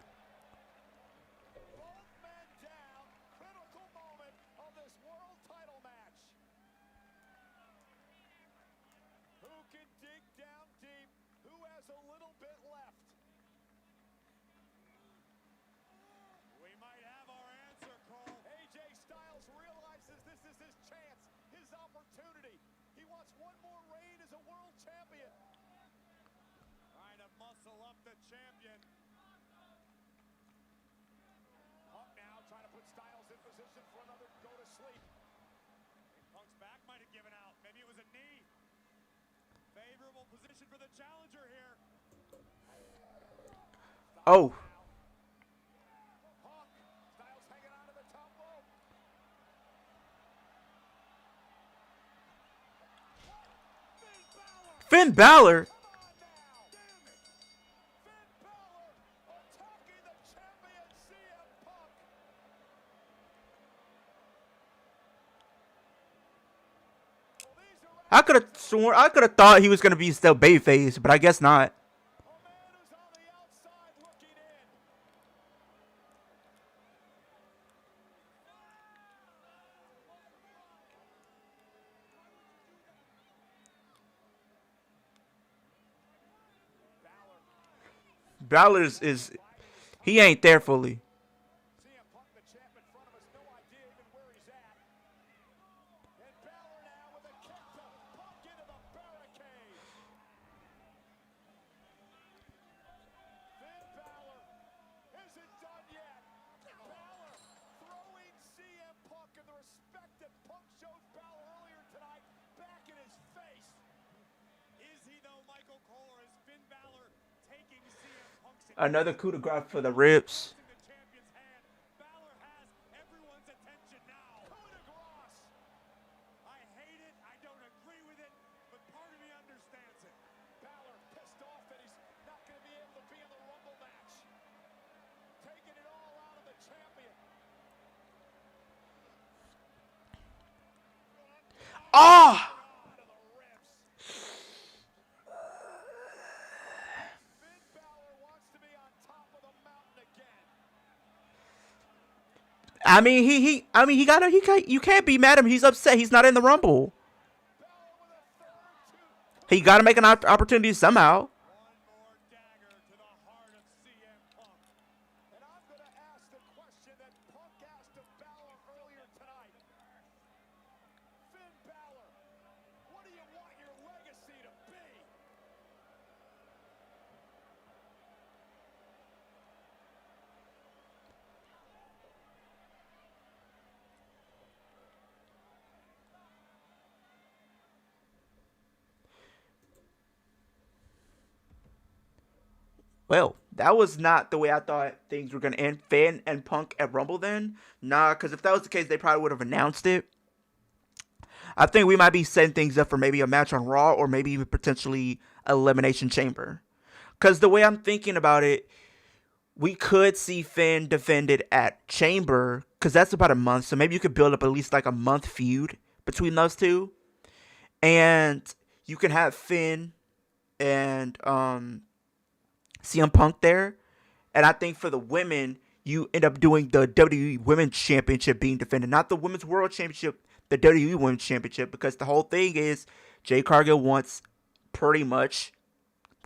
Both men down. Critical moment of this world title match. Who can dig down deep? Who has a little bit left? We might have our answer, Cole. AJ Styles realizes this is his chance, his opportunity. He wants one more reign as a world champion. Trying to muscle up the champion. Punk now trying to put Styles in position for another go to sleep. position for the challenger here. Oh. Punk. Styles hanging on to the top rope. Finn Balor. Come on now. Damn it. Finn Balor attacking the champion CM Punk. Well, these are I could have sworn, I could have thought he was gonna be still babyface, but I guess not. a man who's on the outside looking in. Balor's is he ain't there fully. CM Punk, the champ in front of us, no idea even where he's at. And Balor now with a kick to Punk into the barricade. Finn Balor isn't done yet. Balor throwing CM Punk and the respect that Punk showed Balor earlier tonight back in his face. Is he though, Michael Cole, or is Finn Balor taking CM Punk's Another coup de grace for the ribs. the champion's hand? Balor has everyone's attention now. Coup de grace. I hate it. I don't agree with it, but part of me understands it. Balor pissed off that he's not going to be able to be in the Rumble match. Taking it all out of the champion. Oh! Out of the ribs. Finn Balor wants to be on top of the mountain again. I mean, you can't be mad at him. He's upset. He's not in the Rumble. Balor with a third, He got to make an opportunity somehow. one more dagger to the heart of CM Punk. And I'm going to ask the question that Punk asked of Balor earlier tonight. Finn Balor, what do you want your legacy to be? Well, that was not the way I thought things were gonna end. Finn and Punk at Rumble then? Nah, because if that was the case, they probably would have announced it. I think we might be setting things up for maybe a match on Raw or maybe even potentially Elimination Chamber. Because the way I'm thinking about it, we could see Finn defended at Chamber because that's about a month. So maybe you could build up at least like a month feud between those two. And you can have Finn and CM Punk there. And I think for the women, you end up doing the WWE Women's Championship being defended. Not the Women's World Championship, the WWE Women's Championship. Because the whole thing is Jade Cargill wants pretty much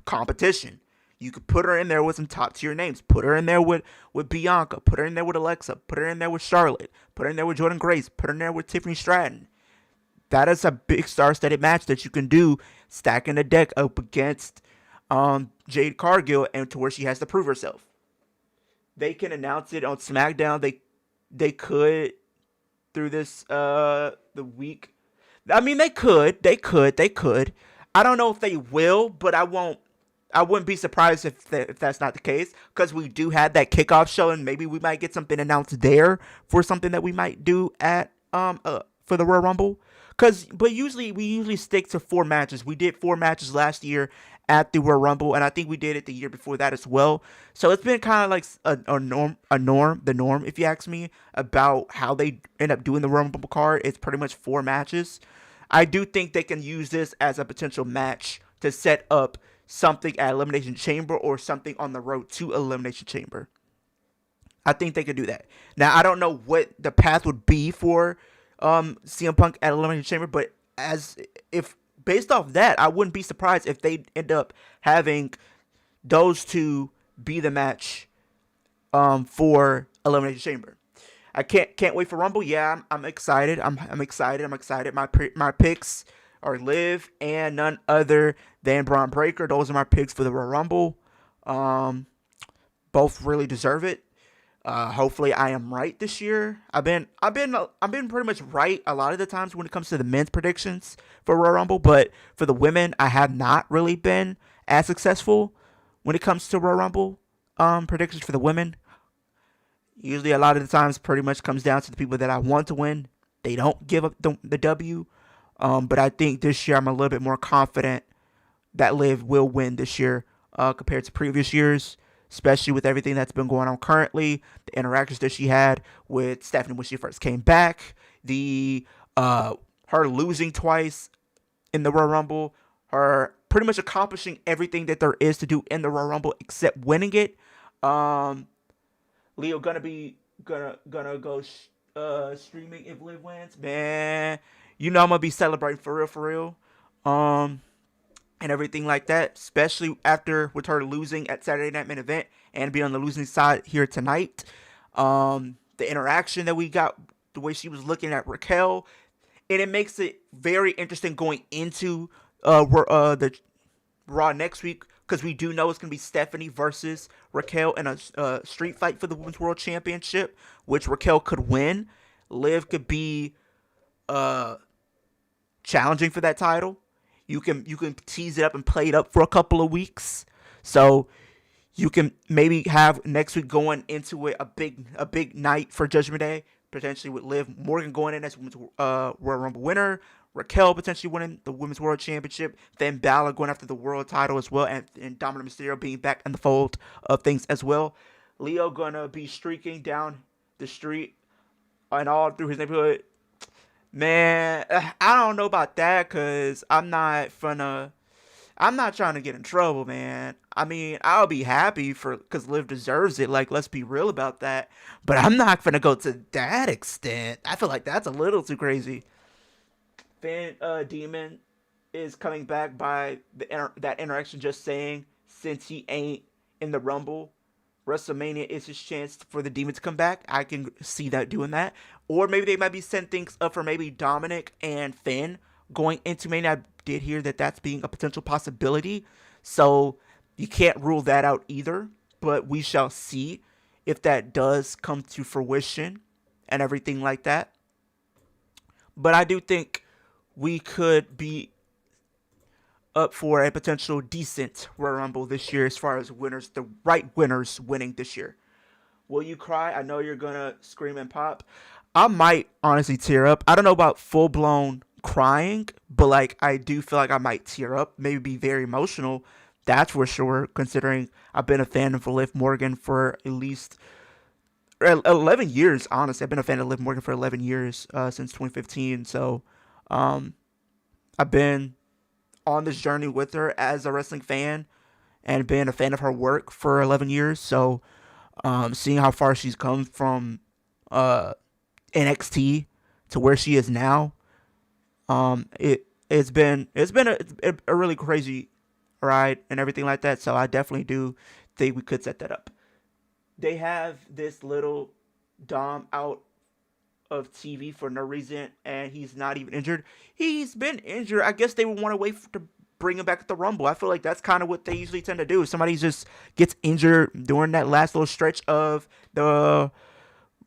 competition. You could put her in there with some top tier names. Put her in there with Bianca. Put her in there with Alexa. Put her in there with Charlotte. Put her in there with Jordan Grace. Put her in there with Tiffany Stratton. That is a big star-studded match that you can do, stacking the deck up against Jade Cargill and to where she has to prove herself. They can announce it on SmackDown. They could through this the week. I mean, they could. I don't know if they will, but I wouldn't be surprised if that's not the case, because we do have that kickoff show, and maybe we might get something announced there for something that we might do at for the Royal Rumble. But usually we stick to 4 matches. We did 4 matches last year at the Royal Rumble, and I think we did it the year before that as well. So it's been kind of like the norm, if you ask me, about how they end up doing the Royal Rumble card. It's pretty much 4 matches. I do think they can use this as a potential match to set up something at Elimination Chamber or something on the road to Elimination Chamber. I think they could do that. Now, I don't know what the path would be for CM Punk at Elimination Chamber, but if based off that, I wouldn't be surprised if they end up having those two be the match for Elimination Chamber. I can't wait for Rumble. Yeah, I'm excited. I'm excited. My picks are Liv and none other than Bron Breakker. Those are my picks for the Royal Rumble. Both really deserve it. Hopefully I am right this year. I've been pretty much right a lot of the times when it comes to the men's predictions for Royal Rumble, but for the women, I have not really been as successful when it comes to Royal Rumble predictions for the women. Usually a lot of the times pretty much comes down to the people that I want to win. They don't give up the W. But I think this year I'm a little bit more confident that Liv will win this year compared to previous years, especially with everything that's been going on currently, the interactions that she had with Stephanie when she first came back, the her losing twice in the Royal Rumble, her pretty much accomplishing everything that there is to do in the Royal Rumble except winning it. Leo gonna go streaming if Liv wins, man. You know I'm gonna be celebrating for real. And everything like that, especially after with her losing at Saturday Night Main Event and being on the losing side here tonight. The interaction that we got, the way she was looking at Raquel, and it makes it very interesting going into the Raw next week, because we do know it's going to be Stephanie versus Raquel in a street fight for the Women's World Championship, which Raquel could win. Liv could be challenging for that title. You can tease it up and play it up for a couple of weeks. So you can maybe have next week going into it a big night for Judgment Day, potentially with Liv Morgan going in as Women's Royal Rumble winner, Raquel potentially winning the Women's World Championship, Finn Balor going after the world title as well, and Dominic Mysterio being back in the fold of things as well. Leo gonna be streaking down the street and all through his neighborhood. Man, I don't know about that, because I'm not trying to get in trouble, man. I mean, I'll be happy because Liv deserves it. Like, let's be real about that. But I'm not gonna go to that extent. I feel like that's a little too crazy. Finn Demon is coming back by that interaction, just saying, since he ain't in the Rumble, WrestleMania is his chance for the Demon to come back. I can see that doing that. Or maybe they might be setting things up for maybe Dominic and Finn going into Mania. I did hear that that's being a potential possibility. So you can't rule that out either. But we shall see if that does come to fruition and everything like that. But I do think we could be up for a potential decent Royal Rumble this year as far as winners, the right winners winning this year. Will you cry? I know you're gonna scream and pop. I might honestly tear up. I don't know about full-blown crying, but like I do feel like I might tear up, maybe be very emotional. That's for sure, considering I've been a fan of Liv Morgan for at least 11 years, honestly. I've been a fan of Liv Morgan for 11 years, since 2015. So I've been on this journey with her as a wrestling fan and been a fan of her work for 11 years. So seeing how far she's come from NXT to where she is now, it's been a really crazy ride and everything like that. So I definitely do think we could set that up. They have this little Dom out of TV for no reason, and he's not even injured. He's been injured. I guess they would want to wait to bring him back at the Rumble. I feel like that's kind of what they usually tend to do. If somebody just gets injured during that last little stretch of the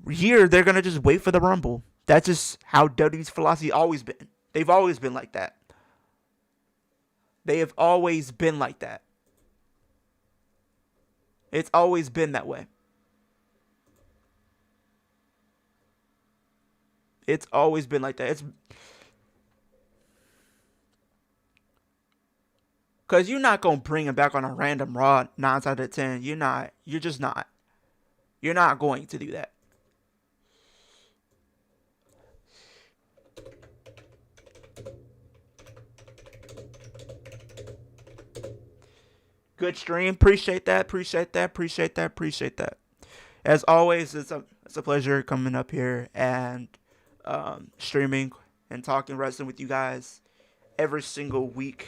year, they're going to just wait for the Rumble. That's just how WWE's philosophy always been. They've always been like that. They have always been like that. It's always been that way. It's always been like that. It's because you're not going to bring him back on a random Raw 9 out of 10. You're not. You're just not. You're not going to do that. Good stream. Appreciate that. As always, it's a pleasure coming up here and streaming and talking wrestling with you guys every single week.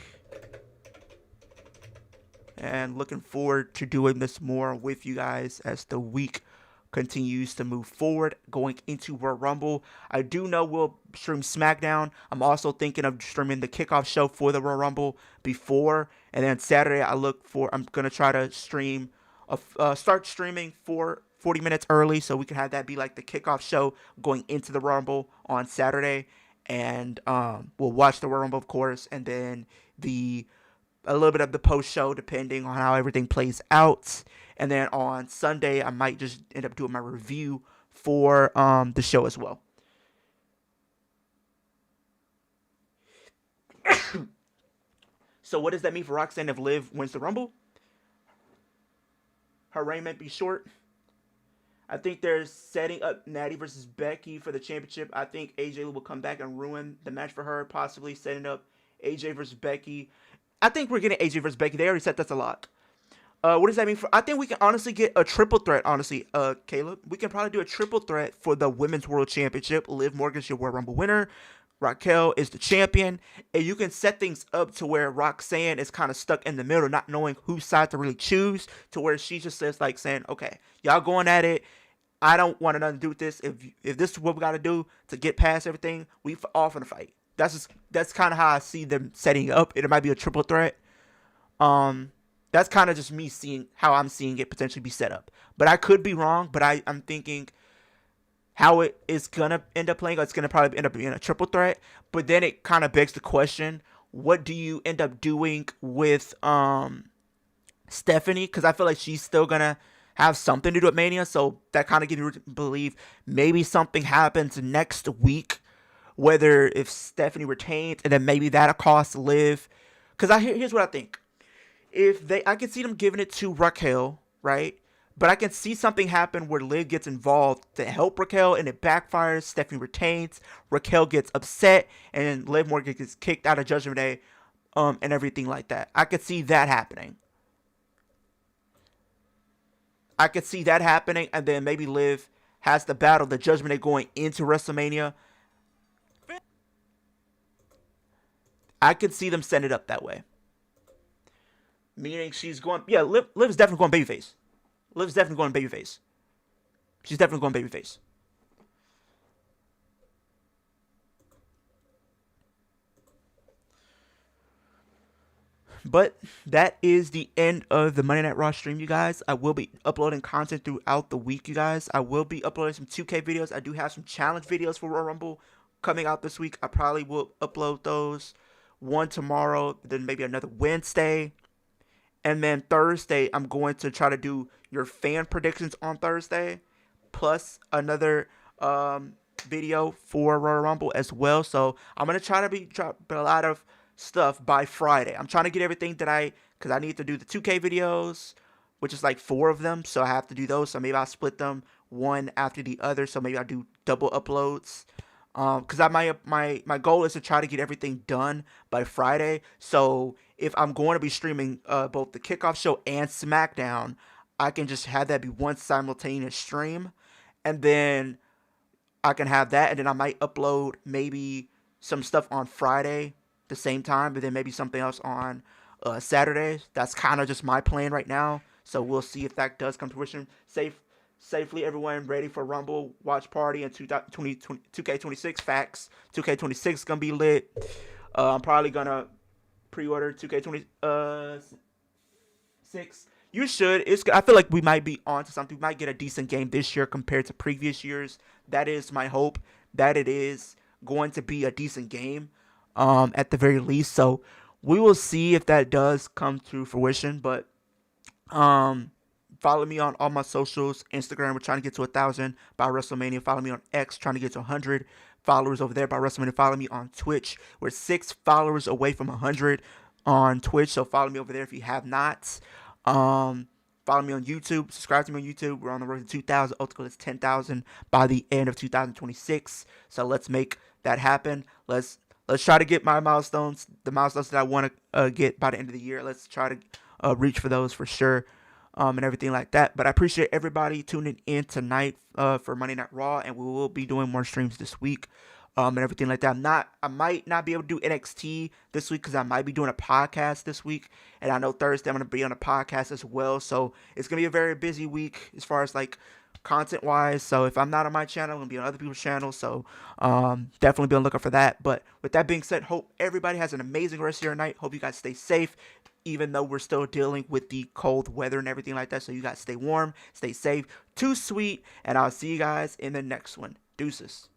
And looking forward to doing this more with you guys as the week continues to move forward, going into Royal Rumble. I do know we'll stream SmackDown. I'm also thinking of streaming the kickoff show for the Royal Rumble before. And then Saturday, I'm going to try to stream, start streaming for 40 minutes early so we can have that be like the kickoff show going into the Rumble on Saturday. And we'll watch the Royal Rumble, of course, and then a little bit of the post show depending on how everything plays out. And then on Sunday, I might just end up doing my review for the show as well. So what does that mean for Roxanne if Liv wins the Rumble? Her reign might be short. I think they're setting up Natty versus Becky for the championship. I think AJ will come back and ruin the match for her, possibly setting up AJ versus Becky. I think we're getting AJ versus Becky. They already said that's a lot. What does that mean for? I think we can honestly get a triple threat. Honestly, Caleb, we can probably do a triple threat for the Women's World Championship. Liv Morgan's your Royal Rumble winner. Raquel is the champion, and you can set things up to where Roxanne is kind of stuck in the middle, not knowing whose side to really choose, to where she just says like saying, "Okay, y'all going at it. I don't want nothing to do with this. If this is what we got to do to get past everything, we all finna fight." That's kind of how I see them setting up. It might be a triple threat. That's kind of just me seeing how I'm seeing it potentially be set up. But I could be wrong. But I'm thinking how it is gonna end up playing. It's gonna probably end up being a triple threat. But then it kind of begs the question: what do you end up doing with Stephanie? Because I feel like she's still gonna have something to do with Mania. So that kind of gives me to believe maybe something happens next week. Whether if Stephanie retains, and then maybe that'll cost Liv. Because here's what I think. I can see them giving it to Raquel, right? But I can see something happen where Liv gets involved to help Raquel, and it backfires. Stephanie retains. Raquel gets upset, and Liv Morgan gets kicked out of Judgment Day, and everything like that. I could see that happening. And then maybe Liv has the battle, the Judgment Day going into WrestleMania. I could see them setting it up that way. Meaning she's going... Yeah, Liv's definitely going babyface. She's definitely going babyface. But that is the end of the Monday Night Raw stream, you guys. I will be uploading content throughout the week, you guys. I will be uploading some 2K videos. I do have some challenge videos for Royal Rumble coming out this week. I probably will upload those. One tomorrow, then maybe another Wednesday. And then Thursday, I'm going to try to do your fan predictions on Thursday. Plus another video for Royal Rumble as well. So I'm going to try to be dropping a lot of stuff by Friday. I'm trying to get everything that because I need to do the 2K videos, which is like 4 of them. So I have to do those. So maybe I'll split them one after the other. So maybe I'll do double uploads. Because my goal is to try to get everything done by Friday. So if I'm going to be streaming both the kickoff show and SmackDown, I can just have that be one simultaneous stream, and then I can have that, and then I might upload maybe some stuff on Friday the same time, but then maybe something else on Saturday. That's kind of just my plan right now. So we'll see if that does come to fruition. Safely, everyone ready for Rumble Watch Party and 2K26 facts. 2K26 is going to be lit. I'm probably going to pre-order 2K26. You should. I feel like we might be on to something. We might get a decent game this year compared to previous years. That is my hope, that it is going to be a decent game at the very least. So we will see if that does come to fruition. But follow me on all my socials. Instagram, we're trying to get to 1,000 by WrestleMania. Follow me on X, trying to get to 100 followers over there by WrestleMania. Follow me on Twitch. We're 6 followers away from 100 on Twitch, so follow me over there if you have not. Follow me on YouTube. Subscribe to me on YouTube. We're on the road to 2,000. Ultimately, it's 10,000 by the end of 2026. So let's make that happen. Let's try to get my milestones, the milestones that I want to get by the end of the year. Let's try to reach for those for sure. And everything like that. But I appreciate everybody tuning in tonight for Monday Night Raw, and we will be doing more streams this week and everything like that. I might not be able to do NXT this week because I might be doing a podcast this week, and I know Thursday I'm going to be on a podcast as well. So it's going to be a very busy week as far as like content-wise. So if I'm not on my channel, I'm going to be on other people's channels. So definitely be on the lookout for that. But with that being said, hope everybody has an amazing rest of your night. Hope you guys stay safe, even though we're still dealing with the cold weather and everything like that. So you guys stay warm, stay safe, too sweet, and I'll see you guys in the next one. Deuces.